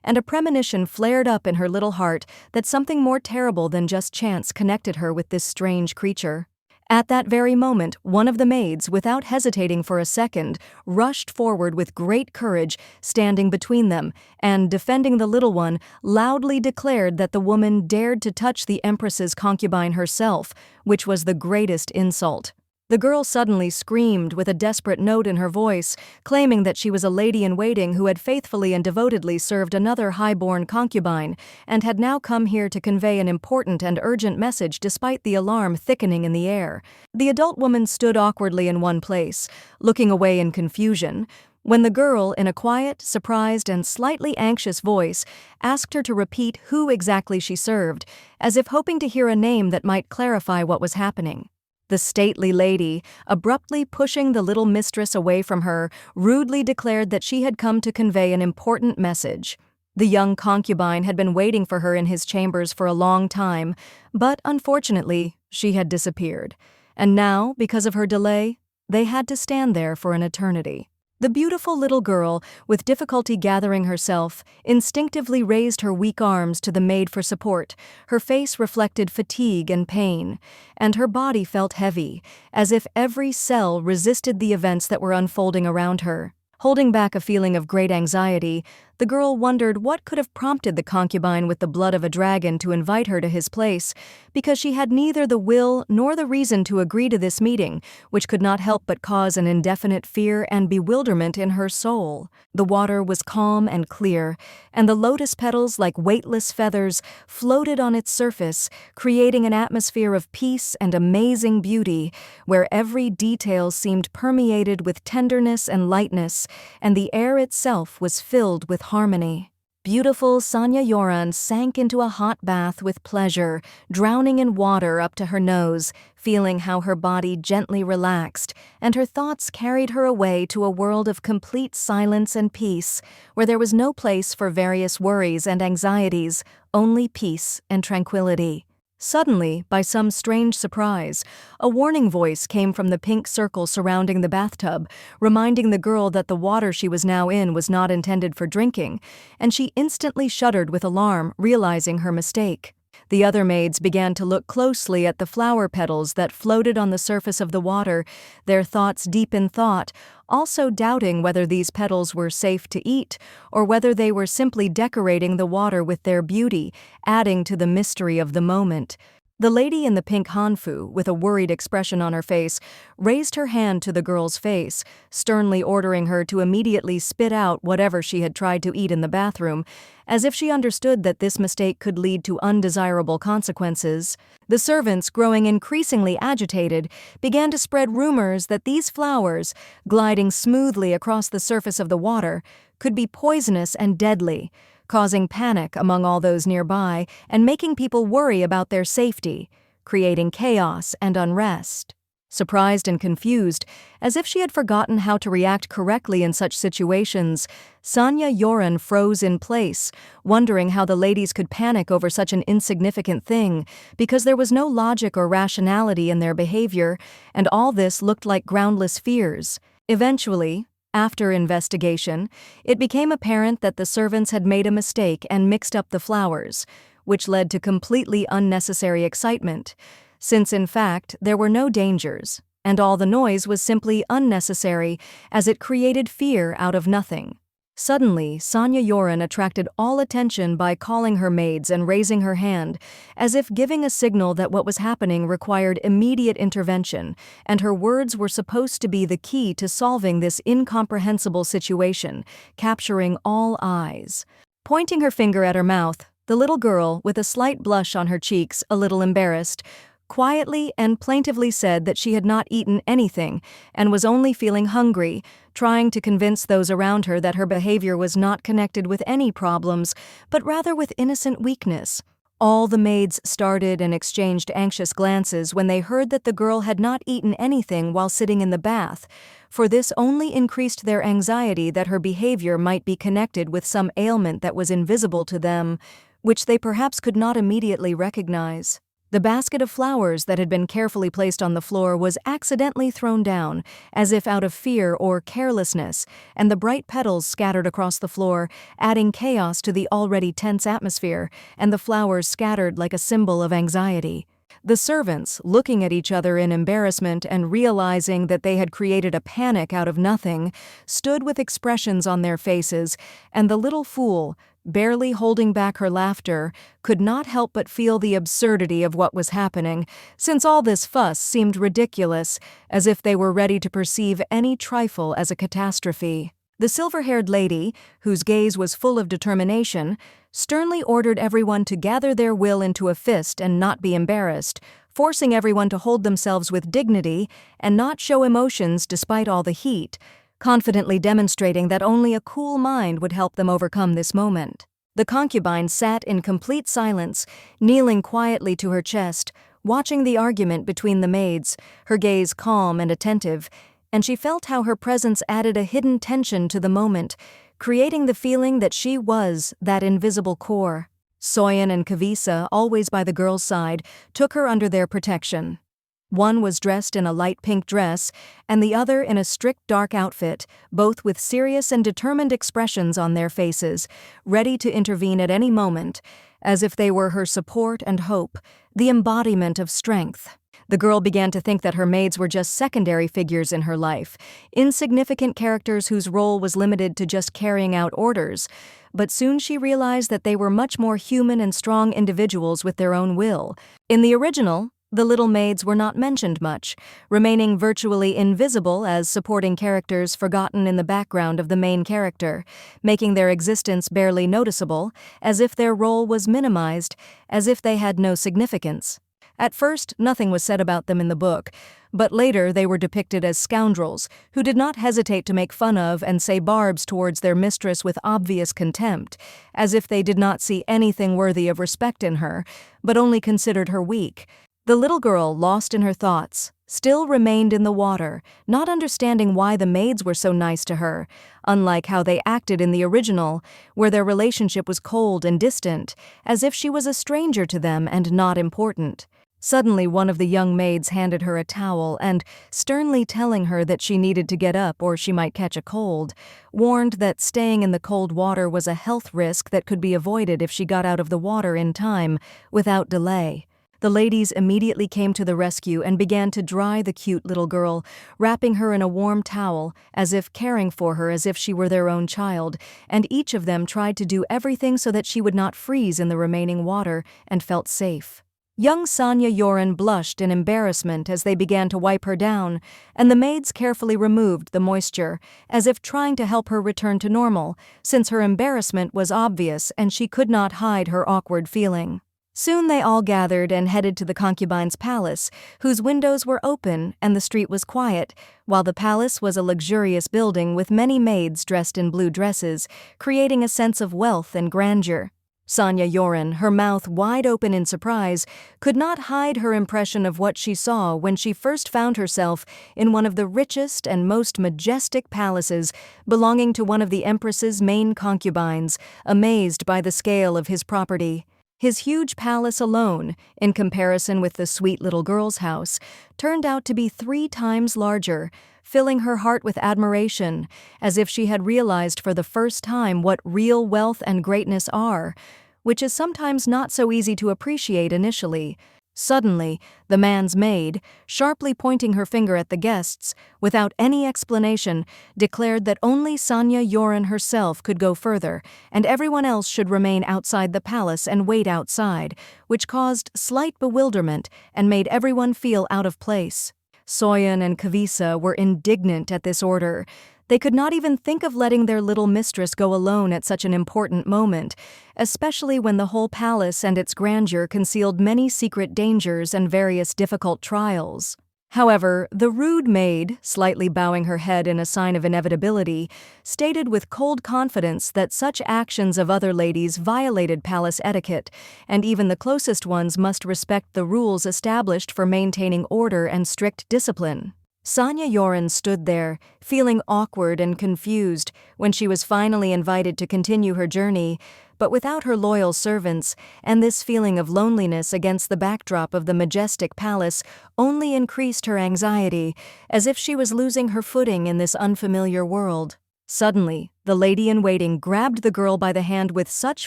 and a premonition flared up in her little heart that something more terrible than just chance connected her with this strange creature. At that very moment, one of the maids, without hesitating for a second, rushed forward with great courage, standing between them, and, defending the little one, loudly declared that the woman dared to touch the Empress's concubine herself, which was the greatest insult. The girl suddenly screamed with a desperate note in her voice, claiming that she was a lady-in-waiting who had faithfully and devotedly served another high-born concubine, and had now come here to convey an important and urgent message despite the alarm thickening in the air. The adult woman stood awkwardly in one place, looking away in confusion, when the girl, in a quiet, surprised, and slightly anxious voice, asked her to repeat who exactly she served, as if hoping to hear a name that might clarify what was happening. The stately lady, abruptly pushing the little mistress away from her, rudely declared that she had come to convey an important message. The young concubine had been waiting for her in his chambers for a long time, but unfortunately, she had disappeared. And now, because of her delay, they had to stand there for an eternity. The beautiful little girl, with difficulty gathering herself, instinctively raised her weak arms to the maid for support. Her face reflected fatigue and pain, and her body felt heavy, as if every cell resisted the events that were unfolding around her. Holding back a feeling of great anxiety, The girl wondered what could have prompted the concubine with the blood of a dragon to invite her to his place, because she had neither the will nor the reason to agree to this meeting, which could not help but cause an indefinite fear and bewilderment in her soul. The water was calm and clear, and the lotus petals, like weightless feathers, floated on its surface, creating an atmosphere of peace and amazing beauty, where every detail seemed permeated with tenderness and lightness, and the air itself was filled with harmony. Beautiful Sonia Yoran sank into a hot bath with pleasure, drowning in water up to her nose, feeling how her body gently relaxed, and her thoughts carried her away to a world of complete silence and peace, where there was no place for various worries and anxieties, only peace and tranquility. Suddenly, by some strange surprise, a warning voice came from the pink circle surrounding the bathtub, reminding the girl that the water she was now in was not intended for drinking, and she instantly shuddered with alarm, realizing her mistake. The other maids began to look closely at the flower petals that floated on the surface of the water, their thoughts deep in thought, also doubting whether these petals were safe to eat or whether they were simply decorating the water with their beauty, adding to the mystery of the moment. The lady in the pink hanfu, with a worried expression on her face, raised her hand to the girl's face, sternly ordering her to immediately spit out whatever she had tried to eat in the bathroom, as if she understood that this mistake could lead to undesirable consequences. The servants, growing increasingly agitated, began to spread rumors that these flowers, gliding smoothly across the surface of the water, could be poisonous and deadly, causing panic among all those nearby and making people worry about their safety, creating chaos and unrest. Surprised and confused, as if she had forgotten how to react correctly in such situations, Sonia Yoran froze in place, wondering how the ladies could panic over such an insignificant thing, because there was no logic or rationality in their behavior, and all this looked like groundless fears. Eventually, after investigation, it became apparent that the servants had made a mistake and mixed up the flowers, which led to completely unnecessary excitement, since in fact there were no dangers, and all the noise was simply unnecessary as it created fear out of nothing. Suddenly, Sonia Yoran attracted all attention by calling her maids and raising her hand, as if giving a signal that what was happening required immediate intervention, and her words were supposed to be the key to solving this incomprehensible situation, capturing all eyes. Pointing her finger at her mouth, the little girl, with a slight blush on her cheeks, a little embarrassed, quietly and plaintively said that she had not eaten anything and was only feeling hungry, trying to convince those around her that her behavior was not connected with any problems, but rather with innocent weakness. All the maids started and exchanged anxious glances when they heard that the girl had not eaten anything while sitting in the bath, for this only increased their anxiety that her behavior might be connected with some ailment that was invisible to them, which they perhaps could not immediately recognize. The basket of flowers that had been carefully placed on the floor was accidentally thrown down, as if out of fear or carelessness, and the bright petals scattered across the floor, adding chaos to the already tense atmosphere, and the flowers scattered like a symbol of anxiety. The servants, looking at each other in embarrassment and realizing that they had created a panic out of nothing, stood with expressions on their faces, and the little fool, barely holding back her laughter, could not help but feel the absurdity of what was happening, since all this fuss seemed ridiculous, as if they were ready to perceive any trifle as a catastrophe. The silver-haired lady, whose gaze was full of determination, sternly ordered everyone to gather their will into a fist and not be embarrassed, forcing everyone to hold themselves with dignity and not show emotions despite all the heat, confidently demonstrating that only a cool mind would help them overcome this moment. The concubine sat in complete silence, kneeling quietly to her chest, watching the argument between the maids, her gaze calm and attentive, and she felt how her presence added a hidden tension to the moment, creating the feeling that she was that invisible core. Soyan and Kavisa, always by the girl's side, took her under their protection. One was dressed in a light pink dress, and the other in a strict dark outfit, both with serious and determined expressions on their faces, ready to intervene at any moment, as if they were her support and hope, the embodiment of strength. The girl began to think that her maids were just secondary figures in her life, insignificant characters whose role was limited to just carrying out orders, but soon she realized that they were much more human and strong individuals with their own will. In the original, the little maids were not mentioned much, remaining virtually invisible as supporting characters forgotten in the background of the main character, making their existence barely noticeable, as if their role was minimized, as if they had no significance. At first, nothing was said about them in the book, but later they were depicted as scoundrels who did not hesitate to make fun of and say barbs towards their mistress with obvious contempt, as if they did not see anything worthy of respect in her, but only considered her weak. The little girl, lost in her thoughts, still remained in the water, not understanding why the maids were so nice to her, unlike how they acted in the original, where their relationship was cold and distant, as if she was a stranger to them and not important. Suddenly, one of the young maids handed her a towel and, sternly telling her that she needed to get up or she might catch a cold, warned that staying in the cold water was a health risk that could be avoided if she got out of the water in time, without delay. The ladies immediately came to the rescue and began to dry the cute little girl, wrapping her in a warm towel, as if caring for her as if she were their own child, and each of them tried to do everything so that she would not freeze in the remaining water and felt safe. Young Sonia Yoren blushed in embarrassment as they began to wipe her down, and the maids carefully removed the moisture, as if trying to help her return to normal, since her embarrassment was obvious and she could not hide her awkward feeling. Soon they all gathered and headed to the concubine's palace, whose windows were open and the street was quiet, while the palace was a luxurious building with many maids dressed in blue dresses, creating a sense of wealth and grandeur. Sonia Yoren, her mouth wide open in surprise, could not hide her impression of what she saw when she first found herself in one of the richest and most majestic palaces belonging to one of the Empress's main concubines, amazed by the scale of his property. His huge palace alone, in comparison with the sweet little girl's house, turned out to be 3 times larger, filling her heart with admiration, as if she had realized for the first time what real wealth and greatness are, which is sometimes not so easy to appreciate initially. Suddenly, the man's maid, sharply pointing her finger at the guests, without any explanation, declared that only Sonia Yoren herself could go further, and everyone else should remain outside the palace and wait outside, which caused slight bewilderment and made everyone feel out of place. Soyen and Kavisa were indignant at this order. They could not even think of letting their little mistress go alone at such an important moment, especially when the whole palace and its grandeur concealed many secret dangers and various difficult trials. However, the rude maid, slightly bowing her head in a sign of inevitability, stated with cold confidence that such actions of other ladies violated palace etiquette, and even the closest ones must respect the rules established for maintaining order and strict discipline. Sonia Yoren stood there, feeling awkward and confused when she was finally invited to continue her journey, but without her loyal servants, and this feeling of loneliness against the backdrop of the majestic palace only increased her anxiety, as if she was losing her footing in this unfamiliar world. Suddenly, the lady-in-waiting grabbed the girl by the hand with such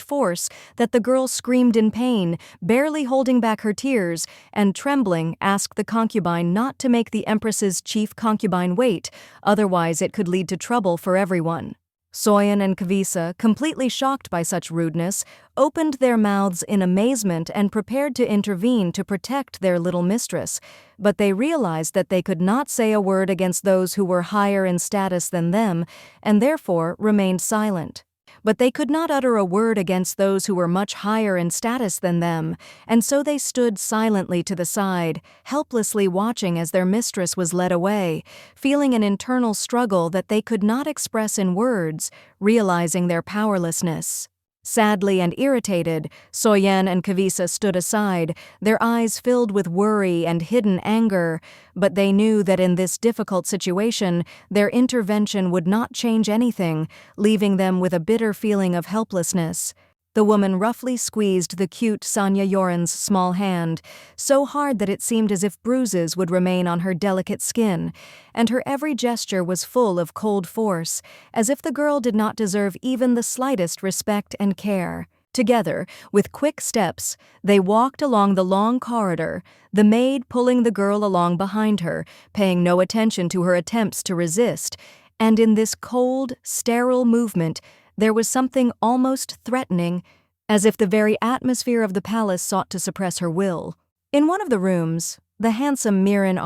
force that the girl screamed in pain, barely holding back her tears, and trembling asked the concubine not to make the Empress's chief concubine wait, otherwise it could lead to trouble for everyone. Soyen and Kavisa, completely shocked by such rudeness, opened their mouths in amazement and prepared to intervene to protect their little mistress, but they realized that they could not say a word against those who were higher in status than them, and therefore remained silent. But they could not utter a word against those who were much higher in status than them, and so they stood silently to the side, helplessly watching as their mistress was led away, feeling an internal struggle that they could not express in words, realizing their powerlessness. Sadly and irritated, Soyen and Kavisa stood aside, their eyes filled with worry and hidden anger, but they knew that in this difficult situation, their intervention would not change anything, leaving them with a bitter feeling of helplessness. The woman roughly squeezed the cute Sonia Yoren's small hand, so hard that it seemed as if bruises would remain on her delicate skin, and her every gesture was full of cold force, as if the girl did not deserve even the slightest respect and care. Together, with quick steps, they walked along the long corridor, the maid pulling the girl along behind her, paying no attention to her attempts to resist, and in this cold, sterile movement, there was something almost threatening, as if the very atmosphere of the palace sought to suppress her will. In one of the rooms, the handsome Miren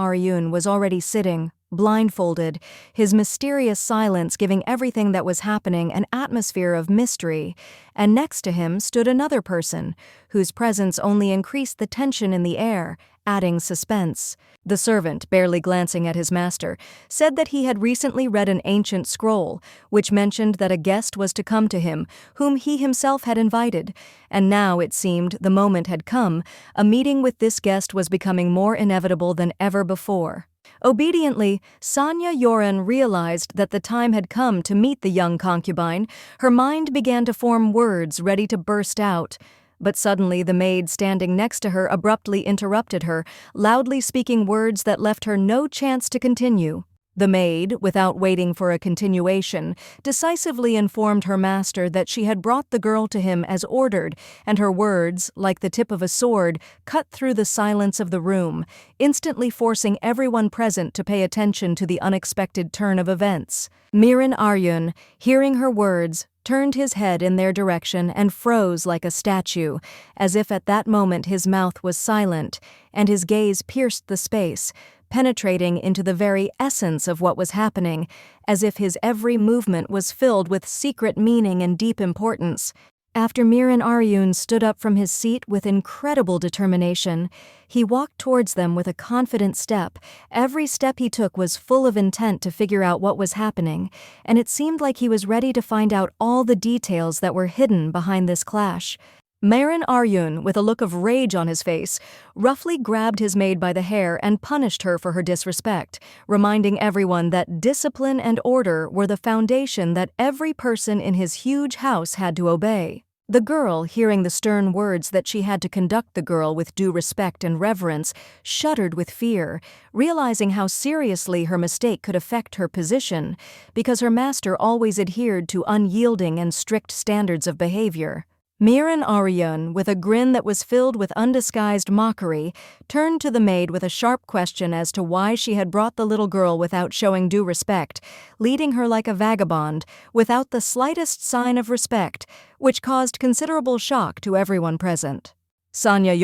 was already sitting, blindfolded, his mysterious silence giving everything that was happening an atmosphere of mystery, and next to him stood another person, whose presence only increased the tension in the air, adding suspense. The servant, barely glancing at his master, said that he had recently read an ancient scroll, which mentioned that a guest was to come to him, whom he himself had invited, and now, it seemed, the moment had come, a meeting with this guest was becoming more inevitable than ever before. Obediently, Sonia realized that the time had come to meet the young concubine. Her mind began to form words ready to burst out. But suddenly the maid standing next to her abruptly interrupted her, loudly speaking words that left her no chance to continue. The maid, without waiting for a continuation, decisively informed her master that she had brought the girl to him as ordered, and her words, like the tip of a sword, cut through the silence of the room, instantly forcing everyone present to pay attention to the unexpected turn of events. Miren, hearing her words, turned his head in their direction and froze like a statue, as if at that moment his mouth was silent, and his gaze pierced the space, penetrating into the very essence of what was happening, as if his every movement was filled with secret meaning and deep importance. After Miren stood up from his seat with incredible determination, he walked towards them with a confident step. Every step he took was full of intent to figure out what was happening, and it seemed like he was ready to find out all the details that were hidden behind this clash. Miren, with a look of rage on his face, roughly grabbed his maid by the hair and punished her for her disrespect, reminding everyone that discipline and order were the foundation that every person in his huge house had to obey. The girl, hearing the stern words that she had to conduct the girl with due respect and reverence, shuddered with fear, realizing how seriously her mistake could affect her position, because her master always adhered to unyielding and strict standards of behavior. Miren, with a grin that was filled with undisguised mockery, turned to the maid with a sharp question as to why she had brought the little girl without showing due respect, leading her like a vagabond, without the slightest sign of respect, which caused considerable shock to everyone present. Sonia,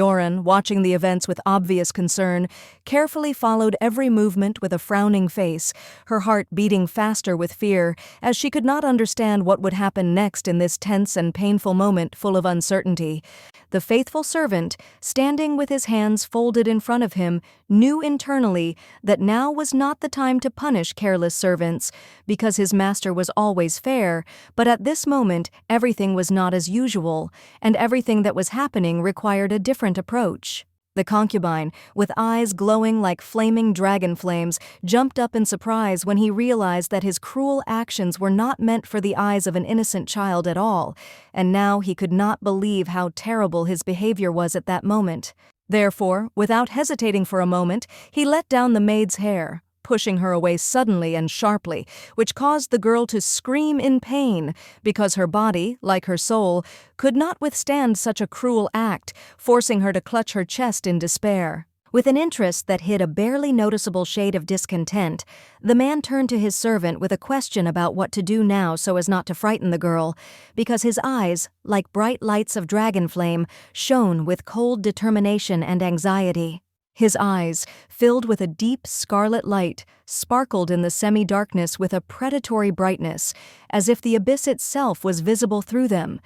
watching the events with obvious concern, carefully followed every movement with a frowning face, her heart beating faster with fear, as she could not understand what would happen next in this tense and painful moment full of uncertainty. The faithful servant, standing with his hands folded in front of him, knew internally that now was not the time to punish careless servants, because his master was always fair, but at this moment everything was not as usual, and everything that was happening required a different approach. The concubine, with eyes glowing like flaming dragon flames, jumped up in surprise when he realized that his cruel actions were not meant for the eyes of an innocent child at all, and now he could not believe how terrible his behavior was at that moment. Therefore, without hesitating for a moment, he let down the maid's hair, pushing her away suddenly and sharply, which caused the girl to scream in pain, because her body, like her soul, could not withstand such a cruel act, forcing her to clutch her chest in despair. With an interest that hid a barely noticeable shade of discontent, the man turned to his servant with a question about what to do now so as not to frighten the girl, because his eyes, like bright lights of dragon flame, shone with cold determination and anxiety. His eyes, filled with a deep scarlet light, sparkled in the semi-darkness with a predatory brightness, as if the abyss itself was visible through them.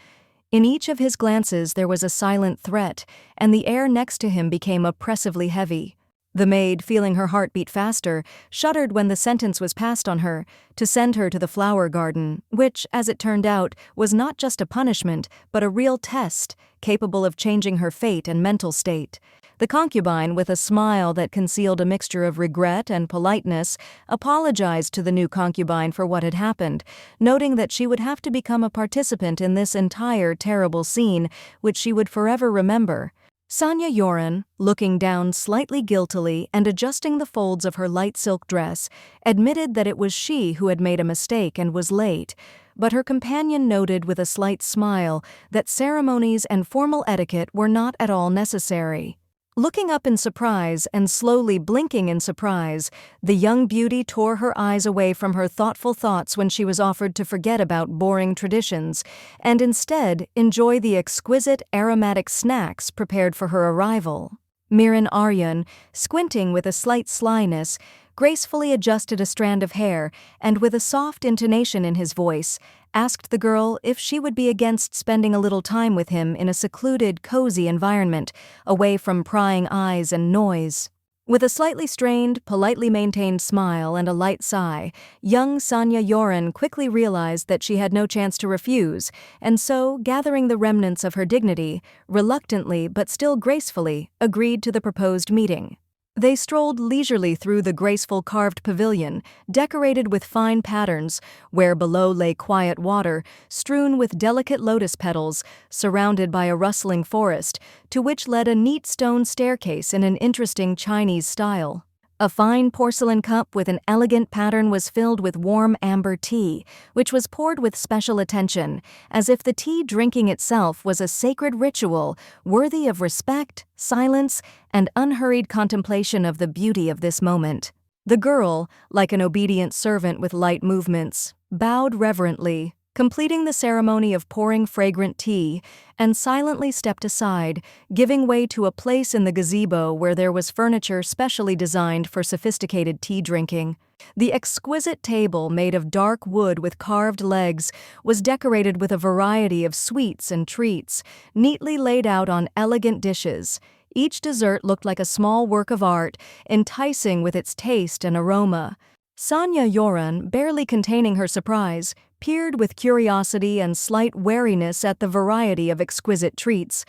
In each of his glances there was a silent threat, and the air next to him became oppressively heavy. The maid, feeling her heart beat faster, shuddered when the sentence was passed on her, to send her to the flower garden, which, as it turned out, was not just a punishment, but a real test, capable of changing her fate and mental state. The concubine, with a smile that concealed a mixture of regret and politeness, apologized to the new concubine for what had happened, noting that she would have to become a participant in this entire terrible scene, which she would forever remember. Sonia, looking down slightly guiltily and adjusting the folds of her light silk dress, admitted that it was she who had made a mistake and was late, but her companion noted with a slight smile that ceremonies and formal etiquette were not at all necessary. Looking up in surprise and slowly blinking in surprise, the young beauty tore her eyes away from her thoughtful thoughts when she was offered to forget about boring traditions and instead enjoy the exquisite aromatic snacks prepared for her arrival. Miren Aryan, squinting with a slight slyness, gracefully adjusted a strand of hair and with a soft intonation in his voice, asked the girl if she would be against spending a little time with him in a secluded, cozy environment, away from prying eyes and noise. With a slightly strained, politely maintained smile and a light sigh, young Sonia Yoren quickly realized that she had no chance to refuse, and so, gathering the remnants of her dignity, reluctantly but still gracefully, agreed to the proposed meeting. They strolled leisurely through the graceful carved pavilion, decorated with fine patterns, where below lay quiet water, strewn with delicate lotus petals, surrounded by a rustling forest, to which led a neat stone staircase in an interesting Chinese style. A fine porcelain cup with an elegant pattern was filled with warm amber tea, which was poured with special attention, as if the tea drinking itself was a sacred ritual worthy of respect, silence, and unhurried contemplation of the beauty of this moment. The girl, like an obedient servant with light movements, bowed reverently, completing the ceremony of pouring fragrant tea, and silently stepped aside, giving way to a place in the gazebo where there was furniture specially designed for sophisticated tea drinking. The exquisite table, made of dark wood with carved legs, was decorated with a variety of sweets and treats, neatly laid out on elegant dishes. Each dessert looked like a small work of art, enticing with its taste and aroma. Sonia Yoren, barely containing her surprise, peered with curiosity and slight wariness at the variety of exquisite treats.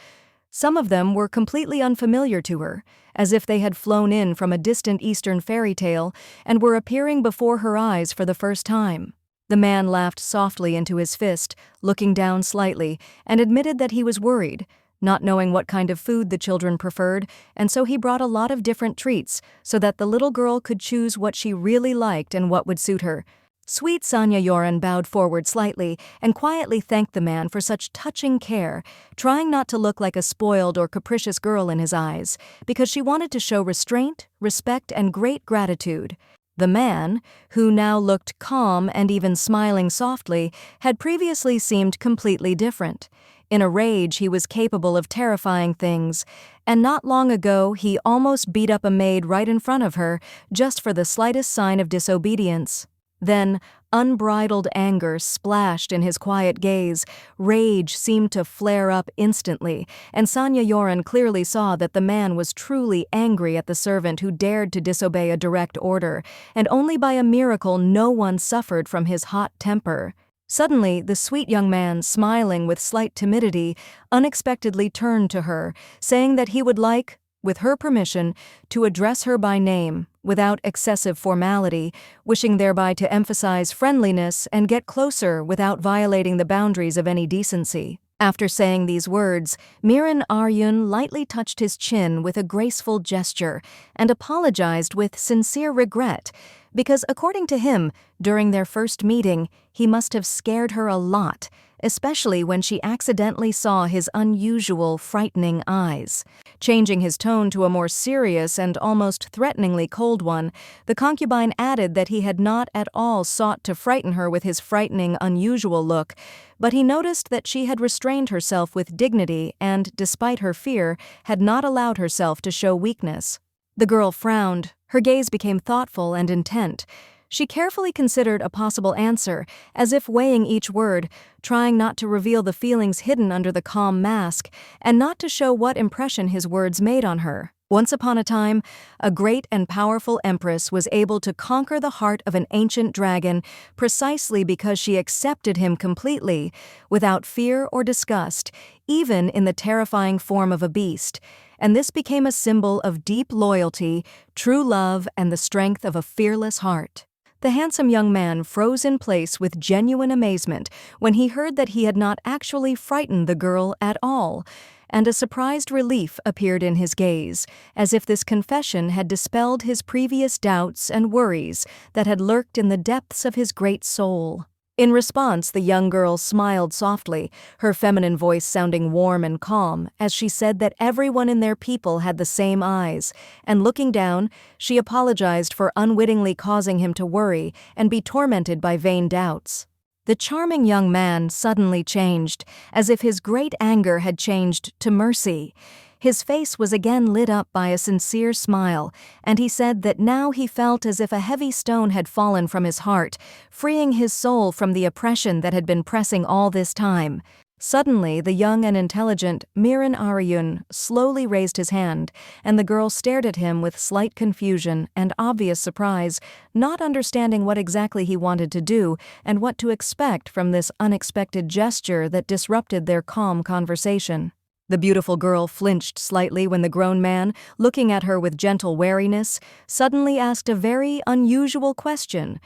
Some of them were completely unfamiliar to her, as if they had flown in from a distant Eastern fairy tale and were appearing before her eyes for the first time. The man laughed softly into his fist, looking down slightly, and admitted that he was worried, not knowing what kind of food the children preferred, and so he brought a lot of different treats so that the little girl could choose what she really liked and what would suit her. Sweet Sonia Yoren bowed forward slightly and quietly thanked the man for such touching care, trying not to look like a spoiled or capricious girl in his eyes, because she wanted to show restraint, respect, and great gratitude. The man, who now looked calm and even smiling softly, had previously seemed completely different. In a rage, he was capable of terrifying things, and not long ago he almost beat up a maid right in front of her just for the slightest sign of disobedience. Then, unbridled anger splashed in his quiet gaze, rage seemed to flare up instantly, and Sonia Yoren clearly saw that the man was truly angry at the servant who dared to disobey a direct order, and only by a miracle no one suffered from his hot temper. Suddenly, the sweet young man, smiling with slight timidity, unexpectedly turned to her, saying that he would like, with her permission, to address her by name, without excessive formality, wishing thereby to emphasize friendliness and get closer without violating the boundaries of any decency. After saying these words, Miren Aryan lightly touched his chin with a graceful gesture and apologized with sincere regret, because according to him, during their first meeting, he must have scared her a lot, especially when she accidentally saw his unusual, frightening eyes. Changing his tone to a more serious and almost threateningly cold one, the concubine added that he had not at all sought to frighten her with his frightening, unusual look, but he noticed that she had restrained herself with dignity and, despite her fear, had not allowed herself to show weakness. The girl frowned. Her gaze became thoughtful and intent. She carefully considered a possible answer, as if weighing each word, trying not to reveal the feelings hidden under the calm mask, and not to show what impression his words made on her. Once upon a time, a great and powerful empress was able to conquer the heart of an ancient dragon precisely because she accepted him completely, without fear or disgust, even in the terrifying form of a beast. And this became a symbol of deep loyalty, true love, and the strength of a fearless heart. The handsome young man froze in place with genuine amazement when he heard that he had not actually frightened the girl at all, and a surprised relief appeared in his gaze, as if this confession had dispelled his previous doubts and worries that had lurked in the depths of his great soul. In response, the young girl smiled softly, her feminine voice sounding warm and calm, as she said that everyone in their people had the same eyes, and looking down, she apologized for unwittingly causing him to worry and be tormented by vain doubts. The charming young man suddenly changed, as if his great anger had changed to mercy. His face was again lit up by a sincere smile, and he said that now he felt as if a heavy stone had fallen from his heart, freeing his soul from the oppression that had been pressing all this time. Suddenly, the young and intelligent Miren slowly raised his hand, and the girl stared at him with slight confusion and obvious surprise, not understanding what exactly he wanted to do and what to expect from this unexpected gesture that disrupted their calm conversation. The beautiful girl flinched slightly when the grown man, looking at her with gentle wariness, suddenly asked a very unusual question.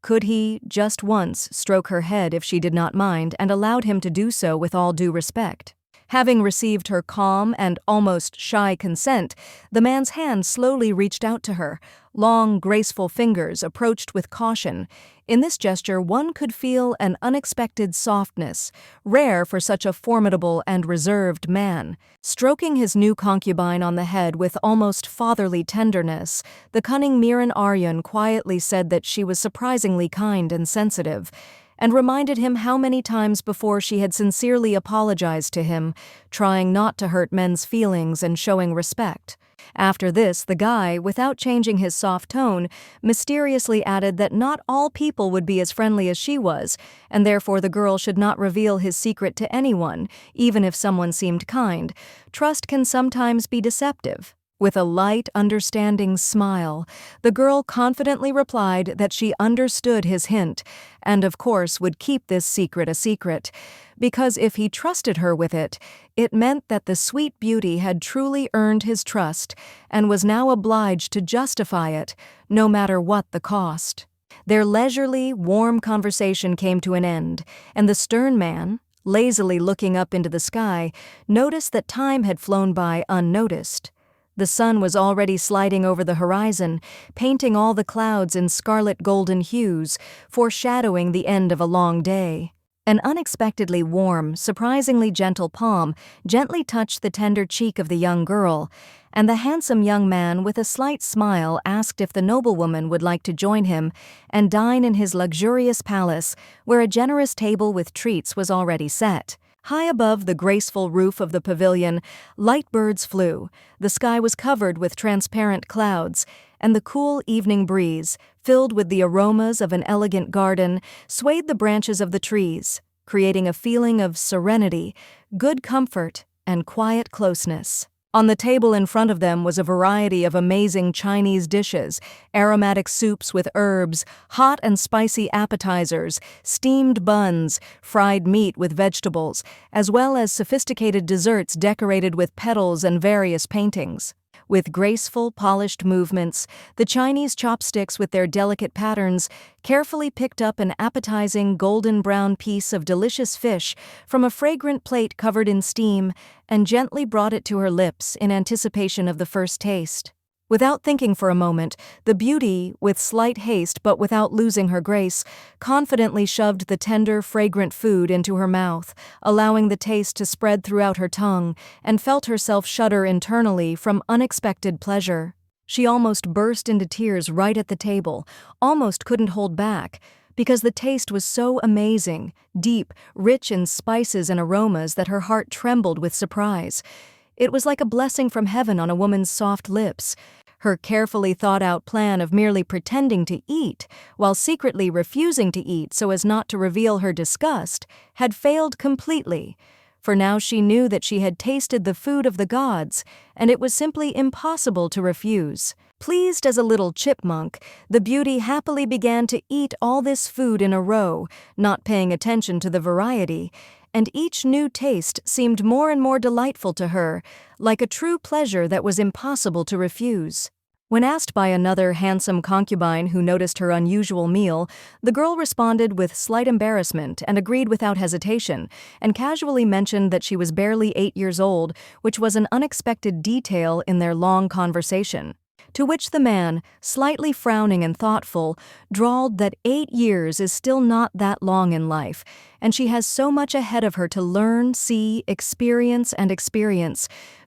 Could he, just once, stroke her head if she did not mind, and allowed him to do so with all due respect? Having received her calm and almost shy consent, the man's hand slowly reached out to her. Long, graceful fingers approached with caution. In this gesture, one could feel an unexpected softness, rare for such a formidable and reserved man. Stroking his new concubine on the head with almost fatherly tenderness, the cunning Miren quietly said that she was surprisingly kind and sensitive, and reminded him how many times before she had sincerely apologized to him, trying not to hurt men's feelings and showing respect. After this, the guy, without changing his soft tone, mysteriously added that not all people would be as friendly as she was, and therefore the girl should not reveal his secret to anyone, even if someone seemed kind. Trust can sometimes be deceptive. With a light, understanding smile, the girl confidently replied that she understood his hint, and of course would keep this secret a secret, because if he trusted her with it, it meant that the sweet beauty had truly earned his trust and was now obliged to justify it, no matter what the cost. Their leisurely, warm conversation came to an end, and the stern man, lazily looking up into the sky, noticed that time had flown by unnoticed. The sun was already sliding over the horizon, painting all the clouds in scarlet-golden hues, foreshadowing the end of a long day. An unexpectedly warm, surprisingly gentle palm gently touched the tender cheek of the young girl, and the handsome young man with a slight smile asked if the noblewoman would like to join him and dine in his luxurious palace, where a generous table with treats was already set. High above the graceful roof of the pavilion, light birds flew, the sky was covered with transparent clouds, and the cool evening breeze, filled with the aromas of an elegant garden, swayed the branches of the trees, creating a feeling of serenity, good comfort, and quiet closeness. On the table in front of them was a variety of amazing Chinese dishes, aromatic soups with herbs, hot and spicy appetizers, steamed buns, fried meat with vegetables, as well as sophisticated desserts decorated with petals and various paintings. With graceful, polished movements, the Chinese chopsticks with their delicate patterns carefully picked up an appetizing golden-brown piece of delicious fish from a fragrant plate covered in steam and gently brought it to her lips in anticipation of the first taste. Without thinking for a moment, the beauty, with slight haste but without losing her grace, confidently shoved the tender, fragrant food into her mouth, allowing the taste to spread throughout her tongue, and felt herself shudder internally from unexpected pleasure. She almost burst into tears right at the table, almost couldn't hold back, because the taste was so amazing, deep, rich in spices and aromas that her heart trembled with surprise. It was like a blessing from heaven on a woman's soft lips. Her carefully thought-out plan of merely pretending to eat, while secretly refusing to eat so as not to reveal her disgust, had failed completely, for now she knew that she had tasted the food of the gods, and it was simply impossible to refuse. Pleased as a little chipmunk, the beauty happily began to eat all this food in a row, not paying attention to the variety, and each new taste seemed more and more delightful to her, like a true pleasure that was impossible to refuse. When asked by another handsome concubine who noticed her unusual meal, the girl responded with slight embarrassment and agreed without hesitation, and casually mentioned that she was barely 8 years old, which was an unexpected detail in their long conversation. to which the man, slightly frowning and thoughtful, drawled that 8 years is still not that long in life, and she has so much ahead of her to learn, see, experience,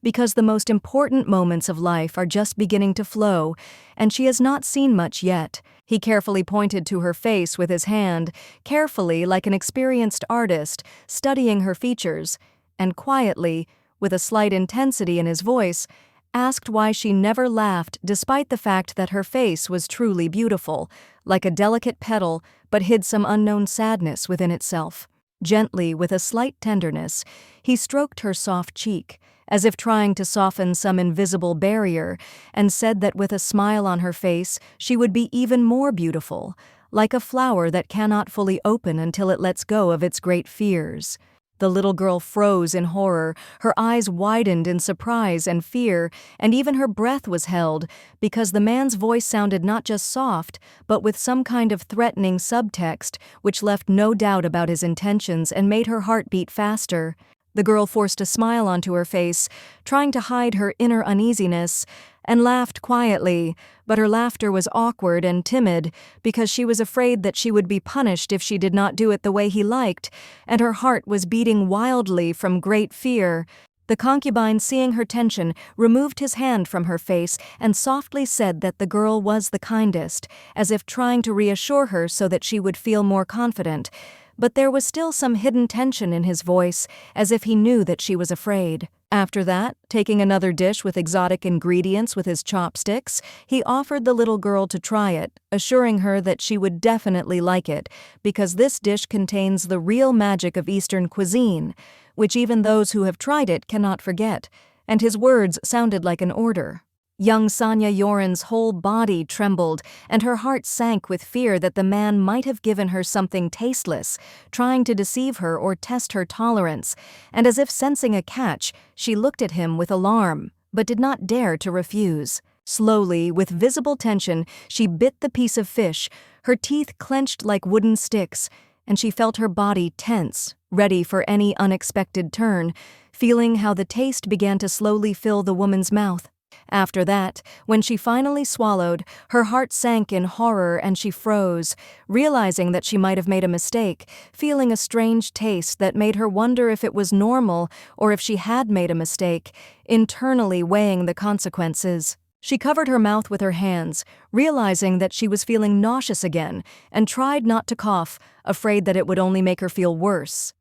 because the most important moments of life are just beginning to flow, and she has not seen much yet. He carefully pointed to her face with his hand, carefully like an experienced artist, studying her features, and quietly, with a slight intensity in his voice, asked why she never laughed despite the fact that her face was truly beautiful, like a delicate petal, but hid some unknown sadness within itself. Gently, with a slight tenderness, he stroked her soft cheek, as if trying to soften some invisible barrier, and said that with a smile on her face she would be even more beautiful, like a flower that cannot fully open until it lets go of its great fears. The little girl froze in horror, her eyes widened in surprise and fear, and even her breath was held, because the man's voice sounded not just soft, but with some kind of threatening subtext, which left no doubt about his intentions and made her heart beat faster. The girl forced a smile onto her face, trying to hide her inner uneasiness, and laughed quietly, but her laughter was awkward and timid because she was afraid that she would be punished if she did not do it the way he liked, and her heart was beating wildly from great fear. The concubine, seeing her tension, removed his hand from her face and softly said that the girl was the kindest, as if trying to reassure her so that she would feel more confident. But there was still some hidden tension in his voice, as if he knew that she was afraid. After that, taking another dish with exotic ingredients with his chopsticks, he offered the little girl to try it, assuring her that she would definitely like it, because this dish contains the real magic of Eastern cuisine, which even those who have tried it cannot forget, and his words sounded like an order. Young Sonia Yoren's whole body trembled, and her heart sank with fear that the man might have given her something tasteless, trying to deceive her or test her tolerance, and as if sensing a catch, she looked at him with alarm, but did not dare to refuse. Slowly, with visible tension, she bit the piece of fish, her teeth clenched like wooden sticks, and she felt her body tense, ready for any unexpected turn, feeling how the taste began to slowly fill the woman's mouth. After that, when she finally swallowed, her heart sank in horror and she froze, realizing that she might have made a mistake, feeling a strange taste that made her wonder if it was normal or if she had made a mistake, internally weighing the consequences. She covered her mouth with her hands, realizing that she was feeling nauseous again, and tried not to cough, afraid that it would only make her feel worse.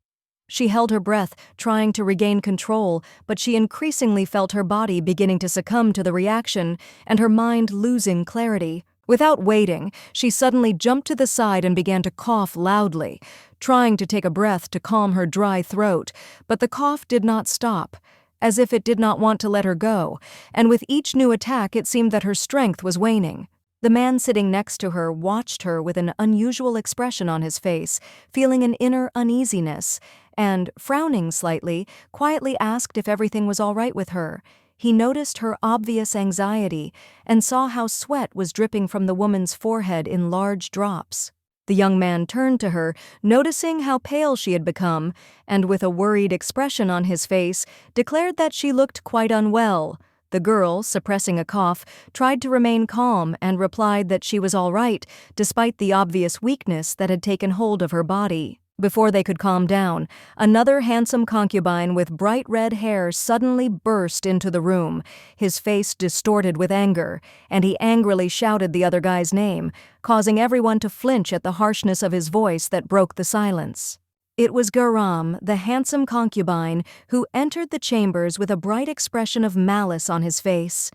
She held her breath, trying to regain control, but she increasingly felt her body beginning to succumb to the reaction and her mind losing clarity. Without waiting, she suddenly jumped to the side and began to cough loudly, trying to take a breath to calm her dry throat, but the cough did not stop, as if it did not want to let her go, and with each new attack it seemed that her strength was waning. The man sitting next to her watched her with an unusual expression on his face, feeling an inner uneasiness, and, frowning slightly, quietly asked if everything was all right with her. He noticed her obvious anxiety and saw how sweat was dripping from the woman's forehead in large drops. The young man turned to her, noticing how pale she had become, and with a worried expression on his face, declared that she looked quite unwell. The girl, suppressing a cough, tried to remain calm and replied that she was all right, despite the obvious weakness that had taken hold of her body. Before they could calm down, another handsome concubine with bright red hair suddenly burst into the room, his face distorted with anger, and he angrily shouted the other guy's name, causing everyone to flinch at the harshness of his voice that broke the silence. It was Garam, the handsome concubine, who entered the chambers with a bright expression of malice on his face.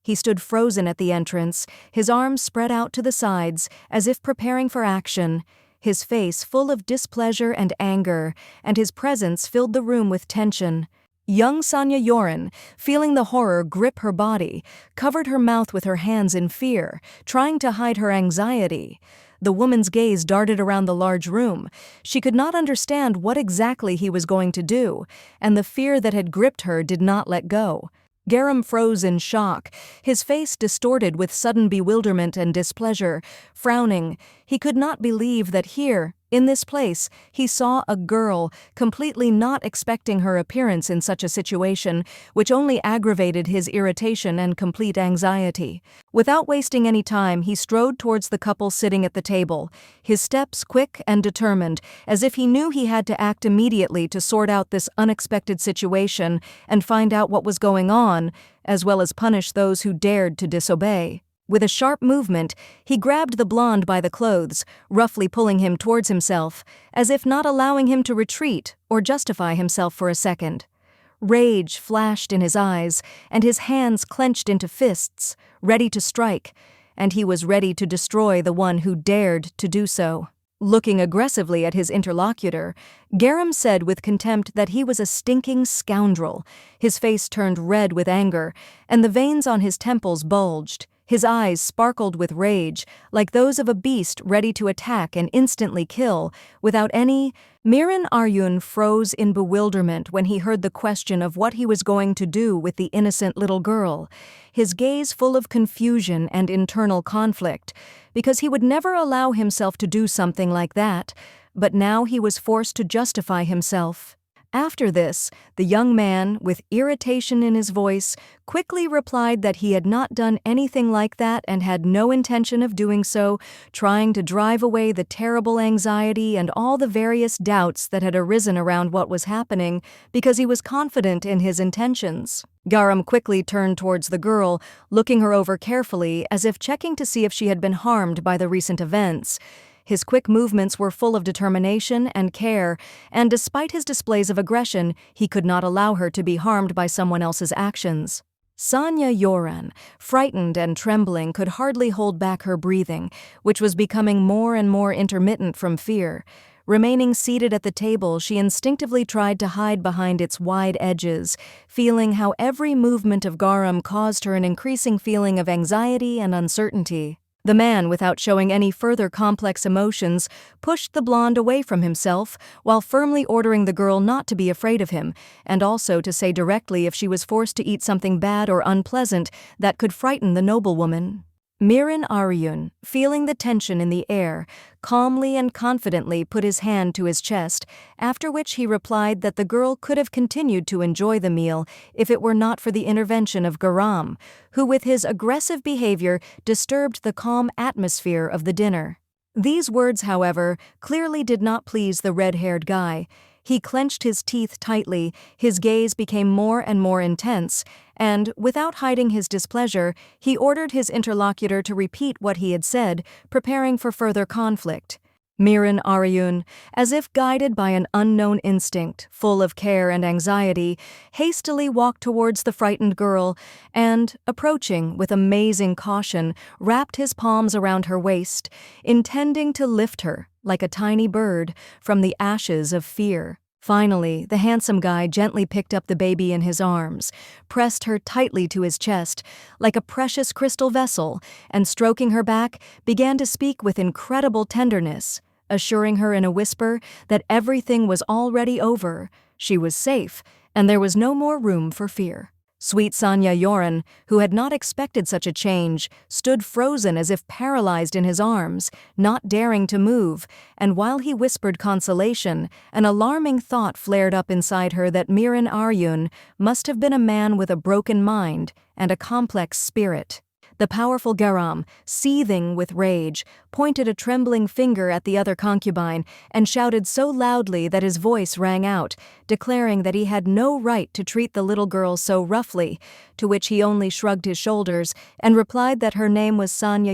He stood frozen at the entrance, his arms spread out to the sides, as if preparing for action, his face full of displeasure and anger, and his presence filled the room with tension. Young Sonia Yoren, feeling the horror grip her body, covered her mouth with her hands in fear, trying to hide her anxiety. The woman's gaze darted around the large room. She could not understand what exactly he was going to do, and the fear that had gripped her did not let go. Garam froze in shock, his face distorted with sudden bewilderment and displeasure. Frowning, he could not believe that here, In this place, he saw a girl, completely not expecting her appearance in such a situation, which only aggravated his irritation and complete anxiety. Without wasting any time, he strode towards the couple sitting at the table, his steps quick and determined, as if he knew he had to act immediately to sort out this unexpected situation and find out what was going on, as well as punish those who dared to disobey. With a sharp movement, he grabbed the blonde by the clothes, roughly pulling him towards himself, as if not allowing him to retreat or justify himself for a second. Rage flashed in his eyes, and his hands clenched into fists, ready to strike, and he was ready to destroy the one who dared to do so. Looking aggressively at his interlocutor, Garam said with contempt that he was a stinking scoundrel. His face turned red with anger, and the veins on his temples bulged. His eyes sparkled with rage, like those of a beast ready to attack and instantly kill, without any. Miren froze in bewilderment when he heard the question of what he was going to do with the innocent little girl, his gaze full of confusion and internal conflict, because he would never allow himself to do something like that, but now he was forced to justify himself. After this, the young man, with irritation in his voice, quickly replied that he had not done anything like that and had no intention of doing so, trying to drive away the terrible anxiety and all the various doubts that had arisen around what was happening, because he was confident in his intentions. Garam quickly turned towards the girl, looking her over carefully as if checking to see if she had been harmed by the recent events. His quick movements were full of determination and care, and despite his displays of aggression, he could not allow her to be harmed by someone else's actions. Sonia, frightened and trembling, could hardly hold back her breathing, which was becoming more and more intermittent from fear. Remaining seated at the table, she instinctively tried to hide behind its wide edges, feeling how every movement of Garam caused her an increasing feeling of anxiety and uncertainty. The man, without showing any further complex emotions, pushed the blonde away from himself while firmly ordering the girl not to be afraid of him, and also to say directly if she was forced to eat something bad or unpleasant that could frighten the noblewoman. Miren, feeling the tension in the air, calmly and confidently put his hand to his chest, after which he replied that the girl could have continued to enjoy the meal if it were not for the intervention of Garam, who with his aggressive behavior disturbed the calm atmosphere of the dinner. These words, however, clearly did not please the red-haired guy. He clenched his teeth tightly, his gaze became more and more intense, and, without hiding his displeasure, he ordered his interlocutor to repeat what he had said, preparing for further conflict. Miren, as if guided by an unknown instinct, full of care and anxiety, hastily walked towards the frightened girl and, approaching with amazing caution, wrapped his palms around her waist, intending to lift her, like a tiny bird, from the ashes of fear. Finally, the handsome guy gently picked up the baby in his arms, pressed her tightly to his chest, like a precious crystal vessel, and stroking her back, began to speak with incredible tenderness, assuring her in a whisper that everything was already over, she was safe, and there was no more room for fear. Sweet Sonia, who had not expected such a change, stood frozen as if paralyzed in his arms, not daring to move, and while he whispered consolation, an alarming thought flared up inside her that Miren must have been a man with a broken mind and a complex spirit. The powerful Garam, seething with rage, pointed a trembling finger at the other concubine and shouted so loudly that his voice rang out, declaring that he had no right to treat the little girl so roughly, to which he only shrugged his shoulders and replied that her name was Sonia,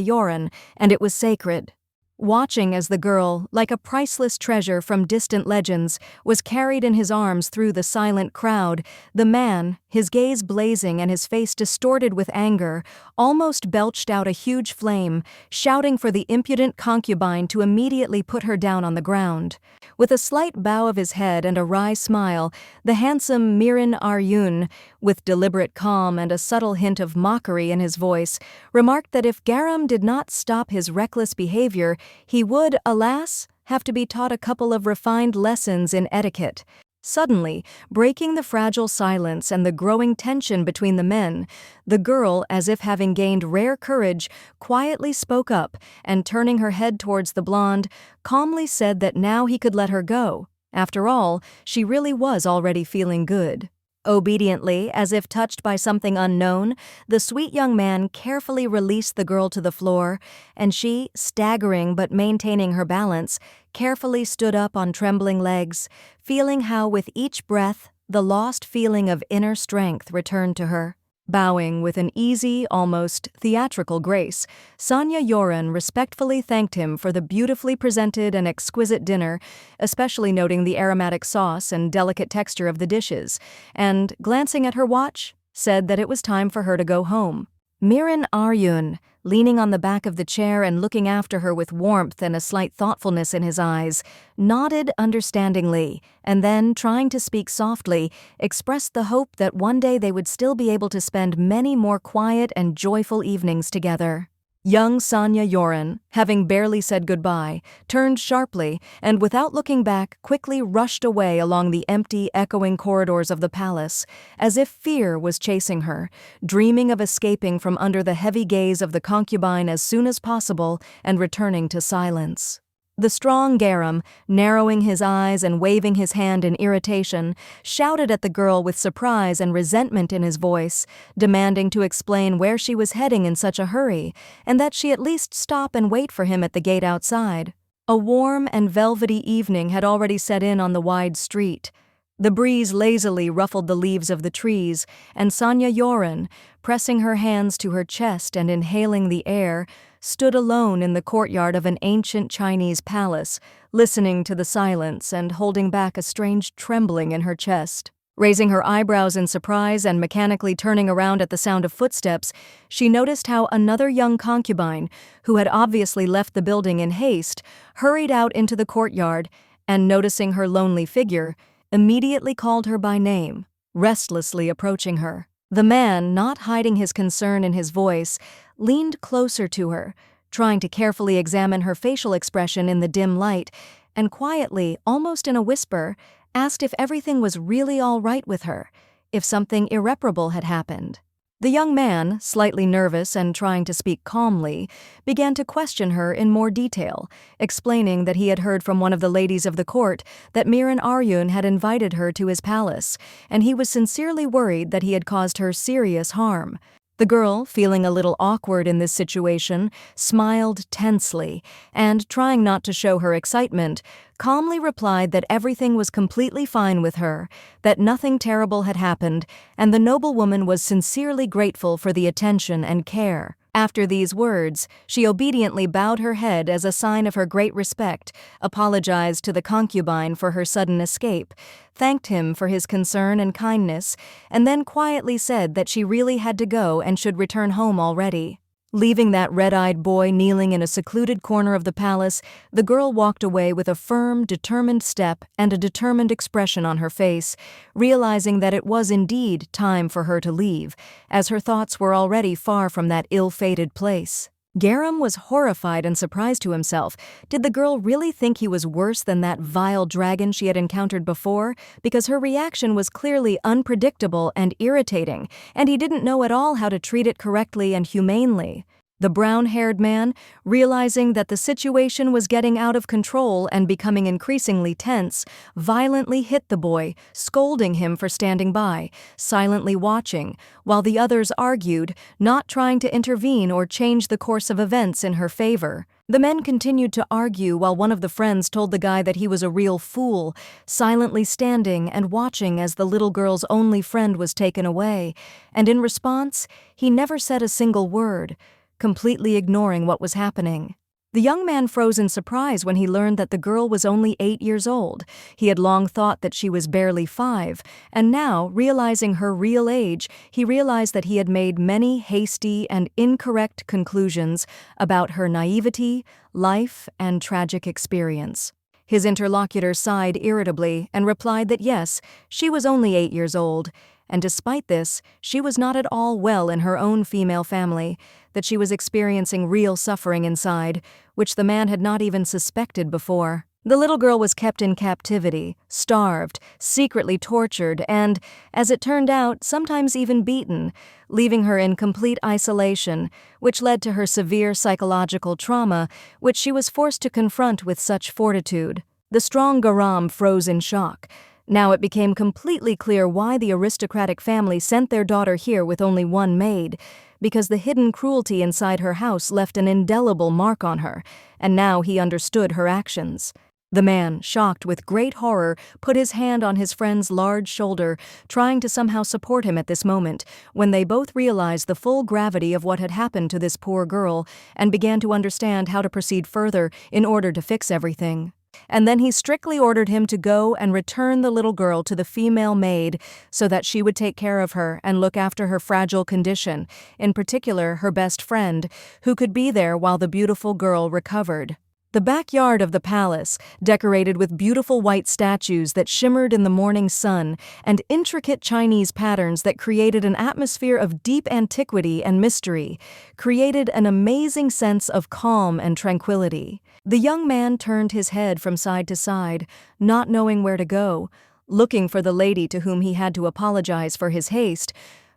and it was sacred. Watching as the girl, like a priceless treasure from distant legends, was carried in his arms through the silent crowd, the man, his gaze blazing and his face distorted with anger, almost belched out a huge flame, shouting for the impudent concubine to immediately put her down on the ground. With a slight bow of his head and a wry smile, the handsome Miren, with deliberate calm and a subtle hint of mockery in his voice, remarked that if Garam did not stop his reckless behavior, he would, alas, have to be taught a couple of refined lessons in etiquette. Suddenly, breaking the fragile silence and the growing tension between the men, the girl, as if having gained rare courage, quietly spoke up and, turning her head towards the blonde, calmly said that now he could let her go. After all, she really was already feeling good. Obediently, as if touched by something unknown, the sweet young man carefully released the girl to the floor, and she, staggering but maintaining her balance, carefully stood up on trembling legs, feeling how with each breath the lost feeling of inner strength returned to her. Bowing with an easy, almost theatrical grace, Sonia Yoren respectfully thanked him for the beautifully presented and exquisite dinner, especially noting the aromatic sauce and delicate texture of the dishes, and, glancing at her watch, said that it was time for her to go home. Miren Aryun, leaning on the back of the chair and looking after her with warmth and a slight thoughtfulness in his eyes, nodded understandingly, and then, trying to speak softly, expressed the hope that one day they would still be able to spend many more quiet and joyful evenings together. Young Sonia Yoren, having barely said goodbye, turned sharply and, without looking back, quickly rushed away along the empty, echoing corridors of the palace, as if fear was chasing her, dreaming of escaping from under the heavy gaze of the concubine as soon as possible and returning to silence. The strong Garam, narrowing his eyes and waving his hand in irritation, shouted at the girl with surprise and resentment in his voice, demanding to explain where she was heading in such a hurry, and that she at least stop and wait for him at the gate outside. A warm and velvety evening had already set in on the wide street. The breeze lazily ruffled the leaves of the trees, and Sonia Yoren, pressing her hands to her chest and inhaling the air, stood alone in the courtyard of an ancient Chinese palace, listening to the silence and holding back a strange trembling in her chest. Raising her eyebrows in surprise and mechanically turning around at the sound of footsteps, she noticed how another young concubine, who had obviously left the building in haste, hurried out into the courtyard and, noticing her lonely figure, immediately called her by name, restlessly approaching her. The man, not hiding his concern in his voice, leaned closer to her, trying to carefully examine her facial expression in the dim light, and quietly, almost in a whisper, asked if everything was really all right with her, if something irreparable had happened. The young man, slightly nervous and trying to speak calmly, began to question her in more detail, explaining that he had heard from one of the ladies of the court that Miren Aryun had invited her to his palace, and he was sincerely worried that he had caused her serious harm. The girl, feeling a little awkward in this situation, smiled tensely and, trying not to show her excitement, calmly replied that everything was completely fine with her, that nothing terrible had happened, and the noblewoman was sincerely grateful for the attention and care. After these words, she obediently bowed her head as a sign of her great respect, apologized to the concubine for her sudden escape, thanked him for his concern and kindness, and then quietly said that she really had to go and should return home already. Leaving that red-eyed boy kneeling in a secluded corner of the palace, the girl walked away with a firm, determined step and a determined expression on her face, realizing that it was indeed time for her to leave, as her thoughts were already far from that ill-fated place. Garam was horrified and surprised to himself. Did the girl really think he was worse than that vile dragon she had encountered before? Because her reaction was clearly unpredictable and irritating, and he didn't know at all how to treat it correctly and humanely. The brown-haired man, realizing that the situation was getting out of control and becoming increasingly tense, violently hit the boy, scolding him for standing by, silently watching, while the others argued, not trying to intervene or change the course of events in her favor. The men continued to argue while one of the friends told the guy that he was a real fool, silently standing and watching as the little girl's only friend was taken away, and in response, he never said a single word, completely ignoring what was happening. The young man froze in surprise when he learned that the girl was only 8 years old. He had long thought that she was barely 5, and now, realizing her real age, he realized that he had made many hasty and incorrect conclusions about her naivety, life, and tragic experience. His interlocutor sighed irritably and replied that yes, she was only 8 years old, and despite this, she was not at all well in her own female family, that she was experiencing real suffering inside, which the man had not even suspected before. The little girl was kept in captivity, starved, secretly tortured, and, as it turned out, sometimes even beaten, leaving her in complete isolation, which led to her severe psychological trauma, which she was forced to confront with such fortitude. The strong Garam froze in shock. Now it became completely clear why the aristocratic family sent their daughter here with only one maid, because the hidden cruelty inside her house left an indelible mark on her, and now he understood her actions. The man, shocked with great horror, put his hand on his friend's large shoulder, trying to somehow support him at this moment, when they both realized the full gravity of what had happened to this poor girl and began to understand how to proceed further in order to fix everything. And then he strictly ordered him to go and return the little girl to the female maid so that she would take care of her and look after her fragile condition, in particular her best friend, who could be there while the beautiful girl recovered. The backyard of the palace, decorated with beautiful white statues that shimmered in the morning sun and intricate Chinese patterns that created an atmosphere of deep antiquity and mystery, created an amazing sense of calm and tranquility. The young man turned his head from side to side, not knowing where to go, looking for the lady to whom he had to apologize for his haste,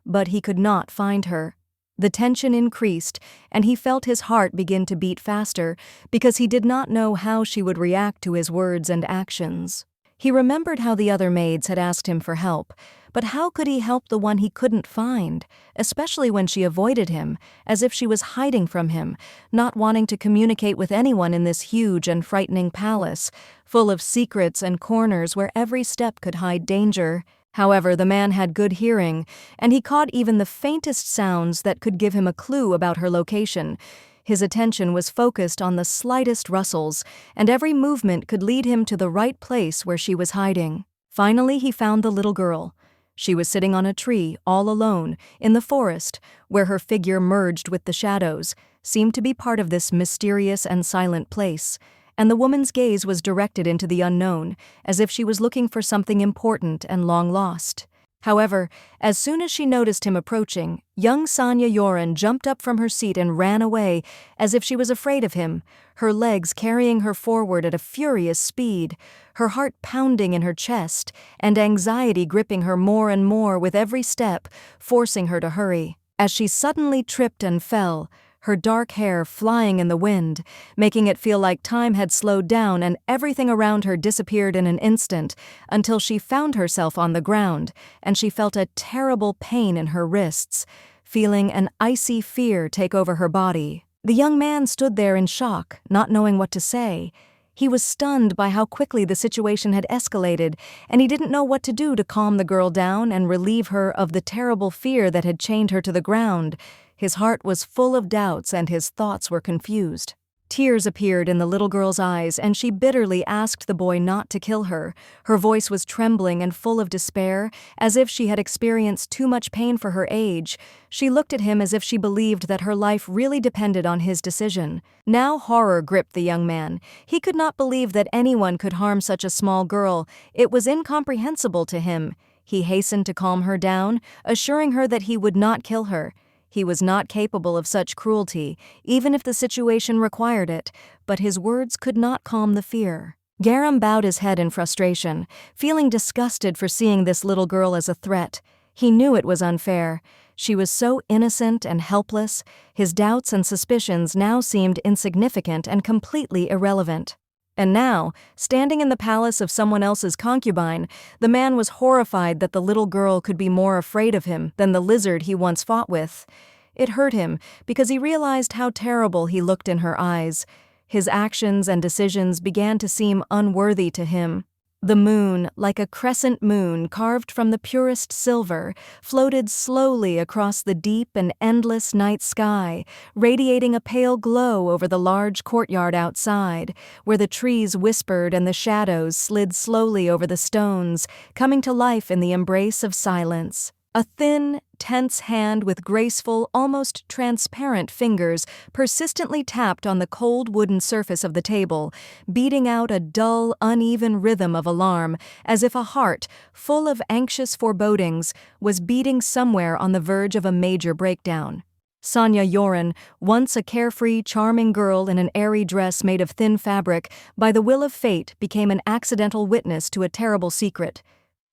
but he could not find her. The tension increased, and he felt his heart begin to beat faster because he did not know how she would react to his words and actions. He remembered how the other maids had asked him for help, but how could he help the one he couldn't find, especially when she avoided him, as if she was hiding from him, not wanting to communicate with anyone in this huge and frightening palace, full of secrets and corners where every step could hide danger. However, the man had good hearing, and he caught even the faintest sounds that could give him a clue about her location. His attention was focused on the slightest rustles, and every movement could lead him to the right place where she was hiding. Finally, he found the little girl. She was sitting on a tree, all alone, in the forest, where her figure merged with the shadows, seemed to be part of this mysterious and silent place. And the woman's gaze was directed into the unknown, as if she was looking for something important and long lost. However, as soon as she noticed him approaching, young Sonia jumped up from her seat and ran away, as if she was afraid of him, her legs carrying her forward at a furious speed, her heart pounding in her chest, and anxiety gripping her more and more with every step, forcing her to hurry. As she suddenly tripped and fell, her dark hair flying in the wind, making it feel like time had slowed down and everything around her disappeared in an instant, until she found herself on the ground, and she felt a terrible pain in her wrists, feeling an icy fear take over her body. The young man stood there in shock, not knowing what to say. He was stunned by how quickly the situation had escalated, and he didn't know what to do to calm the girl down and relieve her of the terrible fear that had chained her to the ground. His heart was full of doubts and his thoughts were confused. Tears appeared in the little girl's eyes, and she bitterly asked the boy not to kill her. Her voice was trembling and full of despair, as if she had experienced too much pain for her age. She looked at him as if she believed that her life really depended on his decision. Now horror gripped the young man. He could not believe that anyone could harm such a small girl. It was incomprehensible to him. He hastened to calm her down, assuring her that he would not kill her. He was not capable of such cruelty, even if the situation required it, but his words could not calm the fear. Garam bowed his head in frustration, feeling disgusted for seeing this little girl as a threat. He knew it was unfair. She was so innocent and helpless. His doubts and suspicions now seemed insignificant and completely irrelevant. And now, standing in the palace of someone else's concubine, the man was horrified that the little girl could be more afraid of him than the lizard he once fought with. It hurt him because he realized how terrible he looked in her eyes. His actions and decisions began to seem unworthy to him. The moon, like a crescent moon carved from the purest silver, floated slowly across the deep and endless night sky, radiating a pale glow over the large courtyard outside, where the trees whispered and the shadows slid slowly over the stones, coming to life in the embrace of silence. A thin, tense hand with graceful, almost transparent fingers persistently tapped on the cold wooden surface of the table, beating out a dull, uneven rhythm of alarm, as if a heart, full of anxious forebodings, was beating somewhere on the verge of a major breakdown. Sonia Yoren, once a carefree, charming girl in an airy dress made of thin fabric, by the will of fate became an accidental witness to a terrible secret.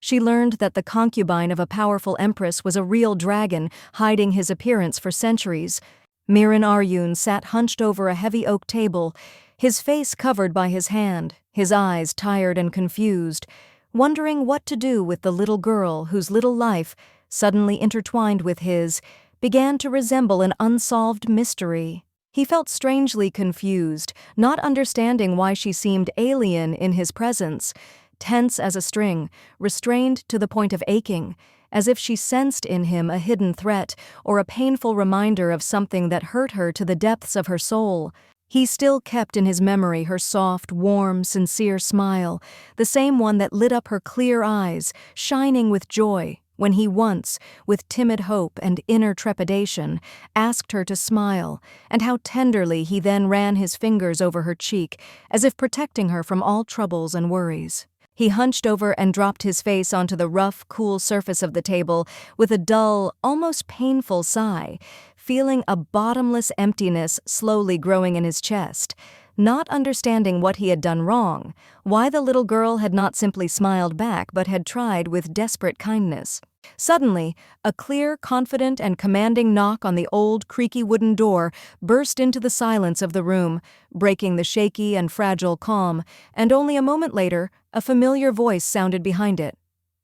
She learned that the concubine of a powerful empress was a real dragon hiding his appearance for centuries. Miren sat hunched over a heavy oak table, his face covered by his hand, his eyes tired and confused, wondering what to do with the little girl whose little life, suddenly intertwined with his, began to resemble an unsolved mystery. He felt strangely confused, not understanding why she seemed alien in his presence, tense as a string, restrained to the point of aching, as if she sensed in him a hidden threat or a painful reminder of something that hurt her to the depths of her soul. He still kept in his memory her soft, warm, sincere smile, the same one that lit up her clear eyes, shining with joy, when he once, with timid hope and inner trepidation, asked her to smile, and how tenderly he then ran his fingers over her cheek, as if protecting her from all troubles and worries. He hunched over and dropped his face onto the rough, cool surface of the table with a dull, almost painful sigh, feeling a bottomless emptiness slowly growing in his chest, not understanding what he had done wrong, why the little girl had not simply smiled back but had tried with desperate kindness. Suddenly, a clear, confident, and commanding knock on the old, creaky wooden door burst into the silence of the room, breaking the shaky and fragile calm, and only a moment later, a familiar voice sounded behind it.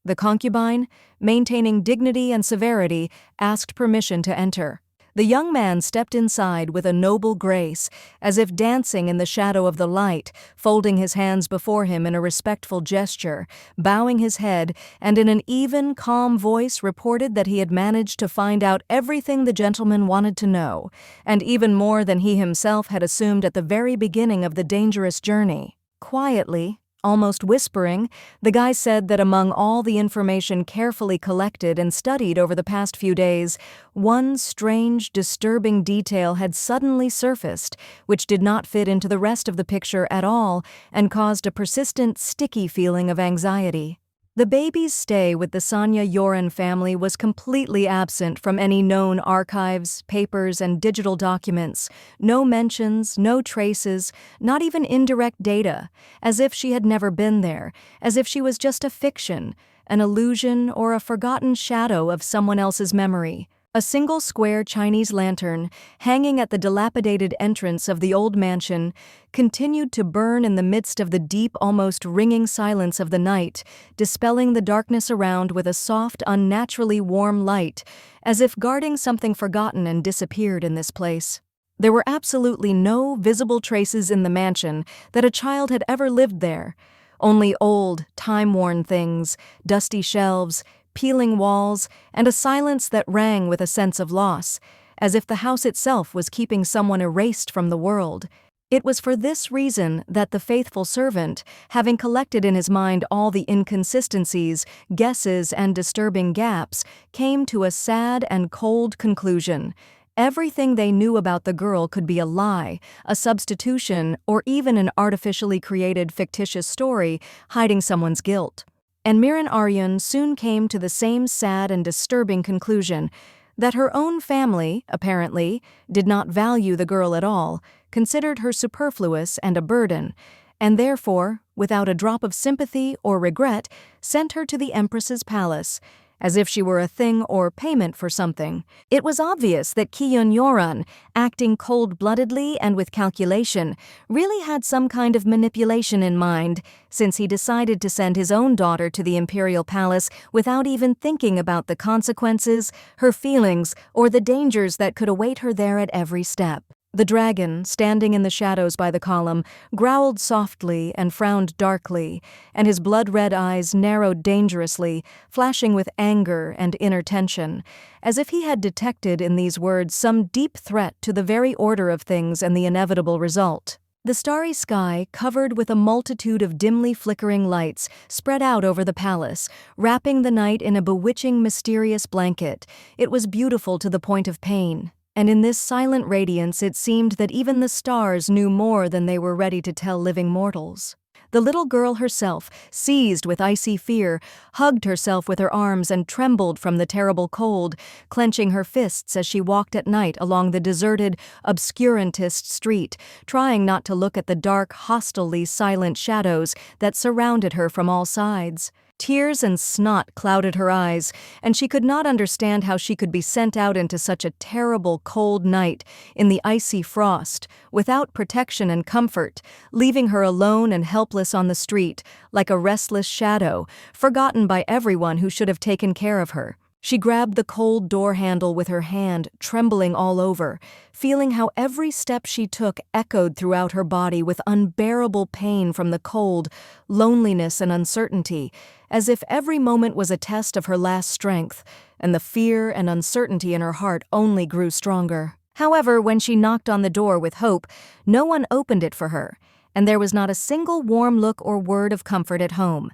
The concubine, maintaining dignity and severity, asked permission to enter. The young man stepped inside with a noble grace, as if dancing in the shadow of the light, folding his hands before him in a respectful gesture, bowing his head, and in an even, calm voice reported that he had managed to find out everything the gentleman wanted to know, and even more than he himself had assumed at the very beginning of the dangerous journey. Quietly, almost whispering, the guy said that among all the information carefully collected and studied over the past few days, one strange, disturbing detail had suddenly surfaced, which did not fit into the rest of the picture at all and caused a persistent, sticky feeling of anxiety. The baby's stay with the Sonia Yoren family was completely absent from any known archives, papers, and digital documents. No mentions, no traces, not even indirect data, as if she had never been there, as if she was just a fiction, an illusion, or a forgotten shadow of someone else's memory. A single square Chinese lantern, hanging at the dilapidated entrance of the old mansion, continued to burn in the midst of the deep, almost ringing silence of the night, dispelling the darkness around with a soft, unnaturally warm light, as if guarding something forgotten and disappeared in this place. There were absolutely no visible traces in the mansion that a child had ever lived there. Only old, time-worn things, dusty shelves, peeling walls, and a silence that rang with a sense of loss, as if the house itself was keeping someone erased from the world. It was for this reason that the faithful servant, having collected in his mind all the inconsistencies, guesses, and disturbing gaps, came to a sad and cold conclusion. Everything they knew about the girl could be a lie, a substitution, or even an artificially created fictitious story hiding someone's guilt. And Miren soon came to the same sad and disturbing conclusion, that her own family, apparently, did not value the girl at all, considered her superfluous and a burden, and therefore, without a drop of sympathy or regret, sent her to the Empress's palace, as if she were a thing or payment for something. It was obvious that Kiyun Yoran, acting cold-bloodedly and with calculation, really had some kind of manipulation in mind, since he decided to send his own daughter to the imperial palace without even thinking about the consequences, her feelings, or the dangers that could await her there at every step. The dragon, standing in the shadows by the column, growled softly and frowned darkly, and his blood-red eyes narrowed dangerously, flashing with anger and inner tension, as if he had detected in these words some deep threat to the very order of things and the inevitable result. The starry sky, covered with a multitude of dimly flickering lights, spread out over the palace, wrapping the night in a bewitching, mysterious blanket. It was beautiful to the point of pain. And in this silent radiance it seemed that even the stars knew more than they were ready to tell living mortals. The little girl herself, seized with icy fear, hugged herself with her arms and trembled from the terrible cold, clenching her fists as she walked at night along the deserted, obscurantist street, trying not to look at the dark, hostilely silent shadows that surrounded her from all sides. Tears and snot clouded her eyes, and she could not understand how she could be sent out into such a terrible cold night in the icy frost, without protection and comfort, leaving her alone and helpless on the street, like a restless shadow, forgotten by everyone who should have taken care of her. She grabbed the cold door handle with her hand, trembling all over, feeling how every step she took echoed throughout her body with unbearable pain from the cold, loneliness and uncertainty, as if every moment was a test of her last strength, and the fear and uncertainty in her heart only grew stronger. However, when she knocked on the door with hope, no one opened it for her, and there was not a single warm look or word of comfort at home.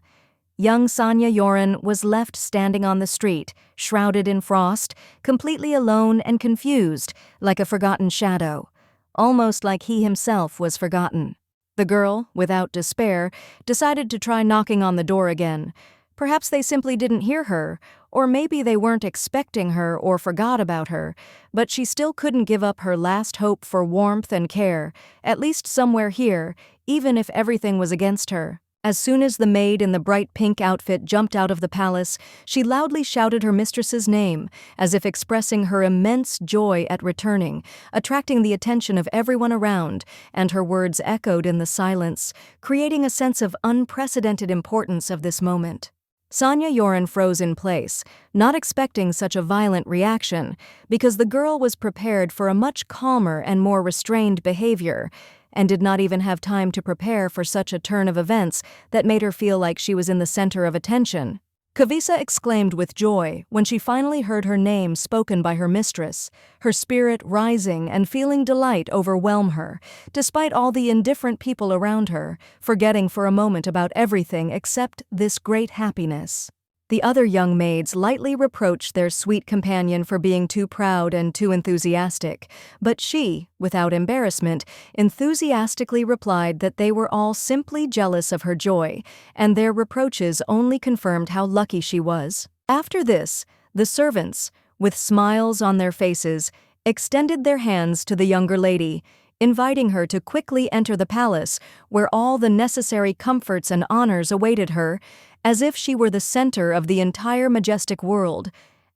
Young Sonia Yoren was left standing on the street, shrouded in frost, completely alone and confused, like a forgotten shadow, almost like he himself was forgotten. The girl, without despair, decided to try knocking on the door again. Perhaps they simply didn't hear her, or maybe they weren't expecting her or forgot about her, but she still couldn't give up her last hope for warmth and care, at least somewhere here, even if everything was against her. As soon as the maid in the bright pink outfit jumped out of the palace, she loudly shouted her mistress's name, as if expressing her immense joy at returning, attracting the attention of everyone around, and her words echoed in the silence, creating a sense of unprecedented importance of this moment. Sonia Yoren froze in place, not expecting such a violent reaction, because the girl was prepared for a much calmer and more restrained behavior, and did not even have time to prepare for such a turn of events that made her feel like she was in the center of attention. Kavisa exclaimed with joy when she finally heard her name spoken by her mistress, her spirit rising and feeling delight overwhelm her, despite all the indifferent people around her, forgetting for a moment about everything except this great happiness. The other young maids lightly reproached their sweet companion for being too proud and too enthusiastic, but she, without embarrassment, enthusiastically replied that they were all simply jealous of her joy, and their reproaches only confirmed how lucky she was. After this, the servants, with smiles on their faces, extended their hands to the younger lady, inviting her to quickly enter the palace, where all the necessary comforts and honors awaited her, as if she were the center of the entire majestic world.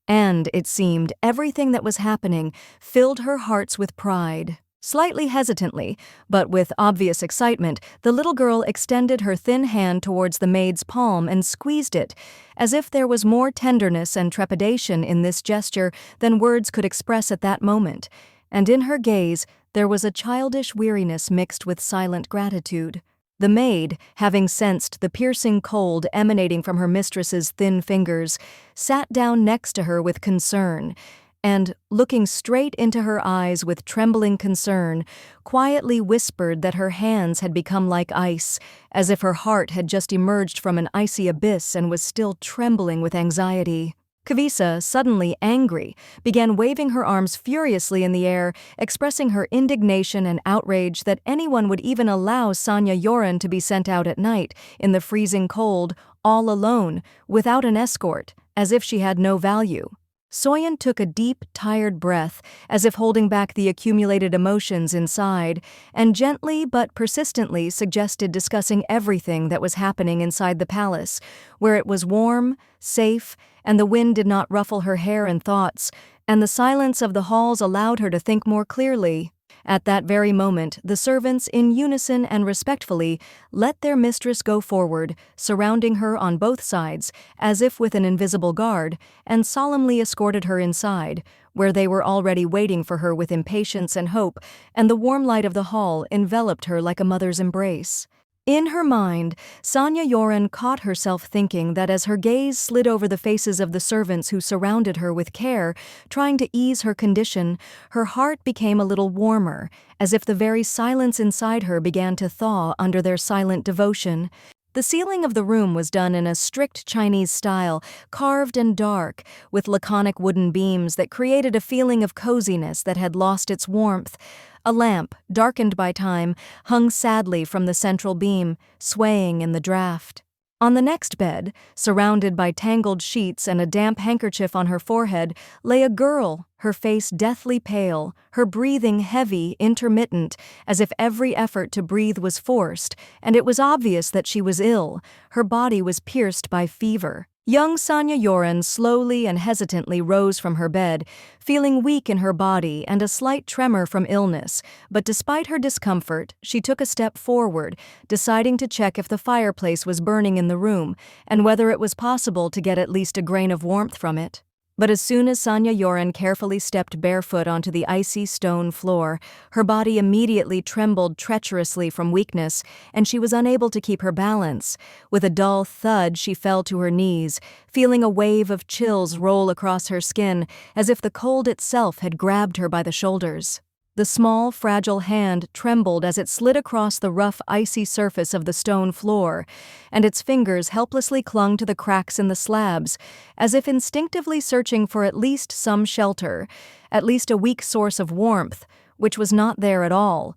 And, it seemed, everything that was happening filled her hearts with pride. Slightly hesitantly, but with obvious excitement, the little girl extended her thin hand towards the maid's palm and squeezed it, as if there was more tenderness and trepidation in this gesture than words could express at that moment, and in her gaze there was a childish weariness mixed with silent gratitude. The maid, having sensed the piercing cold emanating from her mistress's thin fingers, sat down next to her with concern, and, looking straight into her eyes with trembling concern, quietly whispered that her hands had become like ice, as if her heart had just emerged from an icy abyss and was still trembling with anxiety. Kavisa, suddenly angry, began waving her arms furiously in the air, expressing her indignation and outrage that anyone would even allow Sonia Yoren to be sent out at night, in the freezing cold, all alone, without an escort, as if she had no value. Soyen took a deep, tired breath, as if holding back the accumulated emotions inside, and gently but persistently suggested discussing everything that was happening inside the palace, where it was warm, safe, and the wind did not ruffle her hair and thoughts, and the silence of the halls allowed her to think more clearly. At that very moment, the servants, in unison and respectfully, let their mistress go forward, surrounding her on both sides, as if with an invisible guard, and solemnly escorted her inside, where they were already waiting for her with impatience and hope, and the warm light of the hall enveloped her like a mother's embrace. In her mind, Sonia Yoren caught herself thinking that as her gaze slid over the faces of the servants who surrounded her with care, trying to ease her condition, her heart became a little warmer, as if the very silence inside her began to thaw under their silent devotion. The ceiling of the room was done in a strict Chinese style, carved and dark, with laconic wooden beams that created a feeling of coziness that had lost its warmth. A lamp, darkened by time, hung sadly from the central beam, swaying in the draught. On the next bed, surrounded by tangled sheets and a damp handkerchief on her forehead, lay a girl, her face deathly pale, her breathing heavy, intermittent, as if every effort to breathe was forced, and it was obvious that she was ill. Her body was pierced by fever. Young Sonia Yoren slowly and hesitantly rose from her bed, feeling weak in her body and a slight tremor from illness, but despite her discomfort, she took a step forward, deciding to check if the fireplace was burning in the room and whether it was possible to get at least a grain of warmth from it. But as soon as Sonia Yoren carefully stepped barefoot onto the icy stone floor, her body immediately trembled treacherously from weakness, and she was unable to keep her balance. With a dull thud, she fell to her knees, feeling a wave of chills roll across her skin, as if the cold itself had grabbed her by the shoulders. The small, fragile hand trembled as it slid across the rough, icy surface of the stone floor, and its fingers helplessly clung to the cracks in the slabs, as if instinctively searching for at least some shelter, at least a weak source of warmth, which was not there at all,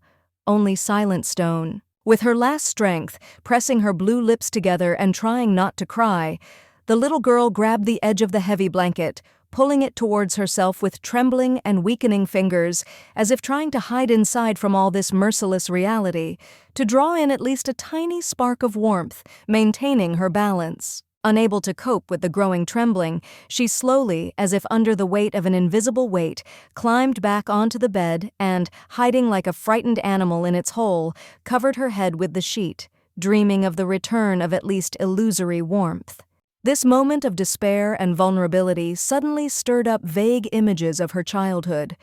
only silent stone. With her last strength, pressing her blue lips together and trying not to cry, the little girl grabbed the edge of the heavy blanket, pulling it towards herself with trembling and weakening fingers, as if trying to hide inside from all this merciless reality, to draw in at least a tiny spark of warmth, maintaining her balance. Unable to cope with the growing trembling, she slowly, as if under the weight of an invisible weight, climbed back onto the bed and, hiding like a frightened animal in its hole, covered her head with the sheet, dreaming of the return of at least illusory warmth. This moment of despair and vulnerability suddenly stirred up vague images of her childhood.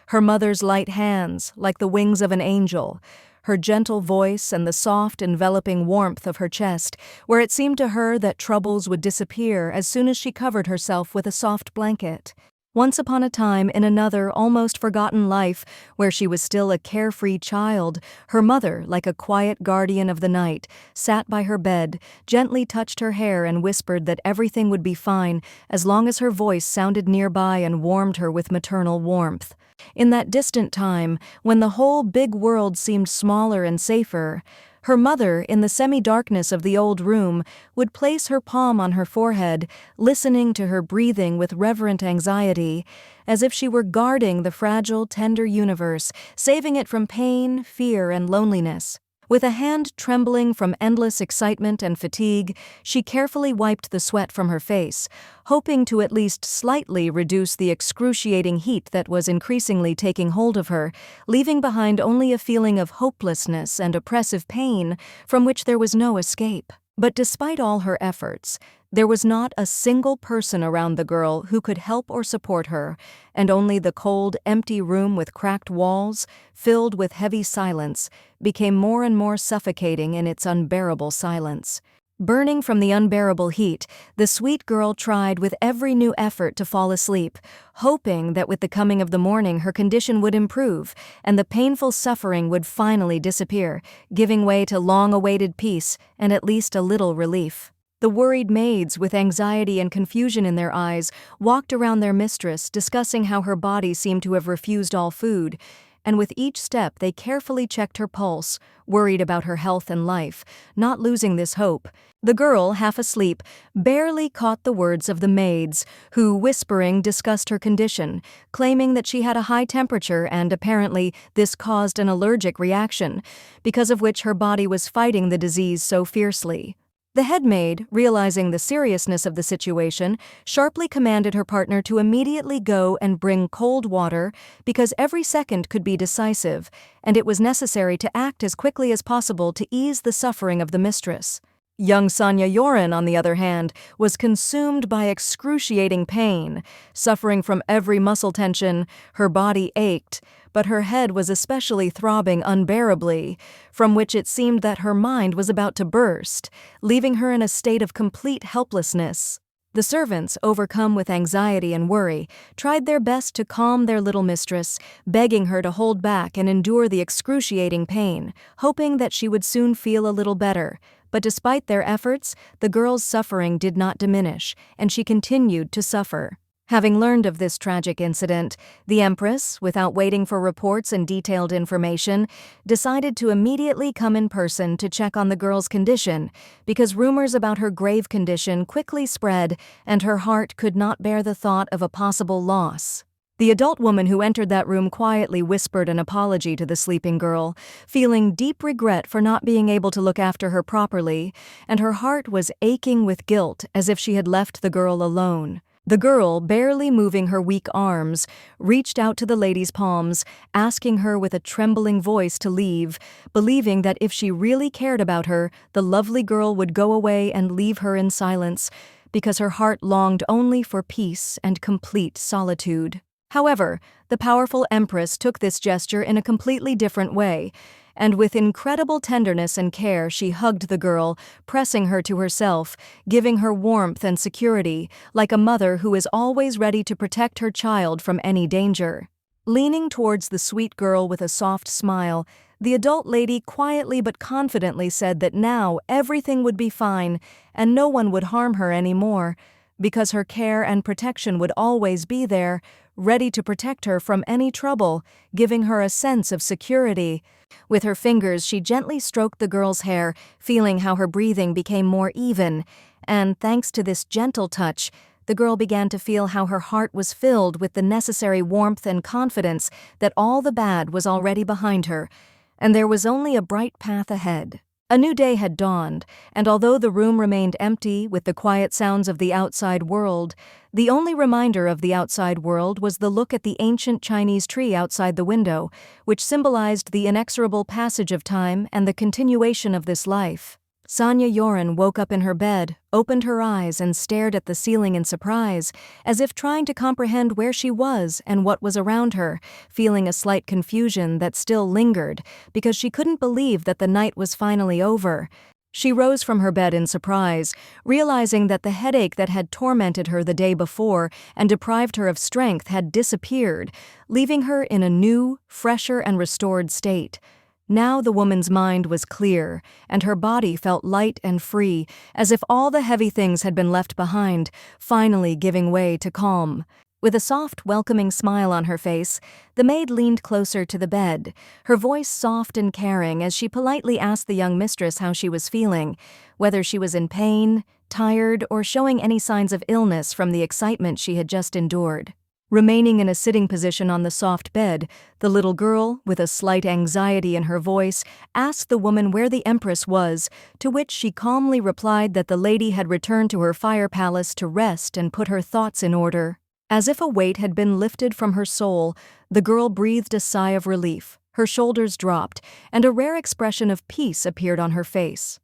Her mother's light hands, like the wings of an angel, her gentle voice and the soft, enveloping warmth of her chest, where it seemed to her that troubles would disappear as soon as she covered herself with a soft blanket. Once upon a time, in another, almost forgotten life, where she was still a carefree child, her mother, like a quiet guardian of the night, sat by her bed, gently touched her hair and whispered that everything would be fine as long as her voice sounded nearby and warmed her with maternal warmth. In that distant time, when the whole big world seemed smaller and safer, her mother, in the semi-darkness of the old room, would place her palm on her forehead, listening to her breathing with reverent anxiety, as if she were guarding the fragile, tender universe, saving it from pain, fear, and loneliness. With a hand trembling from endless excitement and fatigue, she carefully wiped the sweat from her face, hoping to at least slightly reduce the excruciating heat that was increasingly taking hold of her, leaving behind only a feeling of hopelessness and oppressive pain from which there was no escape. But despite all her efforts, there was not a single person around the girl who could help or support her, and only the cold, empty room with cracked walls, filled with heavy silence, became more and more suffocating in its unbearable silence. Burning from the unbearable heat, the sweet girl tried with every new effort to fall asleep, hoping that with the coming of the morning her condition would improve and the painful suffering would finally disappear, giving way to long-awaited peace and at least a little relief. The worried maids, with anxiety and confusion in their eyes, walked around their mistress, discussing how her body seemed to have refused all food, and with each step they carefully checked her pulse, worried about her health and life, not losing this hope. The girl, half asleep, barely caught the words of the maids, who, whispering, discussed her condition, claiming that she had a high temperature and, apparently, this caused an allergic reaction, because of which her body was fighting the disease so fiercely. The head maid, realizing the seriousness of the situation, sharply commanded her partner to immediately go and bring cold water because every second could be decisive, and it was necessary to act as quickly as possible to ease the suffering of the mistress. Young Sonia Yoren, on the other hand, was consumed by excruciating pain. Suffering from every muscle tension, her body ached, but her head was especially throbbing unbearably, from which it seemed that her mind was about to burst, leaving her in a state of complete helplessness. The servants, overcome with anxiety and worry, tried their best to calm their little mistress, begging her to hold back and endure the excruciating pain, hoping that she would soon feel a little better. But despite their efforts, the girl's suffering did not diminish, and she continued to suffer. Having learned of this tragic incident, the Empress, without waiting for reports and detailed information, decided to immediately come in person to check on the girl's condition, because rumors about her grave condition quickly spread and her heart could not bear the thought of a possible loss. The adult woman who entered that room quietly whispered an apology to the sleeping girl, feeling deep regret for not being able to look after her properly, and her heart was aching with guilt as if she had left the girl alone. The girl, barely moving her weak arms, reached out to the lady's palms, asking her with a trembling voice to leave, believing that if she really cared about her, the lovely girl would go away and leave her in silence, because her heart longed only for peace and complete solitude. However, the powerful Empress took this gesture in a completely different way, and with incredible tenderness and care she hugged the girl, pressing her to herself, giving her warmth and security, like a mother who is always ready to protect her child from any danger. Leaning towards the sweet girl with a soft smile, the adult lady quietly but confidently said that now everything would be fine and no one would harm her anymore, because her care and protection would always be there, ready to protect her from any trouble, giving her a sense of security. With her fingers, she gently stroked the girl's hair, feeling how her breathing became more even, and thanks to this gentle touch, the girl began to feel how her heart was filled with the necessary warmth and confidence that all the bad was already behind her, and there was only a bright path ahead. A new day had dawned, and although the room remained empty with the quiet sounds of the outside world, the only reminder of the outside world was the look at the ancient Chinese tree outside the window, which symbolized the inexorable passage of time and the continuation of this life. Sonia Yoren woke up in her bed, opened her eyes and stared at the ceiling in surprise, as if trying to comprehend where she was and what was around her, feeling a slight confusion that still lingered, because she couldn't believe that the night was finally over. She rose from her bed in surprise, realizing that the headache that had tormented her the day before and deprived her of strength had disappeared, leaving her in a new, fresher and restored state. Now the woman's mind was clear, and her body felt light and free, as if all the heavy things had been left behind, finally giving way to calm. With a soft, welcoming smile on her face, the maid leaned closer to the bed, her voice soft and caring as she politely asked the young mistress how she was feeling, whether she was in pain, tired, or showing any signs of illness from the excitement she had just endured. Remaining in a sitting position on the soft bed, the little girl, with a slight anxiety in her voice, asked the woman where the Empress was, to which she calmly replied that the lady had returned to her fire palace to rest and put her thoughts in order. As if a weight had been lifted from her soul, the girl breathed a sigh of relief, her shoulders dropped, and a rare expression of peace appeared on her face.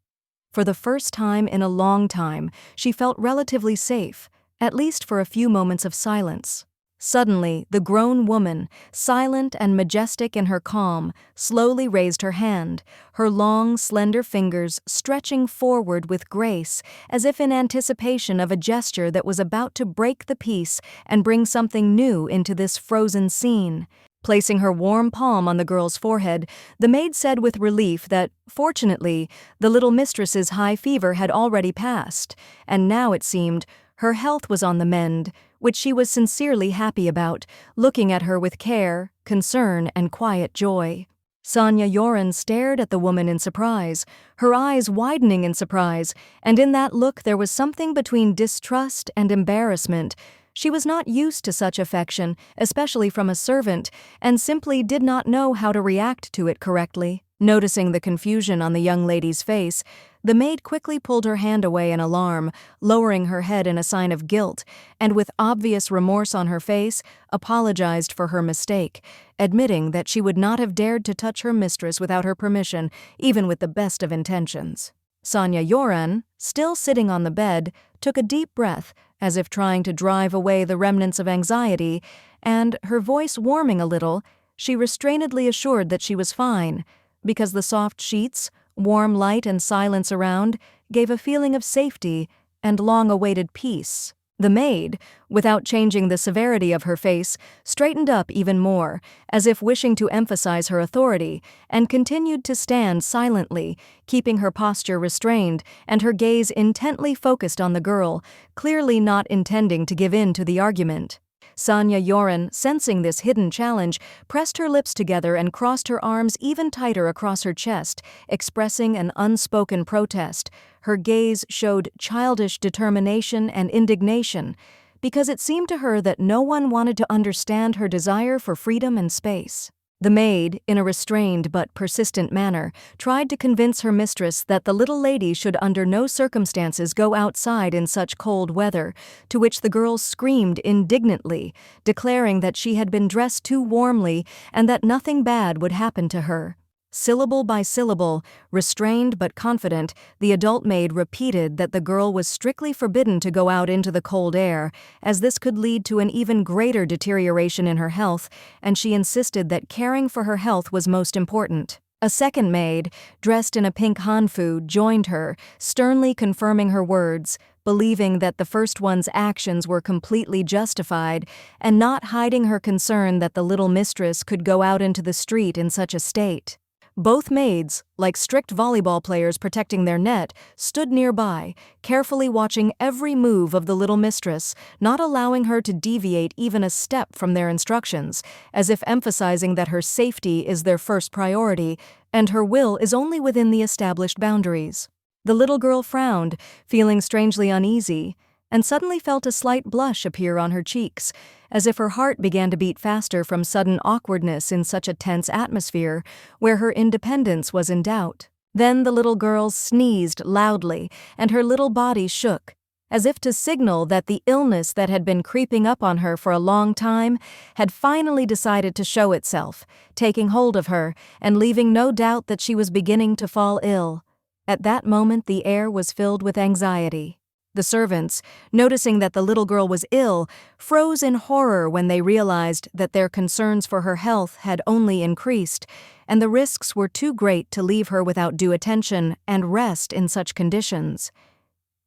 For the first time in a long time, she felt relatively safe, at least for a few moments of silence. Suddenly, the grown woman, silent and majestic in her calm, slowly raised her hand, her long, slender fingers stretching forward with grace, as if in anticipation of a gesture that was about to break the peace and bring something new into this frozen scene. Placing her warm palm on the girl's forehead, the maid said with relief that, fortunately, the little mistress's high fever had already passed, and now, it seemed, her health was on the mend, which she was sincerely happy about, looking at her with care, concern, and quiet joy. Sonia Yoren stared at the woman in surprise, her eyes widening in surprise, and in that look there was something between distrust and embarrassment. She was not used to such affection, especially from a servant, and simply did not know how to react to it correctly. Noticing the confusion on the young lady's face, the maid quickly pulled her hand away in alarm, lowering her head in a sign of guilt, and with obvious remorse on her face, apologized for her mistake, admitting that she would not have dared to touch her mistress without her permission, even with the best of intentions. Sonia Yoren, still sitting on the bed, took a deep breath, as if trying to drive away the remnants of anxiety, and, her voice warming a little, she restrainedly assured that she was fine, because the soft sheets, warm light and silence around gave a feeling of safety and long-awaited peace. The maid, without changing the severity of her face, straightened up even more, as if wishing to emphasize her authority, and continued to stand silently, keeping her posture restrained and her gaze intently focused on the girl, clearly not intending to give in to the argument. Sonia Yoren, sensing this hidden challenge, pressed her lips together and crossed her arms even tighter across her chest, expressing an unspoken protest. Her gaze showed childish determination and indignation, because it seemed to her that no one wanted to understand her desire for freedom and space. The maid, in a restrained but persistent manner, tried to convince her mistress that the little lady should under no circumstances go outside in such cold weather, to which the girl screamed indignantly, declaring that she had been dressed too warmly and that nothing bad would happen to her. Syllable by syllable, restrained but confident, the adult maid repeated that the girl was strictly forbidden to go out into the cold air, as this could lead to an even greater deterioration in her health, and she insisted that caring for her health was most important. A second maid, dressed in a pink hanfu, joined her, sternly confirming her words, believing that the first one's actions were completely justified, and not hiding her concern that the little mistress could go out into the street in such a state. Both maids, like strict volleyball players protecting their net, stood nearby, carefully watching every move of the little mistress, not allowing her to deviate even a step from their instructions, as if emphasizing that her safety is their first priority, and her will is only within the established boundaries. The little girl frowned, feeling strangely uneasy, and suddenly felt a slight blush appear on her cheeks, as if her heart began to beat faster from sudden awkwardness in such a tense atmosphere, where her independence was in doubt. Then the little girl sneezed loudly, and her little body shook, as if to signal that the illness that had been creeping up on her for a long time had finally decided to show itself, taking hold of her, and leaving no doubt that she was beginning to fall ill. At that moment the air was filled with anxiety. The servants, noticing that the little girl was ill, froze in horror when they realized that their concerns for her health had only increased, and the risks were too great to leave her without due attention and rest in such conditions.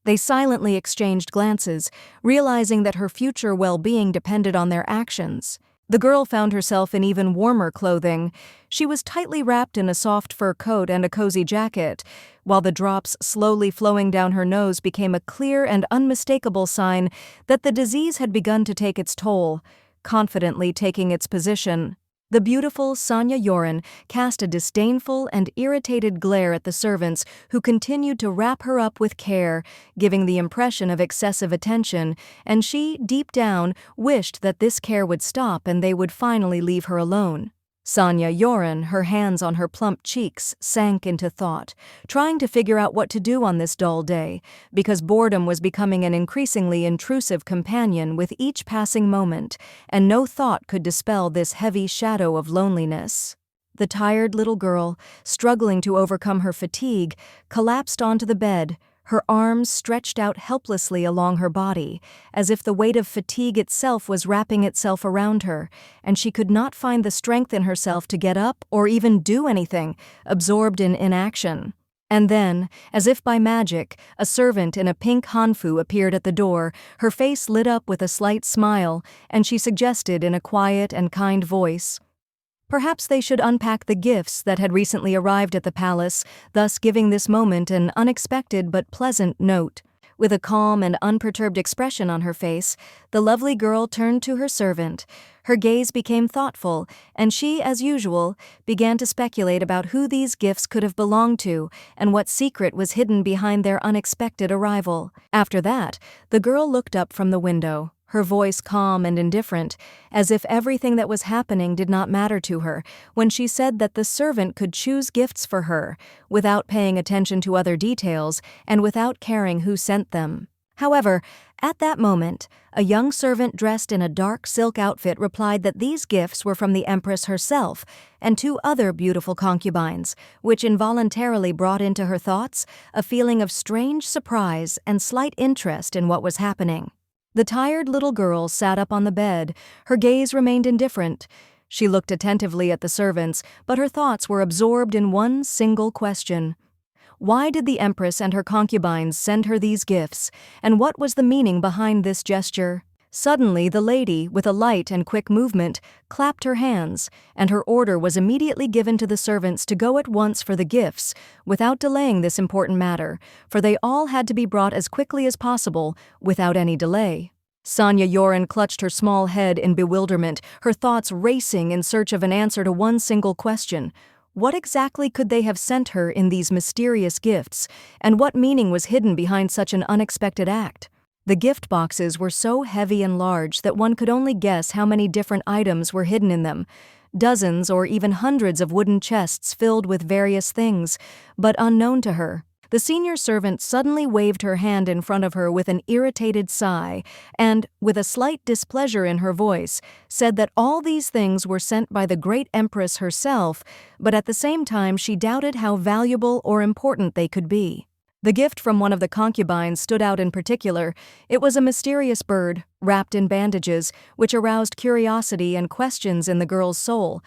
They silently exchanged glances, realizing that her future well-being depended on their actions. The girl found herself in even warmer clothing. She was tightly wrapped in a soft fur coat and a cozy jacket, while the drops slowly flowing down her nose became a clear and unmistakable sign that the disease had begun to take its toll, confidently taking its position. The beautiful Sonia Yoren cast a disdainful and irritated glare at the servants, who continued to wrap her up with care, giving the impression of excessive attention, and she, deep down, wished that this care would stop and they would finally leave her alone. Sonia Yoren, her hands on her plump cheeks, sank into thought, trying to figure out what to do on this dull day, because boredom was becoming an increasingly intrusive companion with each passing moment, and no thought could dispel this heavy shadow of loneliness. The tired little girl, struggling to overcome her fatigue, collapsed onto the bed, her arms stretched out helplessly along her body, as if the weight of fatigue itself was wrapping itself around her, and she could not find the strength in herself to get up or even do anything, absorbed in inaction. And then, as if by magic, a servant in a pink hanfu appeared at the door, her face lit up with a slight smile, and she suggested in a quiet and kind voice, perhaps they should unpack the gifts that had recently arrived at the palace, thus giving this moment an unexpected but pleasant note. With a calm and unperturbed expression on her face, the lovely girl turned to her servant. Her gaze became thoughtful, and she, as usual, began to speculate about who these gifts could have belonged to and what secret was hidden behind their unexpected arrival. After that, the girl looked up from the window, her voice calm and indifferent, as if everything that was happening did not matter to her, when she said that the servant could choose gifts for her, without paying attention to other details and without caring who sent them. However, at that moment, a young servant dressed in a dark silk outfit replied that these gifts were from the Empress herself and two other beautiful concubines, which involuntarily brought into her thoughts a feeling of strange surprise and slight interest in what was happening. The tired little girl sat up on the bed. Her gaze remained indifferent. She looked attentively at the servants, but her thoughts were absorbed in one single question. Why did the Empress and her concubines send her these gifts, and what was the meaning behind this gesture? Suddenly, the lady, with a light and quick movement, clapped her hands, and her order was immediately given to the servants to go at once for the gifts, without delaying this important matter, for they all had to be brought as quickly as possible, without any delay. Sonia Yoren clutched her small head in bewilderment, her thoughts racing in search of an answer to one single question. What exactly could they have sent her in these mysterious gifts, and what meaning was hidden behind such an unexpected act? The gift boxes were so heavy and large that one could only guess how many different items were hidden in them. Dozens or even hundreds of wooden chests filled with various things, but unknown to her. The senior servant suddenly waved her hand in front of her with an irritated sigh and, with a slight displeasure in her voice, said that all these things were sent by the great Empress herself, but at the same time she doubted how valuable or important they could be. The gift from one of the concubines stood out in particular. It was a mysterious bird, wrapped in bandages, which aroused curiosity and questions in the girl's soul.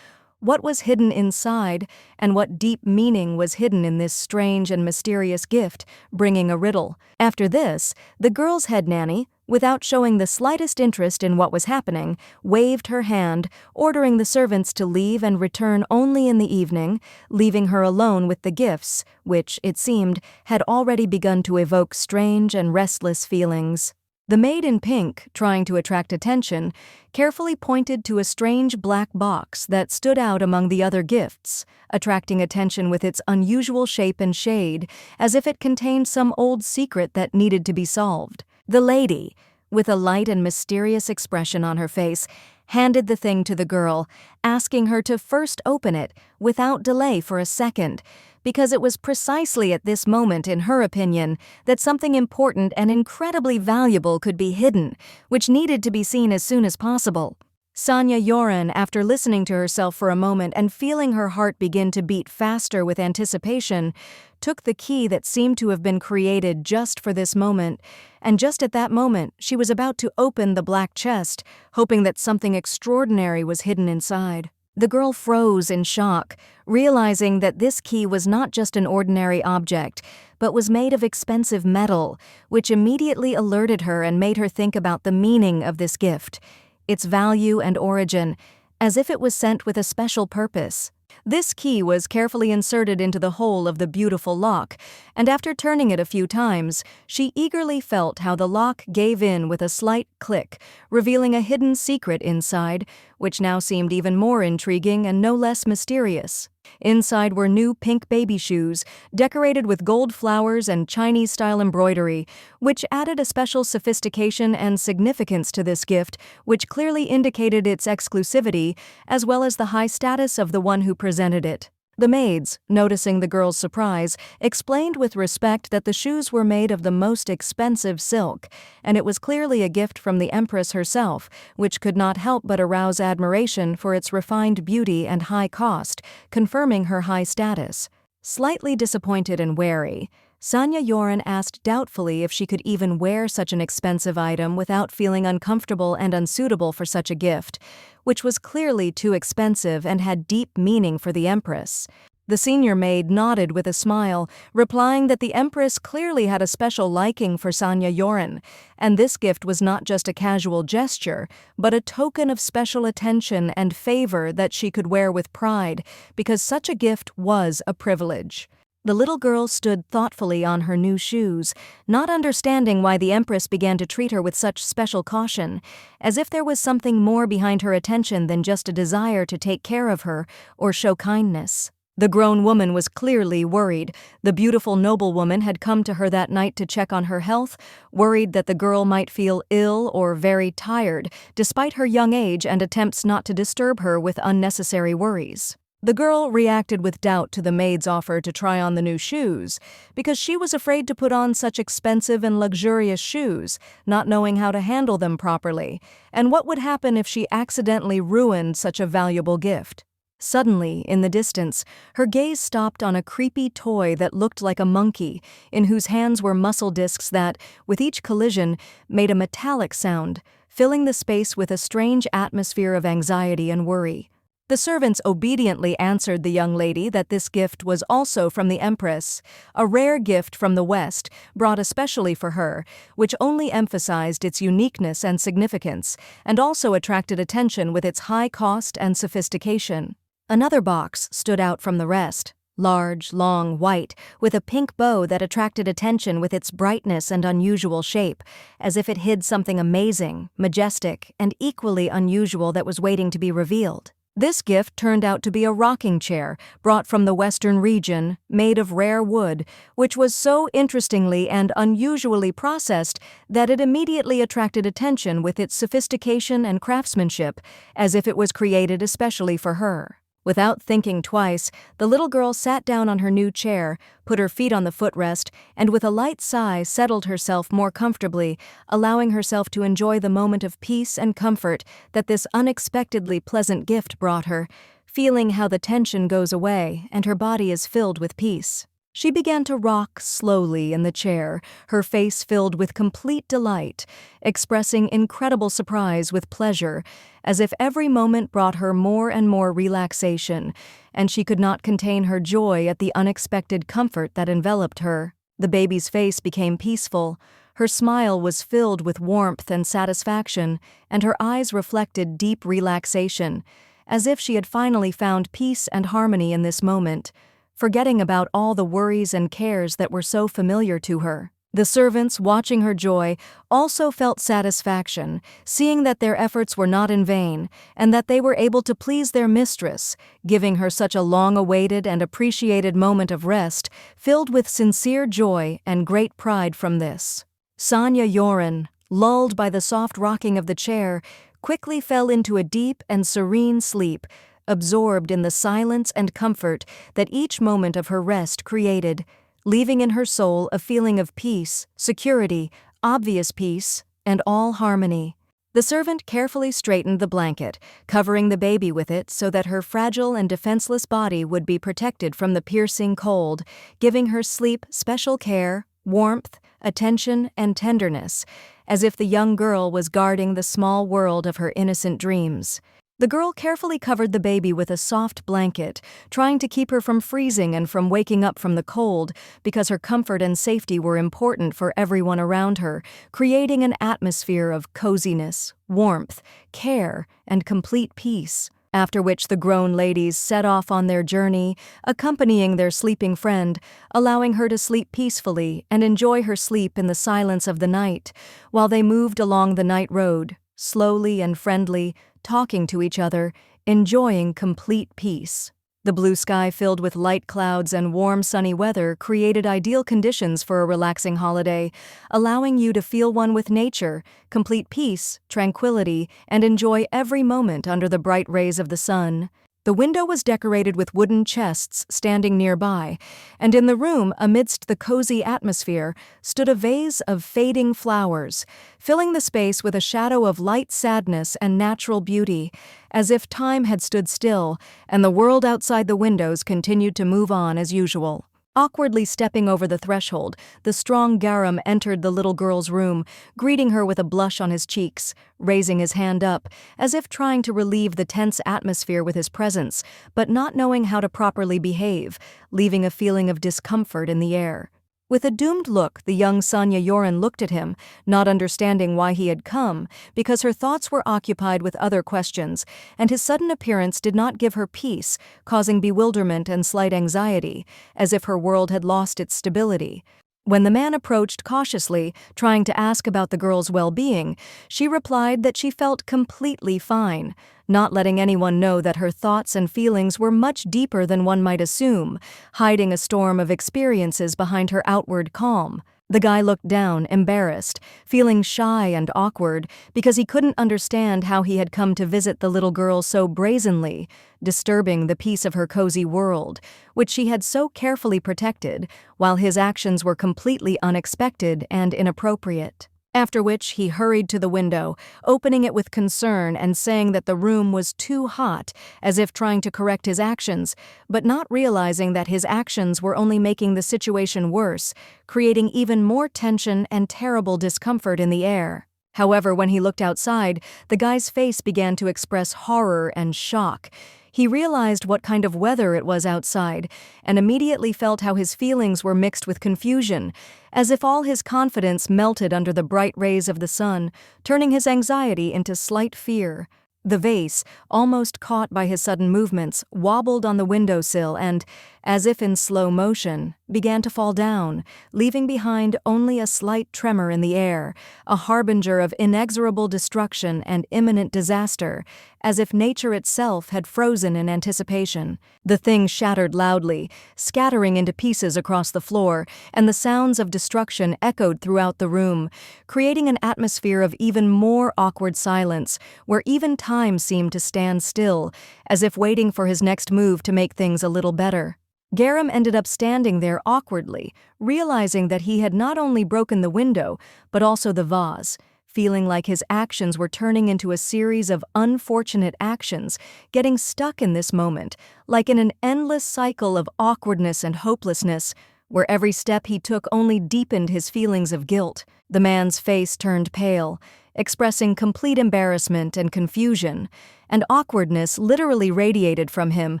What was hidden inside, and what deep meaning was hidden in this strange and mysterious gift, bringing a riddle? After this, the girl's head nanny, without showing the slightest interest in what was happening, waved her hand, ordering the servants to leave and return only in the evening, leaving her alone with the gifts, which, it seemed, had already begun to evoke strange and restless feelings. The maid in pink, trying to attract attention, carefully pointed to a strange black box that stood out among the other gifts, attracting attention with its unusual shape and shade, as if it contained some old secret that needed to be solved. The lady, with a light and mysterious expression on her face, handed the thing to the girl, asking her to first open it without delay for a second, because it was precisely at this moment, in her opinion, that something important and incredibly valuable could be hidden, which needed to be seen as soon as possible. Sonia Yoren, after listening to herself for a moment and feeling her heart begin to beat faster with anticipation, took the key that seemed to have been created just for this moment, and just at that moment she was about to open the black chest, hoping that something extraordinary was hidden inside. The girl froze in shock, realizing that this key was not just an ordinary object, but was made of expensive metal, which immediately alerted her and made her think about the meaning of this gift, its value and origin, as if it was sent with a special purpose. This key was carefully inserted into the hole of the beautiful lock, and after turning it a few times, she eagerly felt how the lock gave in with a slight click, revealing a hidden secret inside, which now seemed even more intriguing and no less mysterious. Inside were new pink baby shoes, decorated with gold flowers and Chinese-style embroidery, which added a special sophistication and significance to this gift, which clearly indicated its exclusivity, as well as the high status of the one who presented it. The maids, noticing the girl's surprise, explained with respect that the shoes were made of the most expensive silk, and it was clearly a gift from the Empress herself, which could not help but arouse admiration for its refined beauty and high cost, confirming her high status. Slightly disappointed and wary, Sonia Yoren asked doubtfully if she could even wear such an expensive item without feeling uncomfortable and unsuitable for such a gift, which was clearly too expensive and had deep meaning for the Empress. The senior maid nodded with a smile, replying that the Empress clearly had a special liking for Sonia Yoren, and this gift was not just a casual gesture, but a token of special attention and favor that she could wear with pride, because such a gift was a privilege. The little girl stood thoughtfully on her new shoes, not understanding why the Empress began to treat her with such special caution, as if there was something more behind her attention than just a desire to take care of her or show kindness. The grown woman was clearly worried. The beautiful noblewoman had come to her that night to check on her health, worried that the girl might feel ill or very tired, despite her young age and attempts not to disturb her with unnecessary worries. The girl reacted with doubt to the maid's offer to try on the new shoes, because she was afraid to put on such expensive and luxurious shoes, not knowing how to handle them properly, and what would happen if she accidentally ruined such a valuable gift. Suddenly, in the distance, her gaze stopped on a creepy toy that looked like a monkey, in whose hands were muscle discs that, with each collision, made a metallic sound, filling the space with a strange atmosphere of anxiety and worry. The servants obediently answered the young lady that this gift was also from the Empress, a rare gift from the West, brought especially for her, which only emphasized its uniqueness and significance, and also attracted attention with its high cost and sophistication. Another box stood out from the rest. Large, long, white, with a pink bow that attracted attention with its brightness and unusual shape, as if it hid something amazing, majestic, and equally unusual that was waiting to be revealed. This gift turned out to be a rocking chair, brought from the western region, made of rare wood, which was so interestingly and unusually processed that it immediately attracted attention with its sophistication and craftsmanship, as if it was created especially for her. Without thinking twice, the little girl sat down on her new chair, put her feet on the footrest, and with a light sigh settled herself more comfortably, allowing herself to enjoy the moment of peace and comfort that this unexpectedly pleasant gift brought her, feeling how the tension goes away and her body is filled with peace. She began to rock slowly in the chair, her face filled with complete delight, expressing incredible surprise with pleasure, as if every moment brought her more and more relaxation, and she could not contain her joy at the unexpected comfort that enveloped her. The baby's face became peaceful, her smile was filled with warmth and satisfaction, and her eyes reflected deep relaxation, as if she had finally found peace and harmony in this moment, forgetting about all the worries and cares that were so familiar to her. The servants, watching her joy, also felt satisfaction, seeing that their efforts were not in vain, and that they were able to please their mistress, giving her such a long-awaited and appreciated moment of rest, filled with sincere joy and great pride from this. Sonia Yoren, lulled by the soft rocking of the chair, quickly fell into a deep and serene sleep, absorbed in the silence and comfort that each moment of her rest created, leaving in her soul a feeling of peace, security, obvious peace, and all harmony. The servant carefully straightened the blanket, covering the baby with it so that her fragile and defenseless body would be protected from the piercing cold, giving her sleep special care, warmth, attention, and tenderness, as if the young girl was guarding the small world of her innocent dreams. The girl carefully covered the baby with a soft blanket, trying to keep her from freezing and from waking up from the cold, because her comfort and safety were important for everyone around her, creating an atmosphere of coziness, warmth, care, and complete peace. After which the grown ladies set off on their journey, accompanying their sleeping friend, allowing her to sleep peacefully and enjoy her sleep in the silence of the night, while they moved along the night road, slowly and friendly, talking to each other, enjoying complete peace. The blue sky filled with light clouds and warm sunny weather created ideal conditions for a relaxing holiday, allowing you to feel one with nature, complete peace, tranquility, and enjoy every moment under the bright rays of the sun. The window was decorated with wooden chests standing nearby, and in the room, amidst the cozy atmosphere, stood a vase of fading flowers, filling the space with a shadow of light sadness and natural beauty, as if time had stood still and the world outside the windows continued to move on as usual. Awkwardly stepping over the threshold, the strong Garam entered the little girl's room, greeting her with a blush on his cheeks, raising his hand up, as if trying to relieve the tense atmosphere with his presence, but not knowing how to properly behave, leaving a feeling of discomfort in the air. With a doomed look, the young Sonia Yoren looked at him, not understanding why he had come, because her thoughts were occupied with other questions, and his sudden appearance did not give her peace, causing bewilderment and slight anxiety, as if her world had lost its stability. When the man approached cautiously, trying to ask about the girl's well-being, she replied that she felt completely fine, not letting anyone know that her thoughts and feelings were much deeper than one might assume, hiding a storm of experiences behind her outward calm. The guy looked down, embarrassed, feeling shy and awkward because he couldn't understand how he had come to visit the little girl so brazenly, disturbing the peace of her cozy world, which she had so carefully protected, while his actions were completely unexpected and inappropriate. After which he hurried to the window, opening it with concern and saying that the room was too hot, as if trying to correct his actions, but not realizing that his actions were only making the situation worse, creating even more tension and terrible discomfort in the air. However, when he looked outside, the guy's face began to express horror and shock. He realized what kind of weather it was outside, and immediately felt how his feelings were mixed with confusion, as if all his confidence melted under the bright rays of the sun, turning his anxiety into slight fear. The vase, almost caught by his sudden movements, wobbled on the windowsill and, as if in slow motion, began to fall down, leaving behind only a slight tremor in the air, a harbinger of inexorable destruction and imminent disaster, as if nature itself had frozen in anticipation. The thing shattered loudly, scattering into pieces across the floor, and the sounds of destruction echoed throughout the room, creating an atmosphere of even more awkward silence, where even time seemed to stand still, as if waiting for his next move to make things a little better. Garam ended up standing there awkwardly, realizing that he had not only broken the window, but also the vase, feeling like his actions were turning into a series of unfortunate actions, getting stuck in this moment, like in an endless cycle of awkwardness and hopelessness, where every step he took only deepened his feelings of guilt. The man's face turned pale, expressing complete embarrassment and confusion, and awkwardness literally radiated from him,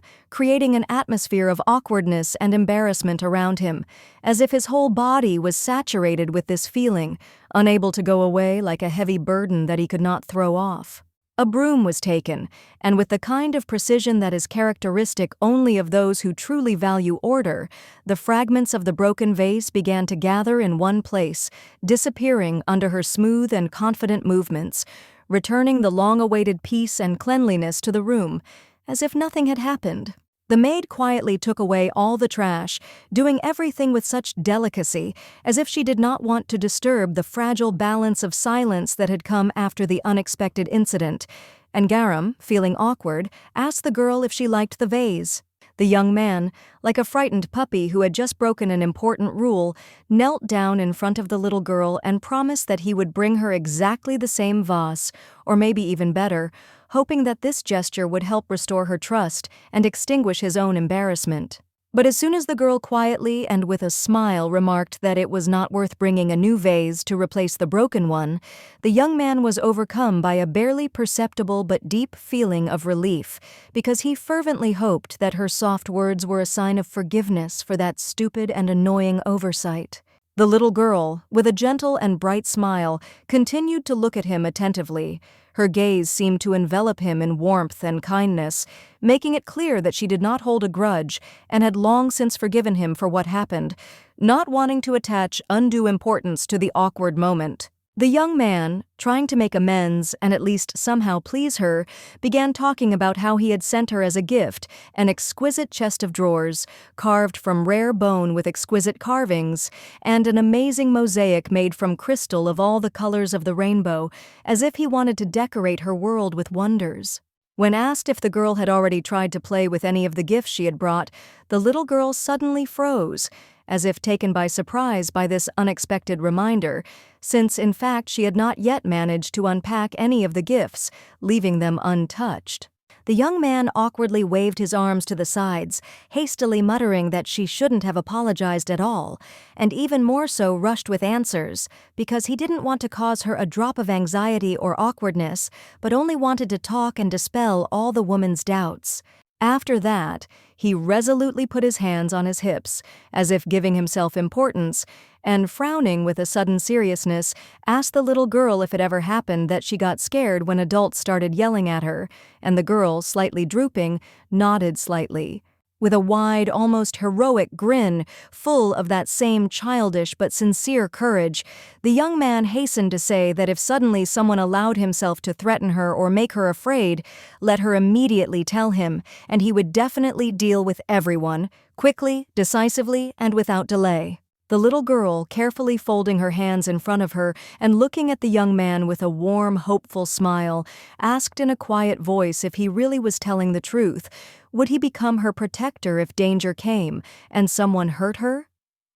creating an atmosphere of awkwardness and embarrassment around him, as if his whole body was saturated with this feeling, unable to go away like a heavy burden that he could not throw off. A broom was taken, and with the kind of precision that is characteristic only of those who truly value order, the fragments of the broken vase began to gather in one place, disappearing under her smooth and confident movements, returning the long-awaited peace and cleanliness to the room, as if nothing had happened. The maid quietly took away all the trash, doing everything with such delicacy, as if she did not want to disturb the fragile balance of silence that had come after the unexpected incident, and Garam, feeling awkward, asked the girl if she liked the vase. The young man, like a frightened puppy who had just broken an important rule, knelt down in front of the little girl and promised that he would bring her exactly the same vase, or maybe even better, hoping that this gesture would help restore her trust and extinguish his own embarrassment. But as soon as the girl quietly and with a smile remarked that it was not worth bringing a new vase to replace the broken one, the young man was overcome by a barely perceptible but deep feeling of relief, because he fervently hoped that her soft words were a sign of forgiveness for that stupid and annoying oversight. The little girl, with a gentle and bright smile, continued to look at him attentively. Her gaze seemed to envelop him in warmth and kindness, making it clear that she did not hold a grudge and had long since forgiven him for what happened, not wanting to attach undue importance to the awkward moment. The young man, trying to make amends and at least somehow please her, began talking about how he had sent her as a gift an exquisite chest of drawers, carved from rare bone with exquisite carvings, and an amazing mosaic made from crystal of all the colors of the rainbow, as if he wanted to decorate her world with wonders. When asked if the girl had already tried to play with any of the gifts she had brought, the little girl suddenly froze, as if taken by surprise by this unexpected reminder, since in fact she had not yet managed to unpack any of the gifts, leaving them untouched. The young man awkwardly waved his arms to the sides, hastily muttering that she shouldn't have apologized at all, and even more so rushed with answers, because he didn't want to cause her a drop of anxiety or awkwardness, but only wanted to talk and dispel all the woman's doubts. After that, he resolutely put his hands on his hips, as if giving himself importance, and frowning with a sudden seriousness, asked the little girl if it ever happened that she got scared when adults started yelling at her, and the girl, slightly drooping, nodded slightly. With a wide, almost heroic grin, full of that same childish but sincere courage, the young man hastened to say that if suddenly someone allowed himself to threaten her or make her afraid, let her immediately tell him, and he would definitely deal with everyone, quickly, decisively, and without delay. The little girl, carefully folding her hands in front of her and looking at the young man with a warm, hopeful smile, asked in a quiet voice if he really was telling the truth. Would he become her protector if danger came and someone hurt her?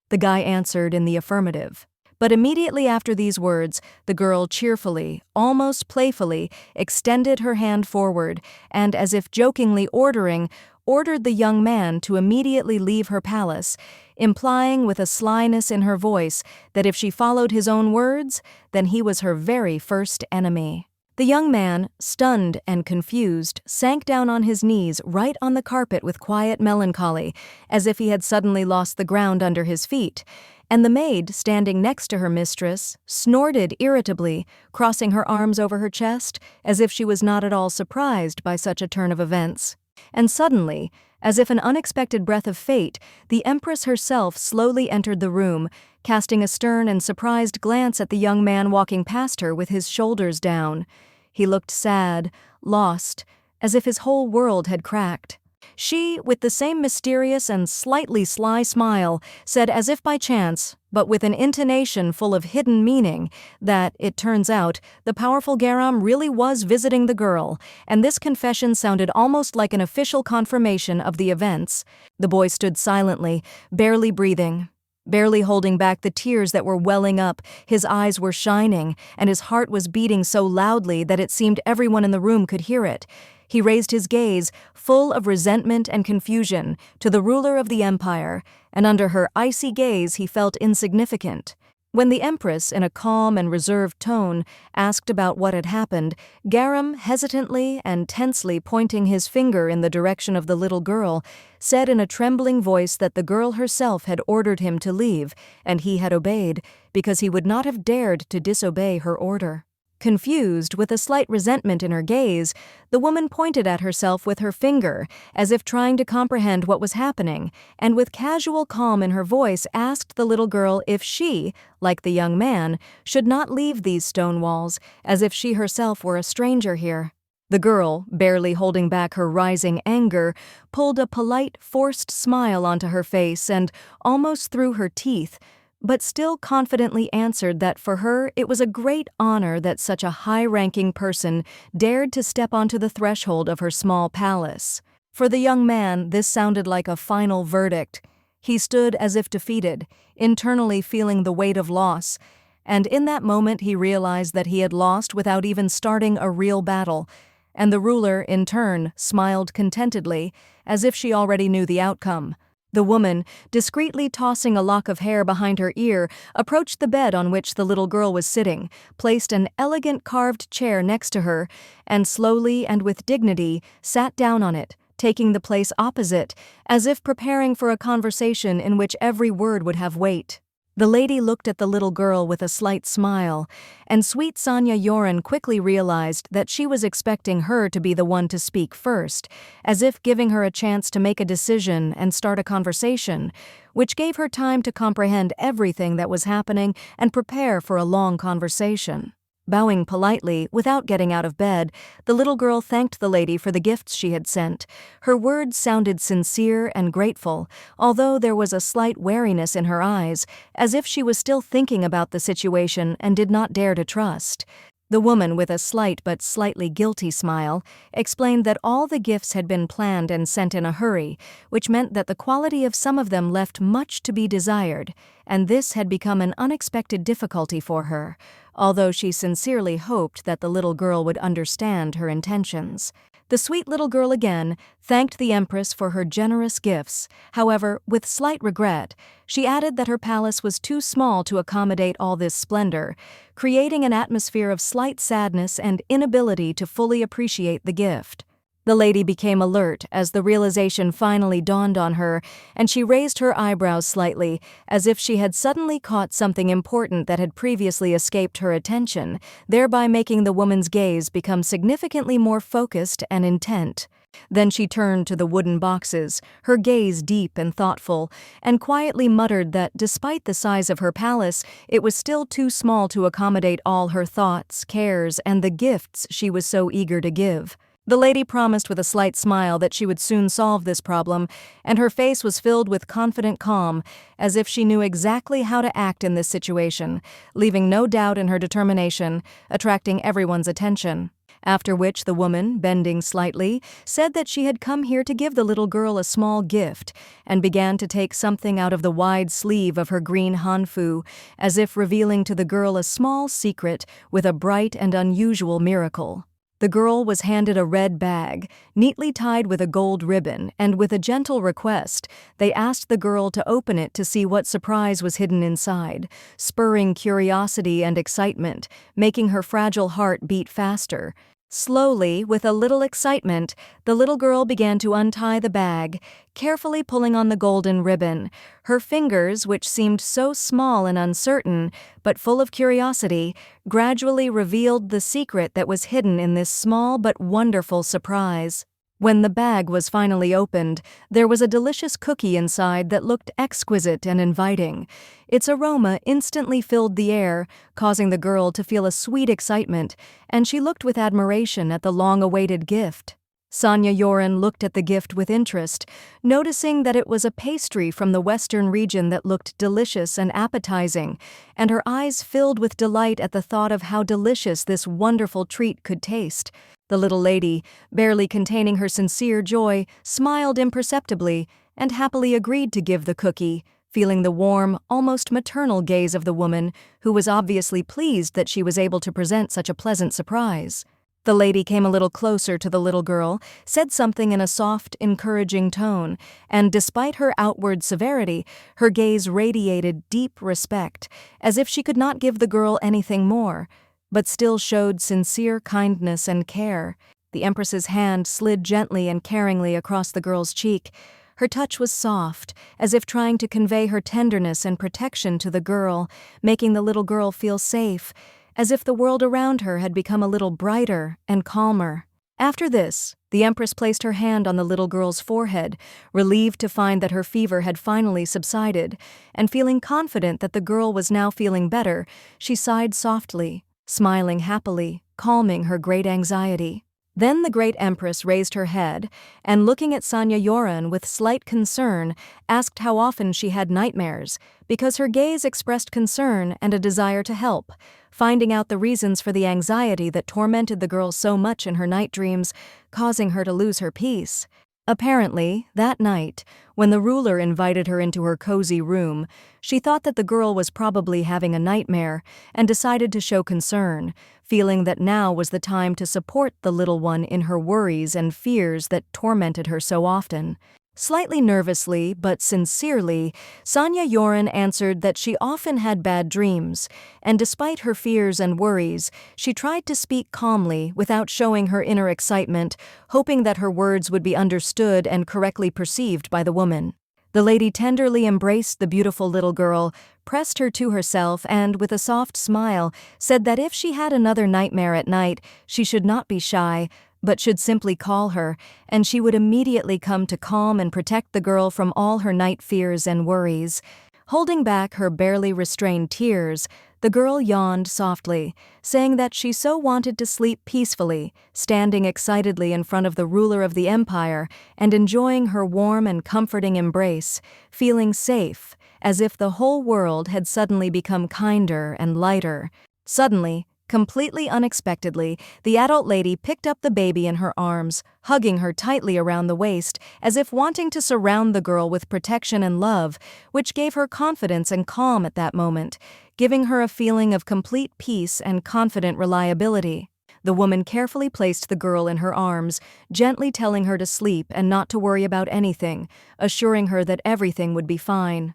The guy answered in the affirmative. But immediately after these words, the girl cheerfully, almost playfully, extended her hand forward and, as if jokingly ordered the young man to immediately leave her palace, implying with a slyness in her voice that if she followed his own words, then he was her very first enemy. The young man, stunned and confused, sank down on his knees right on the carpet with quiet melancholy, as if he had suddenly lost the ground under his feet, and the maid, standing next to her mistress, snorted irritably, crossing her arms over her chest, as if she was not at all surprised by such a turn of events. And suddenly, as if an unexpected breath of fate, the Empress herself slowly entered the room, casting a stern and surprised glance at the young man walking past her with his shoulders down. He looked sad, lost, as if his whole world had cracked. She, with the same mysterious and slightly sly smile, said as if by chance, but with an intonation full of hidden meaning, that, it turns out, the powerful Garam really was visiting the girl, and this confession sounded almost like an official confirmation of the events. The boy stood silently, barely breathing, barely holding back the tears that were welling up. His eyes were shining, and his heart was beating so loudly that it seemed everyone in the room could hear it. He raised his gaze, full of resentment and confusion, to the ruler of the empire, and under her icy gaze he felt insignificant. When the Empress, in a calm and reserved tone, asked about what had happened, Garam, hesitantly and tensely pointing his finger in the direction of the little girl, said in a trembling voice that the girl herself had ordered him to leave, and he had obeyed, because he would not have dared to disobey her order. Confused, with a slight resentment in her gaze, the woman pointed at herself with her finger, as if trying to comprehend what was happening, and with casual calm in her voice asked the little girl if she, like the young man, should not leave these stone walls, as if she herself were a stranger here. The girl, barely holding back her rising anger, pulled a polite, forced smile onto her face and, almost through her teeth, but still confidently answered that for her it was a great honor that such a high-ranking person dared to step onto the threshold of her small palace. For the young man, this sounded like a final verdict. He stood as if defeated, internally feeling the weight of loss, and in that moment he realized that he had lost without even starting a real battle, and the ruler, in turn, smiled contentedly, as if she already knew the outcome. The woman, discreetly tossing a lock of hair behind her ear, approached the bed on which the little girl was sitting, placed an elegant carved chair next to her, and slowly and with dignity sat down on it, taking the place opposite, as if preparing for a conversation in which every word would have weight. The lady looked at the little girl with a slight smile, and sweet Sonia Yoren quickly realized that she was expecting her to be the one to speak first, as if giving her a chance to make a decision and start a conversation, which gave her time to comprehend everything that was happening and prepare for a long conversation. Bowing politely, without getting out of bed, the little girl thanked the lady for the gifts she had sent. Her words sounded sincere and grateful, although there was a slight wariness in her eyes, as if she was still thinking about the situation and did not dare to trust. The woman, with a slight but slightly guilty smile, explained that all the gifts had been planned and sent in a hurry, which meant that the quality of some of them left much to be desired, and this had become an unexpected difficulty for her, although she sincerely hoped that the little girl would understand her intentions. The sweet little girl again thanked the Empress for her generous gifts. However, with slight regret, she added that her palace was too small to accommodate all this splendor, creating an atmosphere of slight sadness and inability to fully appreciate the gift. The lady became alert as the realization finally dawned on her, and she raised her eyebrows slightly, as if she had suddenly caught something important that had previously escaped her attention, thereby making the woman's gaze become significantly more focused and intent. Then she turned to the wooden boxes, her gaze deep and thoughtful, and quietly muttered that despite the size of her palace, it was still too small to accommodate all her thoughts, cares, and the gifts she was so eager to give. The lady promised with a slight smile that she would soon solve this problem, and her face was filled with confident calm, as if she knew exactly how to act in this situation, leaving no doubt in her determination, attracting everyone's attention. After which the woman, bending slightly, said that she had come here to give the little girl a small gift, and began to take something out of the wide sleeve of her green hanfu, as if revealing to the girl a small secret with a bright and unusual miracle. The girl was handed a red bag, neatly tied with a gold ribbon, and with a gentle request, they asked the girl to open it to see what surprise was hidden inside, spurring curiosity and excitement, making her fragile heart beat faster. Slowly, with a little excitement, the little girl began to untie the bag, carefully pulling on the golden ribbon. Her fingers, which seemed so small and uncertain, but full of curiosity, gradually revealed the secret that was hidden in this small but wonderful surprise. When the bag was finally opened, there was a delicious cookie inside that looked exquisite and inviting. Its aroma instantly filled the air, causing the girl to feel a sweet excitement, and she looked with admiration at the long-awaited gift. Sonia Yoren looked at the gift with interest, noticing that it was a pastry from the western region that looked delicious and appetizing, and her eyes filled with delight at the thought of how delicious this wonderful treat could taste. The little lady, barely containing her sincere joy, smiled imperceptibly and happily agreed to give the cookie, feeling the warm, almost maternal gaze of the woman, who was obviously pleased that she was able to present such a pleasant surprise. The lady came a little closer to the little girl, said something in a soft, encouraging tone, and despite her outward severity, her gaze radiated deep respect, as if she could not give the girl anything more, but still showed sincere kindness and care. The Empress's hand slid gently and caringly across the girl's cheek. Her touch was soft, as if trying to convey her tenderness and protection to the girl, making the little girl feel safe, as if the world around her had become a little brighter and calmer. After this, the Empress placed her hand on the little girl's forehead, relieved to find that her fever had finally subsided, and feeling confident that the girl was now feeling better, she sighed softly, smiling happily, calming her great anxiety. Then the great Empress raised her head, and looking at Sonia Yoren with slight concern, asked how often she had nightmares, because her gaze expressed concern and a desire to help, finding out the reasons for the anxiety that tormented the girl so much in her night dreams, causing her to lose her peace. Apparently, that night, when the ruler invited her into her cozy room, she thought that the girl was probably having a nightmare and decided to show concern, feeling that now was the time to support the little one in her worries and fears that tormented her so often. Slightly nervously, but sincerely, Sonia Yoren answered that she often had bad dreams, and despite her fears and worries, she tried to speak calmly without showing her inner excitement, hoping that her words would be understood and correctly perceived by the woman. The lady tenderly embraced the beautiful little girl, pressed her to herself, and, with a soft smile, said that if she had another nightmare at night, she should not be shy, but should simply call her, and she would immediately come to calm and protect the girl from all her night fears and worries. Holding back her barely restrained tears, the girl yawned softly, saying that she so wanted to sleep peacefully, standing excitedly in front of the ruler of the empire and enjoying her warm and comforting embrace, feeling safe, as if the whole world had suddenly become kinder and lighter. Suddenly, completely unexpectedly, the adult lady picked up the baby in her arms, hugging her tightly around the waist, as if wanting to surround the girl with protection and love, which gave her confidence and calm at that moment, giving her a feeling of complete peace and confident reliability. The woman carefully placed the girl in her arms, gently telling her to sleep and not to worry about anything, assuring her that everything would be fine.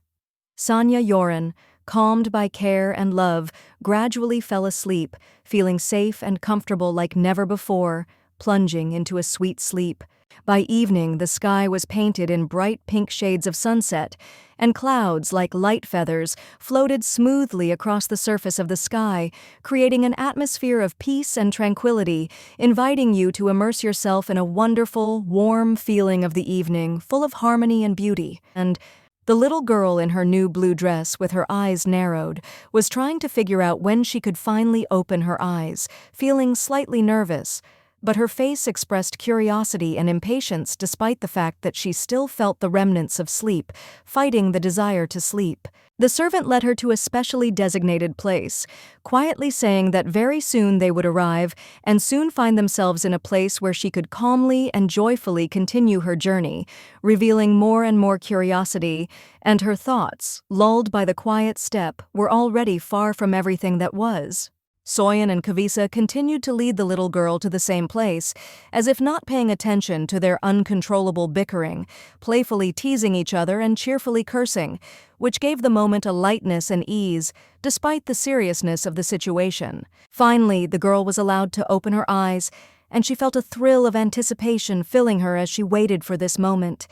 Sonia Yoren, calmed by care and love, gradually fell asleep, feeling safe and comfortable like never before, plunging into a sweet sleep. By evening, the sky was painted in bright pink shades of sunset, and clouds, like light feathers, floated smoothly across the surface of the sky, creating an atmosphere of peace and tranquility, inviting you to immerse yourself in a wonderful, warm feeling of the evening, full of harmony and beauty. And the little girl in her new blue dress, with her eyes narrowed, was trying to figure out when she could finally open her eyes, feeling slightly nervous, but her face expressed curiosity and impatience despite the fact that she still felt the remnants of sleep, fighting the desire to sleep. The servant led her to a specially designated place, quietly saying that very soon they would arrive and soon find themselves in a place where she could calmly and joyfully continue her journey, revealing more and more curiosity, and her thoughts, lulled by the quiet step, were already far from everything that was. Soyan and Kavisa continued to lead the little girl to the same place, as if not paying attention to their uncontrollable bickering, playfully teasing each other and cheerfully cursing, which gave the moment a lightness and ease, despite the seriousness of the situation. Finally, the girl was allowed to open her eyes, and she felt a thrill of anticipation filling her as she waited for this moment.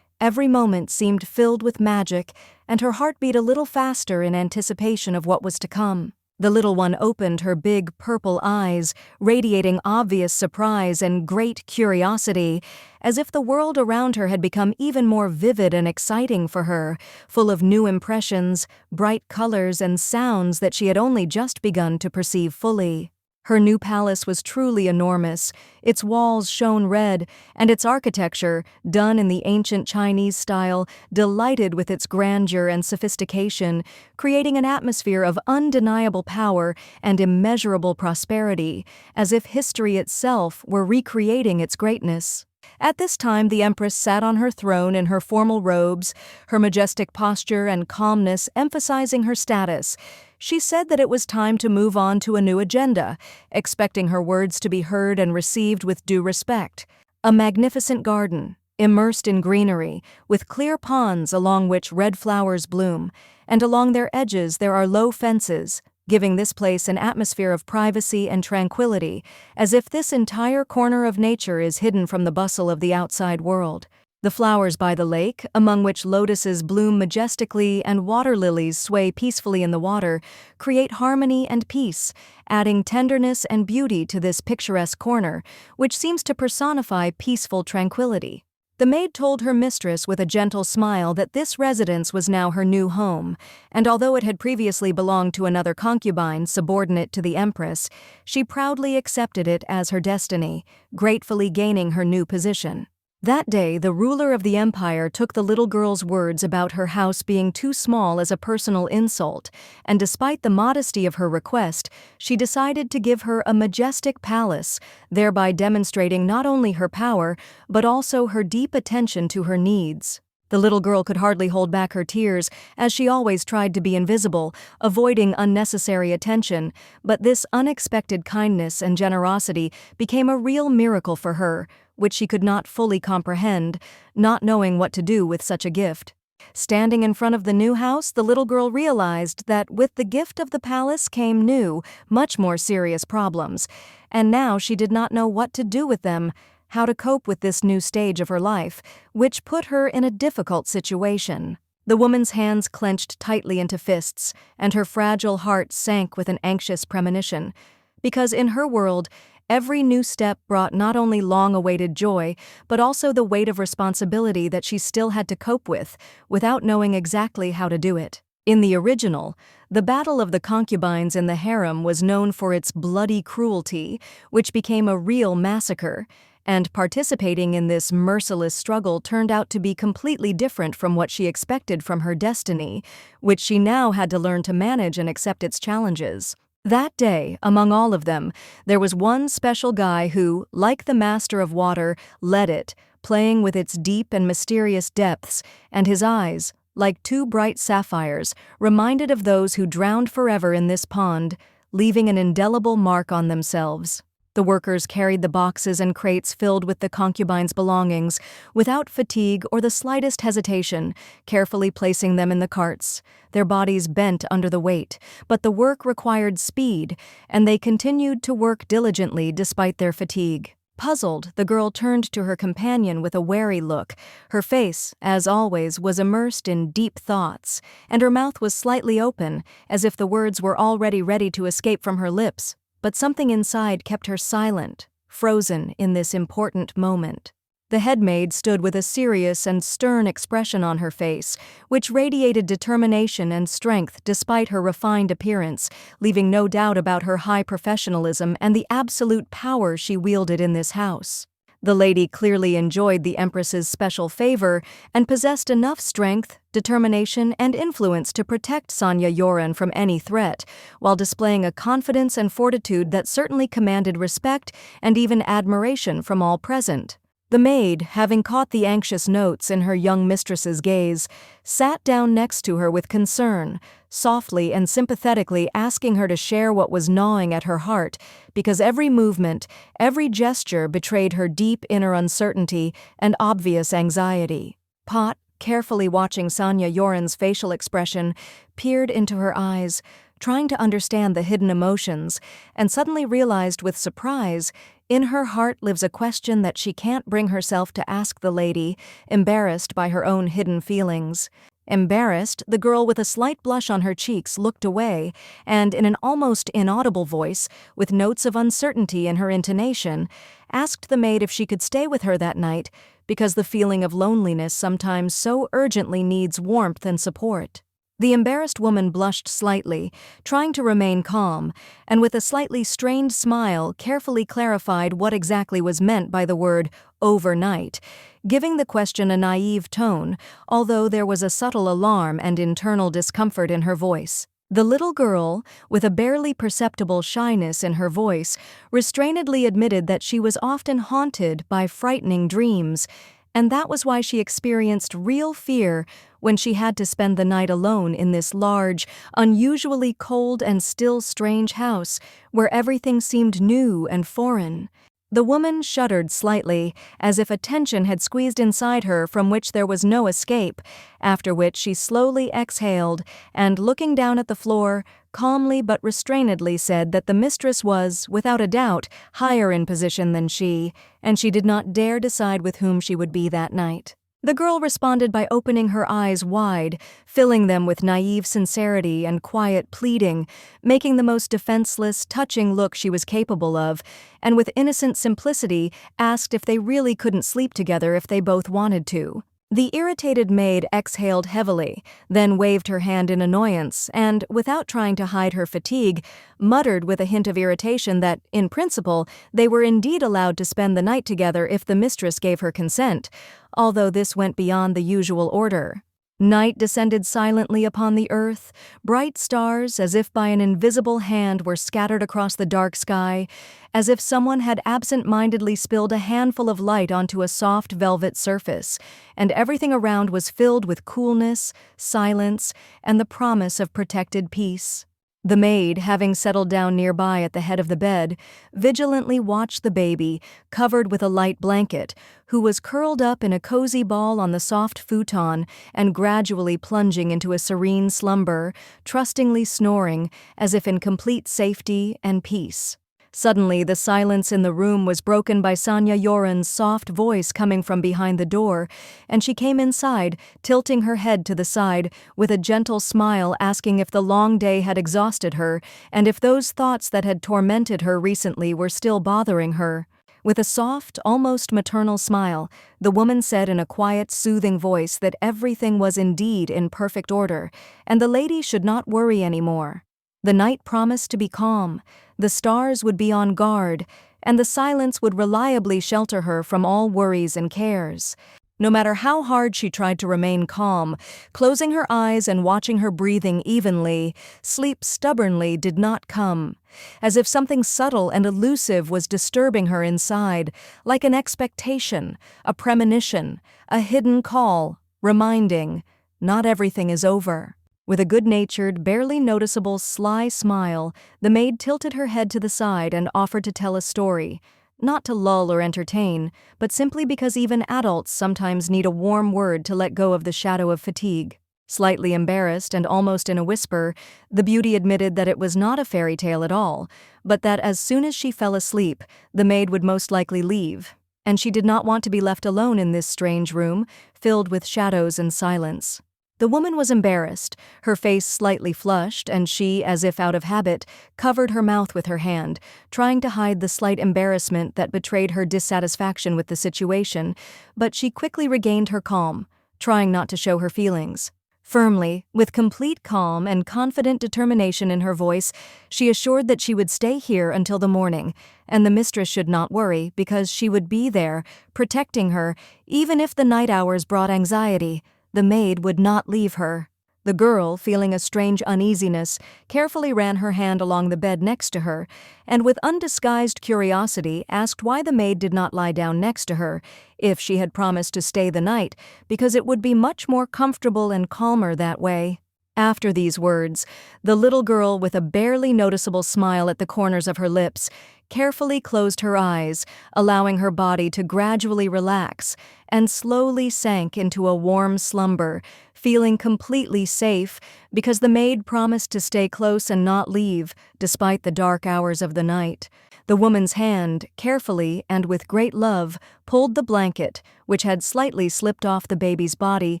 Every moment seemed filled with magic, and her heart beat a little faster in anticipation of what was to come. The little one opened her big purple eyes, radiating obvious surprise and great curiosity, as if the world around her had become even more vivid and exciting for her, full of new impressions, bright colors, and sounds that she had only just begun to perceive fully. Her new palace was truly enormous. Its walls shone red, and its architecture, done in the ancient Chinese style, delighted with its grandeur and sophistication, creating an atmosphere of undeniable power and immeasurable prosperity, as if history itself were recreating its greatness. At this time, the Empress sat on her throne in her formal robes, her majestic posture and calmness emphasizing her status. She said that it was time to move on to a new agenda, expecting her words to be heard and received with due respect. A magnificent garden, immersed in greenery, with clear ponds along which red flowers bloom, and along their edges there are low fences, giving this place an atmosphere of privacy and tranquility, as if this entire corner of nature is hidden from the bustle of the outside world. The flowers by the lake, among which lotuses bloom majestically and water lilies sway peacefully in the water, create harmony and peace, adding tenderness and beauty to this picturesque corner, which seems to personify peaceful tranquility. The maid told her mistress with a gentle smile that this residence was now her new home, and although it had previously belonged to another concubine subordinate to the Empress, she proudly accepted it as her destiny, gratefully gaining her new position. That day, the ruler of the empire took the little girl's words about her house being too small as a personal insult, and despite the modesty of her request, she decided to give her a majestic palace, thereby demonstrating not only her power, but also her deep attention to her needs. The little girl could hardly hold back her tears, as she always tried to be invisible, avoiding unnecessary attention, but this unexpected kindness and generosity became a real miracle for her, which she could not fully comprehend, not knowing what to do with such a gift. Standing in front of the new house, the little girl realized that with the gift of the palace came new, much more serious problems, and now she did not know what to do with them, how to cope with this new stage of her life, which put her in a difficult situation. The woman's hands clenched tightly into fists, and her fragile heart sank with an anxious premonition, because in her world, every new step brought not only long-awaited joy, but also the weight of responsibility that she still had to cope with, without knowing exactly how to do it. In the original, the Battle of the Concubines in the Harem was known for its bloody cruelty, which became a real massacre, and participating in this merciless struggle turned out to be completely different from what she expected from her destiny, which she now had to learn to manage and accept its challenges. That day, among all of them, there was one special guy who, like the master of water, led it, playing with its deep and mysterious depths, and his eyes, like two bright sapphires, reminded of those who drowned forever in this pond, leaving an indelible mark on themselves. The workers carried the boxes and crates filled with the concubine's belongings, without fatigue or the slightest hesitation, carefully placing them in the carts. Their bodies bent under the weight, but the work required speed, and they continued to work diligently despite their fatigue. Puzzled, the girl turned to her companion with a wary look. Her face, as always, was immersed in deep thoughts, and her mouth was slightly open, as if the words were already ready to escape from her lips. But something inside kept her silent, frozen in this important moment. The head maid stood with a serious and stern expression on her face, which radiated determination and strength despite her refined appearance, leaving no doubt about her high professionalism and the absolute power she wielded in this house. The lady clearly enjoyed the Empress's special favor and possessed enough strength, determination, and influence to protect Sonia Yoren from any threat, while displaying a confidence and fortitude that certainly commanded respect and even admiration from all present. The maid, having caught the anxious notes in her young mistress's gaze, sat down next to her with concern, softly and sympathetically asking her to share what was gnawing at her heart, because every movement, every gesture betrayed her deep inner uncertainty and obvious anxiety. Pot, carefully watching Sonia Yoren's facial expression, peered into her eyes, trying to understand the hidden emotions, and suddenly realized with surprise, in her heart lives a question that she can't bring herself to ask the lady, embarrassed by her own hidden feelings. Embarrassed, the girl with a slight blush on her cheeks looked away, and in an almost inaudible voice, with notes of uncertainty in her intonation, asked the maid if she could stay with her that night, because the feeling of loneliness sometimes so urgently needs warmth and support. The embarrassed woman blushed slightly, trying to remain calm, and with a slightly strained smile carefully clarified what exactly was meant by the word overnight, giving the question a naive tone, although there was a subtle alarm and internal discomfort in her voice. The little girl, with a barely perceptible shyness in her voice, restrainedly admitted that she was often haunted by frightening dreams, and that was why she experienced real fear when she had to spend the night alone in this large, unusually cold and still strange house where everything seemed new and foreign. The woman shuddered slightly, as if a tension had squeezed inside her from which there was no escape, after which she slowly exhaled and, looking down at the floor, calmly but restrainedly said that the mistress was, without a doubt, higher in position than she, and she did not dare decide with whom she would be that night. The girl responded by opening her eyes wide, filling them with naive sincerity and quiet pleading, making the most defenseless, touching look she was capable of, and with innocent simplicity asked if they really couldn't sleep together if they both wanted to. The irritated maid exhaled heavily, then waved her hand in annoyance and, without trying to hide her fatigue, muttered with a hint of irritation that, in principle, they were indeed allowed to spend the night together if the mistress gave her consent, although this went beyond the usual order. Night descended silently upon the earth. Bright stars, as if by an invisible hand, were scattered across the dark sky, as if someone had absent-mindedly spilled a handful of light onto a soft velvet surface, and everything around was filled with coolness, silence, and the promise of protected peace. The maid, having settled down nearby at the head of the bed, vigilantly watched the baby, covered with a light blanket, who was curled up in a cozy ball on the soft futon and gradually plunging into a serene slumber, trustingly snoring, as if in complete safety and peace. Suddenly, the silence in the room was broken by Sonia Yoren's soft voice coming from behind the door, and she came inside, tilting her head to the side, with a gentle smile asking if the long day had exhausted her, and if those thoughts that had tormented her recently were still bothering her. With a soft, almost maternal smile, the woman said in a quiet, soothing voice that everything was indeed in perfect order, and the lady should not worry any more. The night promised to be calm, the stars would be on guard, and the silence would reliably shelter her from all worries and cares. No matter how hard she tried to remain calm, closing her eyes and watching her breathing evenly, sleep stubbornly did not come, as if something subtle and elusive was disturbing her inside, like an expectation, a premonition, a hidden call, reminding, not everything is over. With a good-natured, barely noticeable, sly smile, the maid tilted her head to the side and offered to tell a story, not to lull or entertain, but simply because even adults sometimes need a warm word to let go of the shadow of fatigue. Slightly embarrassed and almost in a whisper, the beauty admitted that it was not a fairy tale at all, but that as soon as she fell asleep, the maid would most likely leave, and she did not want to be left alone in this strange room, filled with shadows and silence. The woman was embarrassed, her face slightly flushed, and she, as if out of habit, covered her mouth with her hand, trying to hide the slight embarrassment that betrayed her dissatisfaction with the situation, but she quickly regained her calm, trying not to show her feelings. Firmly, with complete calm and confident determination in her voice, she assured that she would stay here until the morning, and the mistress should not worry because she would be there, protecting her, even if the night hours brought anxiety. The maid would not leave her. The girl, feeling a strange uneasiness, carefully ran her hand along the bed next to her, and with undisguised curiosity asked why the maid did not lie down next to her, if she had promised to stay the night, because it would be much more comfortable and calmer that way. After these words, the little girl, with a barely noticeable smile at the corners of her lips, carefully closed her eyes, allowing her body to gradually relax, and slowly sank into a warm slumber, feeling completely safe because the maid promised to stay close and not leave, despite the dark hours of the night. The woman's hand, carefully and with great love, pulled the blanket, which had slightly slipped off the baby's body,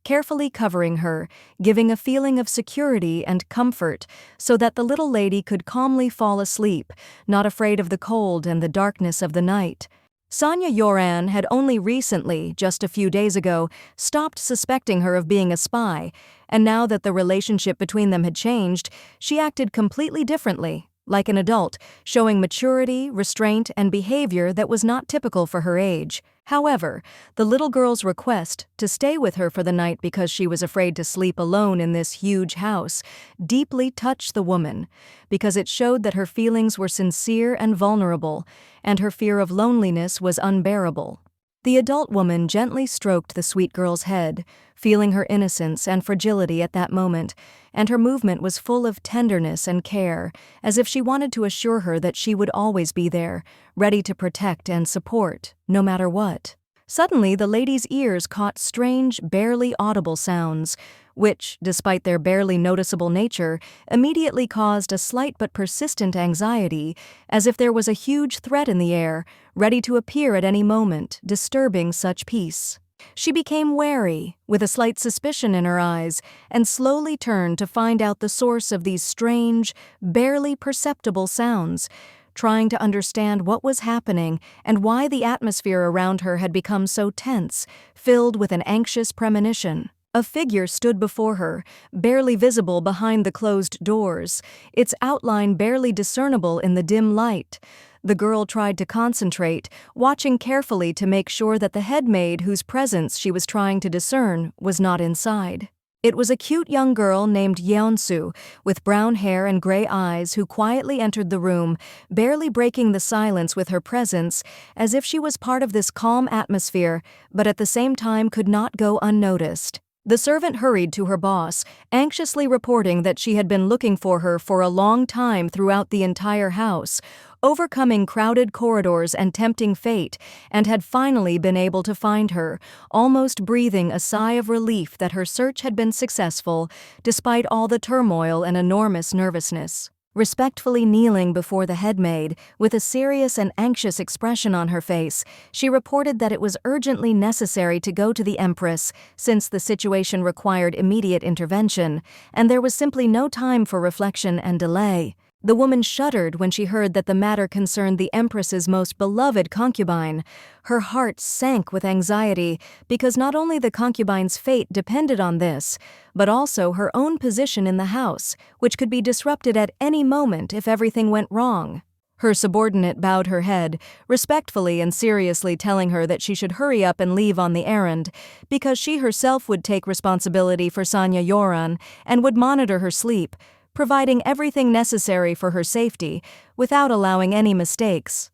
carefully covering her, giving a feeling of security and comfort so that the little lady could calmly fall asleep, not afraid of the cold and the darkness of the night. Sonia Yoran had only recently, just a few days ago, stopped suspecting her of being a spy, and now that the relationship between them had changed, she acted completely differently, like an adult, showing maturity, restraint, and behavior that was not typical for her age. However, the little girl's request to stay with her for the night because she was afraid to sleep alone in this huge house deeply touched the woman, because it showed that her feelings were sincere and vulnerable, and her fear of loneliness was unbearable. The adult woman gently stroked the sweet girl's head, feeling her innocence and fragility at that moment, and her movement was full of tenderness and care, as if she wanted to assure her that she would always be there, ready to protect and support, no matter what. Suddenly, the lady's ears caught strange, barely audible sounds, which, despite their barely noticeable nature, immediately caused a slight but persistent anxiety, as if there was a huge threat in the air, ready to appear at any moment, disturbing such peace. She became wary, with a slight suspicion in her eyes, and slowly turned to find out the source of these strange, barely perceptible sounds, trying to understand what was happening and why the atmosphere around her had become so tense, filled with an anxious premonition. A figure stood before her, barely visible behind the closed doors, its outline barely discernible in the dim light. The girl tried to concentrate, watching carefully to make sure that the head maid whose presence she was trying to discern was not inside. It was a cute young girl named Yeonsu, with brown hair and gray eyes, who quietly entered the room, barely breaking the silence with her presence, as if she was part of this calm atmosphere, but at the same time could not go unnoticed. The servant hurried to her boss, anxiously reporting that she had been looking for her for a long time throughout the entire house, overcoming crowded corridors and tempting fate, and had finally been able to find her, almost breathing a sigh of relief that her search had been successful, despite all the turmoil and enormous nervousness. Respectfully kneeling before the head maid, with a serious and anxious expression on her face, she reported that it was urgently necessary to go to the Empress, since the situation required immediate intervention, and there was simply no time for reflection and delay. The woman shuddered when she heard that the matter concerned the Empress's most beloved concubine. Her heart sank with anxiety, because not only the concubine's fate depended on this, but also her own position in the house, which could be disrupted at any moment if everything went wrong. Her subordinate bowed her head, respectfully and seriously telling her that she should hurry up and leave on the errand, because she herself would take responsibility for Sonia Yoran and would monitor her sleep, providing everything necessary for her safety, without allowing any mistakes.